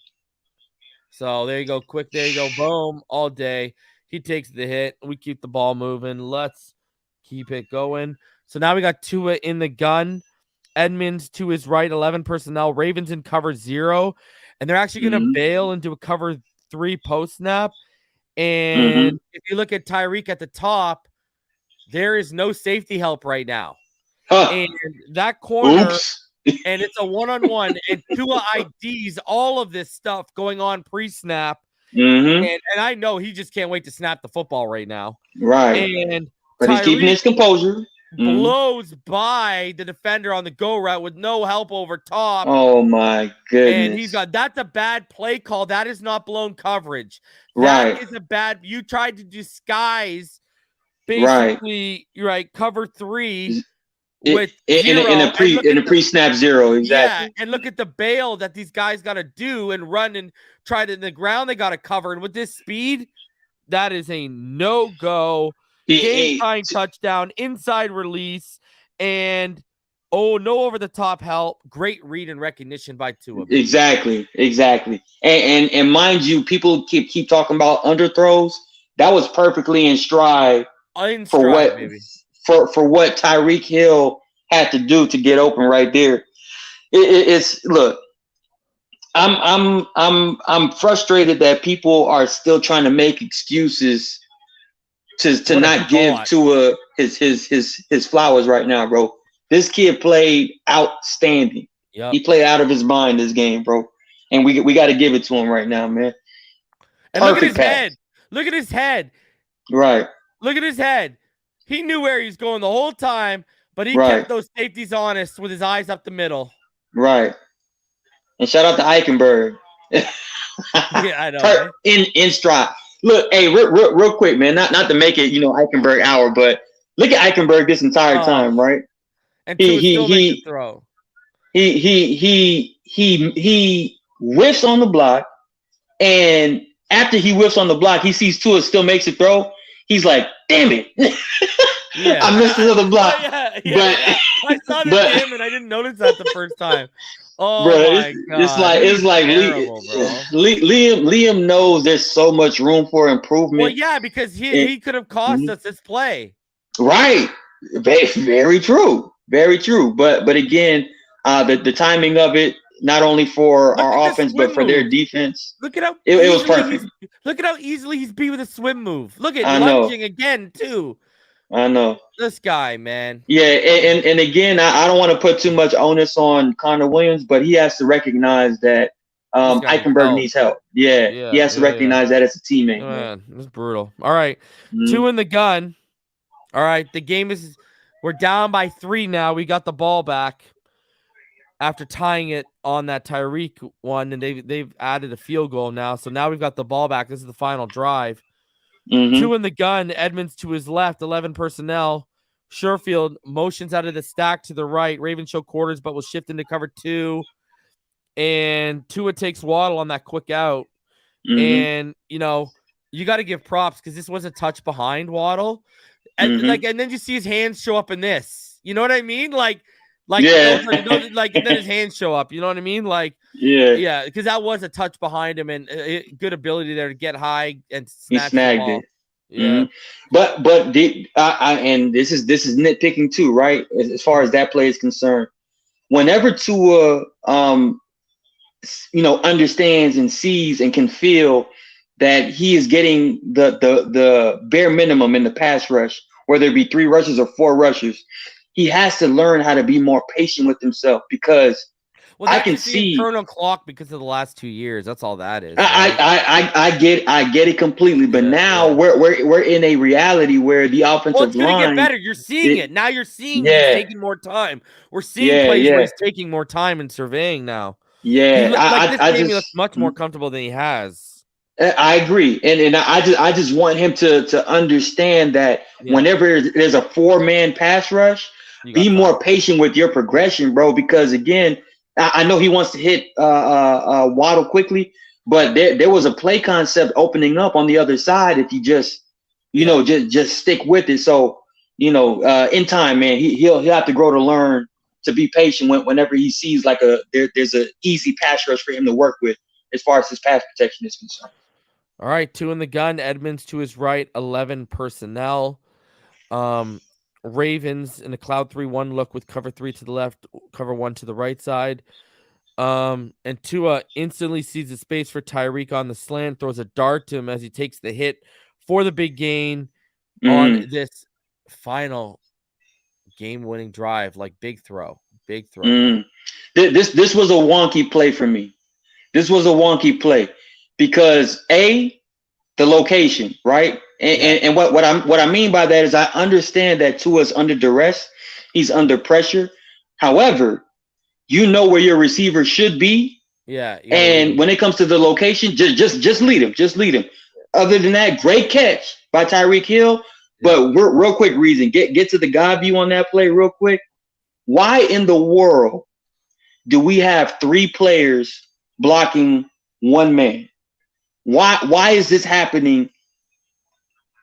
So there you go. Quick. There you go. Boom. All day. He takes the hit. We keep the ball moving. Let's keep it going. So now we got Tua in the gun. Edmonds to his right, 11 personnel. Ravens in cover 0. And they're actually going to bail into a cover 3 post snap. And if you look at Tyreek at the top, there is no safety help right now. And that corner, and it's a one-on-one, and Tua IDs all of this stuff going on pre-snap. And I know he just can't wait to snap the football right now.
But he's keeping his composure.
Blows by the defender on the go route with no help over top.
Oh my goodness!
And that's a bad play call. That is not blown coverage. That is a bad. You tried to disguise basically cover 3 with
in a pre-snap 0. Exactly.
Yeah, and look at the bail that these guys got to do and run and try to in the ground. They got to cover, and with this speed, that is a no-go. Game-tying touchdown, inside release, and no over-the-top help. Great read and recognition by Tua.
Exactly. And mind you, people keep talking about underthrows. That was perfectly in stride for what Tyreek Hill had to do to get open right there. Look. I'm frustrated that people are still trying to make excuses to not give Tua his flowers right now, bro. This kid played outstanding. He played out of his mind this game, bro. And we got to give it to him right now, man.
And look at his head. Look at his head.
Right.
Look at his head. He knew where he was going the whole time, but he kept those safeties honest with his eyes up the middle.
Right. And shout out to Eichenberg.
Yeah, I know.
In stride. Look, hey, real quick, man. Not to make it, Eichenberg hour, but look at Eichenberg this entire time, right?
And he throw.
He whiffs on the block, and after he whiffs on the block, he sees Tua still makes a throw. He's like, "Damn it, I missed another block."
I saw this him, and I didn't notice that the first time. Oh
bro,
my God.
It's like terrible, Liam knows there's so much room for improvement.
Well, yeah, because he could have cost us this play.
Right. Very true. Very true. But again, the timing of it, not only for our offense, but for their defense.
Look at how
it was perfect.
Look at how easily he's beat with a swim move. Look at lunging again, too.
I know.
This guy, man.
Yeah, and again, I don't want to put too much onus on Connor Williams, but he has to recognize that Eichenberg needs help. Yeah, he has to recognize that as a teammate.
Man, it's brutal. All right, 2 in the gun. All right, the game we're down by 3 now. We got the ball back after tying it on that Tyreek one, and they've added a field goal now. So now we've got the ball back. This is the final drive. 2 in the gun. Edmonds to his left, 11 personnel. Sherfield motions out of the stack to the right. Ravens show quarters, but will shift into cover 2. And Tua takes Waddle on that quick out. And, you got to give props because this was a touch behind Waddle. And and then you see his hands show up in this. You know what I mean? And then his hands show up. You know what I mean? Yeah, because that was a touch behind him and good ability there to get high and snatch
snagged
the ball.
it. Yeah, but and this is nitpicking too, right? As far as that play is concerned, whenever Tua understands and sees and can feel that he is getting the bare minimum in the pass rush, whether it be 3 rushes or 4 rushes, he has to learn how to be more patient with himself because I can see
internal clock because of the last 2 years. That's all that is.
Right? I get it completely, but now we're in a reality where the offensive line
get better. You're seeing it now. You're seeing he's taking more time. We're seeing plays where he's taking more time and surveying now.
Yeah,
he looks much more comfortable than he has.
I agree, and I just want him to understand that whenever there's a 4-man pass rush, be more patient with your progression, bro. Because again, I know he wants to hit Waddle quickly, but there was a play concept opening up on the other side if he just just stick with it. So, in time, man, he'll have to grow to learn to be patient whenever he sees like there's a easy pass rush for him to work with as far as his pass protection is concerned.
All right, 2 in the gun. Edmonds to his right, 11 personnel. Ravens in a cloud 3-1 look with cover 3 to the left, cover 1 to the right side. And Tua instantly sees the space for Tyreek on the slant, throws a dart to him as he takes the hit for the big gain on this final game-winning drive. Like big throw. This
was a wonky play for me. This was a wonky play because the location, right? And what I mean by that is I understand that Tua's under duress, he's under pressure. However, you know where your receiver should be. Yeah. And when it comes to the location, just lead him. Just lead him. Other than that, great catch by Tyreek Hill. But real quick reason, get to the God view on that play real quick. Why in the world do we have 3 players blocking 1 man? Why is this happening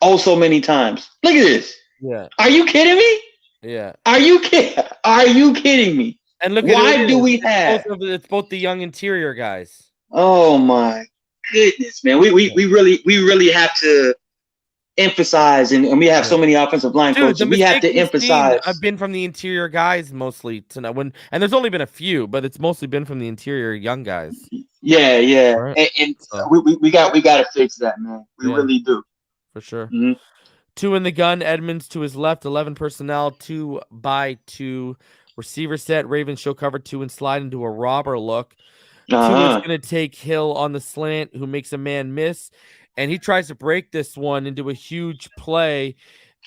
so many times? Look at this. Yeah. Are you kidding me? Yeah. Are you kidding me?
And look,
why do we have?
It's both the young interior guys.
Oh my goodness, man! We really have to emphasize, and we have so many offensive line coaches. We have to emphasize.
I've been from the interior guys mostly tonight. And there's only been a few, but it's mostly been from the interior young guys.
Yeah. Right. And we got to fix that, man. We really do.
For sure. Mm-hmm. 2 in the gun. Edmonds to his left, 11 personnel, 2x2 receiver set. Ravens show cover 2 and slide into a robber look. Tua is going to take Hill on the slant, who makes a man miss, and he tries to break this one into a huge play.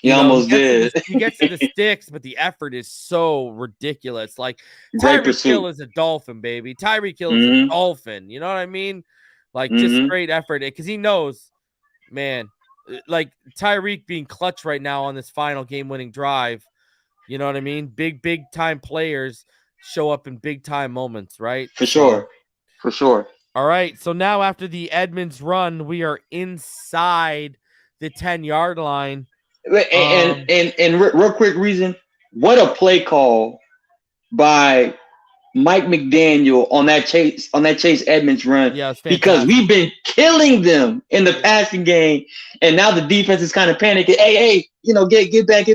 He almost did.
He gets to the sticks, but the effort is so ridiculous. Like Tyreek Hill is a Dolphin, baby. Tyreek Hill is a Dolphin. You know what I mean? Like just great effort, because he knows, man. Like Tyreek being clutch right now on this final game-winning drive. You know what I mean? Big time players show up in big time moments, right?
For sure.
All right. So now after the Edmonds run, we are inside the 10-yard line.
And real quick reason, what a play call by Mike McDaniel on that Chase Edmonds run. Yeah, because we've been killing them in the passing game, and now the defense is kind of panicking. Hey, get back.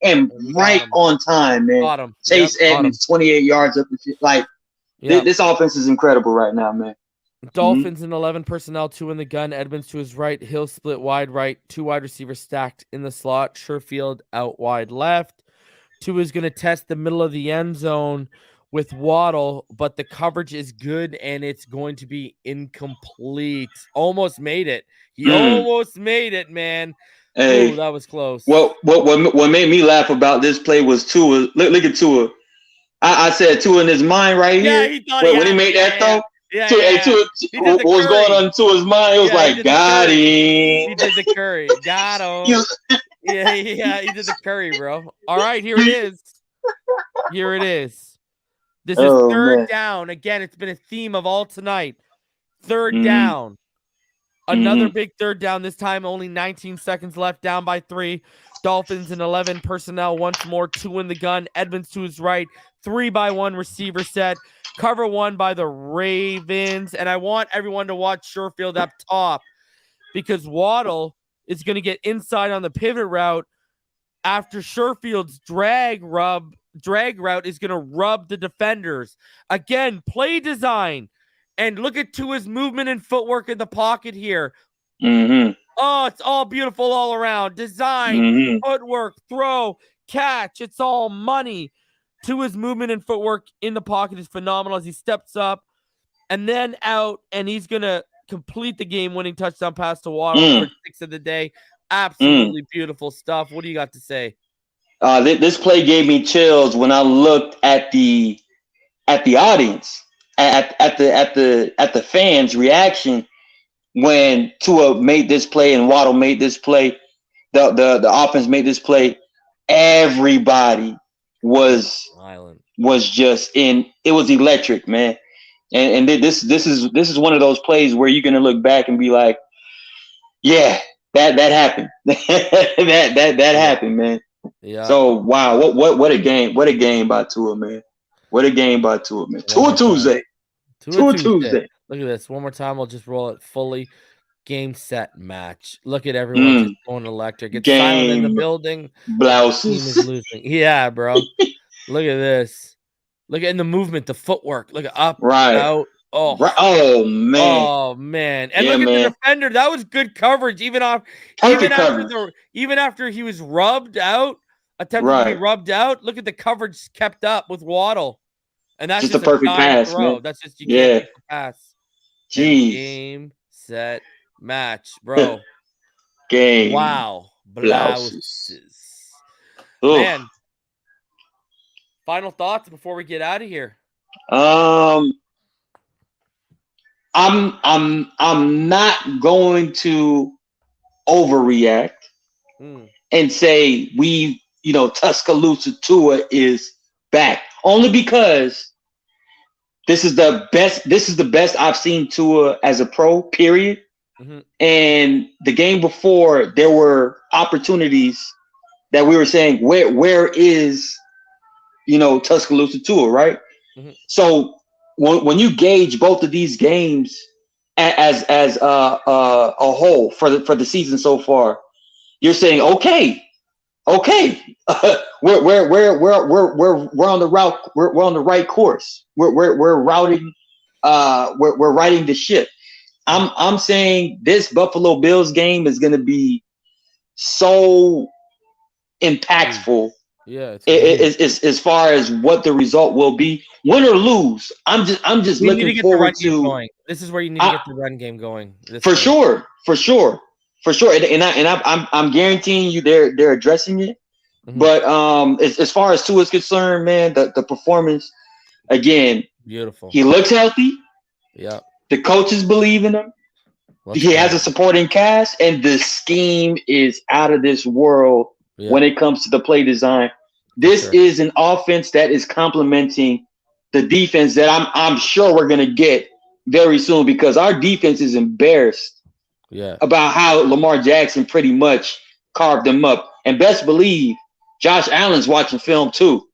And right on time, man. Chase Edmonds, 28 yards up. This offense is incredible right now, man.
Dolphins in 11 personnel, 2 in the gun. Edmonds to his right. Hill split wide right. 2 wide receivers stacked in the slot. Sherfield out wide left. 2 is going to test the middle of the end zone with Waddle, but the coverage is good, and it's going to be incomplete. Almost made it. He almost made it, man. Hey, ooh, that was close.
What made me laugh about this play was Tua. Look at Tua. I said Tua in his mind right here.
He thought
when he made that throw. Tua, what was going on in Tua's mind? It was like, got him.
He did the curry. Got him. He did the curry, bro. All right, here it is. This is third down. Again, it's been a theme of all tonight. Third down. Another big third down. This time only 19 seconds left, down by 3. Dolphins in 11 personnel once more. 2 in the gun. Edmonds to his right. 3x1 receiver set. Cover 1 by the Ravens. And I want everyone to watch Sherfield up top, because Waddle is going to get inside on the pivot route after Sherfield's drag route is going to rub the defenders. Again, play design. And look at Tua's movement and footwork in the pocket here. Oh, it's all beautiful all around. Design, footwork, throw, catch. It's all money. Tua's movement and footwork in the pocket is phenomenal as he steps up and then out, and he's going to complete the game-winning touchdown pass to Waddle for 6 of the day. Absolutely beautiful stuff. What do you got to say?
This play gave me chills when I looked at the audience. At the fans' reaction when Tua made this play and Waddle made this play, the offense made this play. Everybody was just in. It was electric, man. And this is one of those plays where you're gonna look back and be like, yeah, That happened. that happened, man.
Yeah.
So wow, what a game! What a game by Tua, man. What a game by Tua, man. Tua Tuesday. Tua Tuesday.
Look at this. One more time. I'll just roll it fully. Game, set, match. Look at everyone just going electric. It's silent in the building.
Blouses.
Team is losing. Yeah, bro. Look at this. Look at the movement, the footwork. Look at up, out. Oh,
right. Oh man.
Oh man. And look at the defender. That was good coverage. Even after he was rubbed out, attempted to be rubbed out. Look at the coverage kept up with Waddle. And that's just a perfect pass, throw. Man. That's just you can't pass.
Jeez.
Game, set, match, bro.
Game.
Wow. Blouses. Man. Final thoughts before we get out of here.
I'm not going to overreact and say Tuscaloosa Tua is back. Only because this is the best I've seen Tua as a pro, period. And the game before, there were opportunities that we were saying, where is Tuscaloosa Tua, right? So when you gauge both of these games as a whole for the season so far, you're saying okay, we're on the route, we're on the right course. We're routing, we're riding the ship. I'm saying this Buffalo Bills game is going to be so impactful.
Yeah,
as far as what the result will be, win or lose. I'm just looking forward to.
Going. This is where you need to get the run game going.
For sure. And I'm guaranteeing you they're addressing it. But as far as Tua is concerned, man, the performance again,
beautiful.
He looks healthy.
Yeah.
The coaches believe in him. He has a supporting cast, and the scheme is out of this world. Yeah. When it comes to the play design, this is an offense that is complementing the defense that I'm sure we're going to get very soon, because our defense is embarrassed about how Lamar Jackson pretty much carved them up. And best believe Josh Allen's watching film too.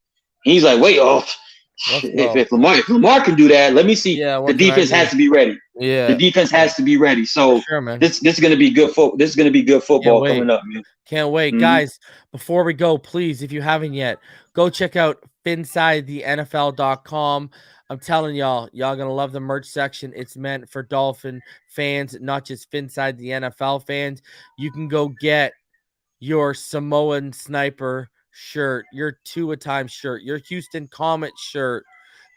He's like, wait, if Lamar can do that, let me see. Yeah, the defense has to be ready. Yeah, the defense has to be ready. So this is going to be good. This is going to be good football coming up, man.
Can't wait, guys. Before we go, please, if you haven't yet, go check out PhinsideTheNFL.com. I'm telling y'all gonna love the merch section. It's meant for Dolphin fans, not just Phinside the NFL fans. You can go get your Samoan Sniper shirt, your Tua Time shirt, your Houston Comet shirt.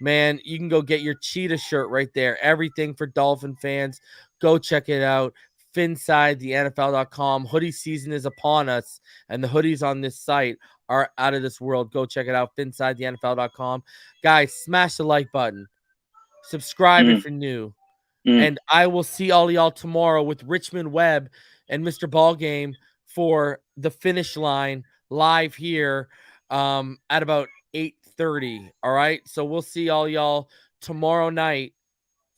Man, you can go get your Cheetah shirt right there. Everything for Dolphin fans. Go check it out. PhinsideTheNFL.com. Hoodie season is upon us, and the hoodies on this site are out of this world. Go check it out. PhinsideTheNFL.com. Guys, smash the like button. Subscribe if you're new. And I will see all y'all tomorrow with Richmond Webb and Mr. Ballgame for the finish line live here at about 8:30. All right. So we'll see all y'all tomorrow night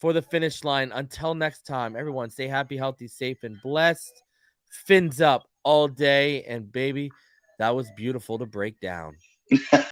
for the finish line. Until next time, everyone, stay happy, healthy, safe, and blessed. Fins up all day. And baby, that was beautiful to break down.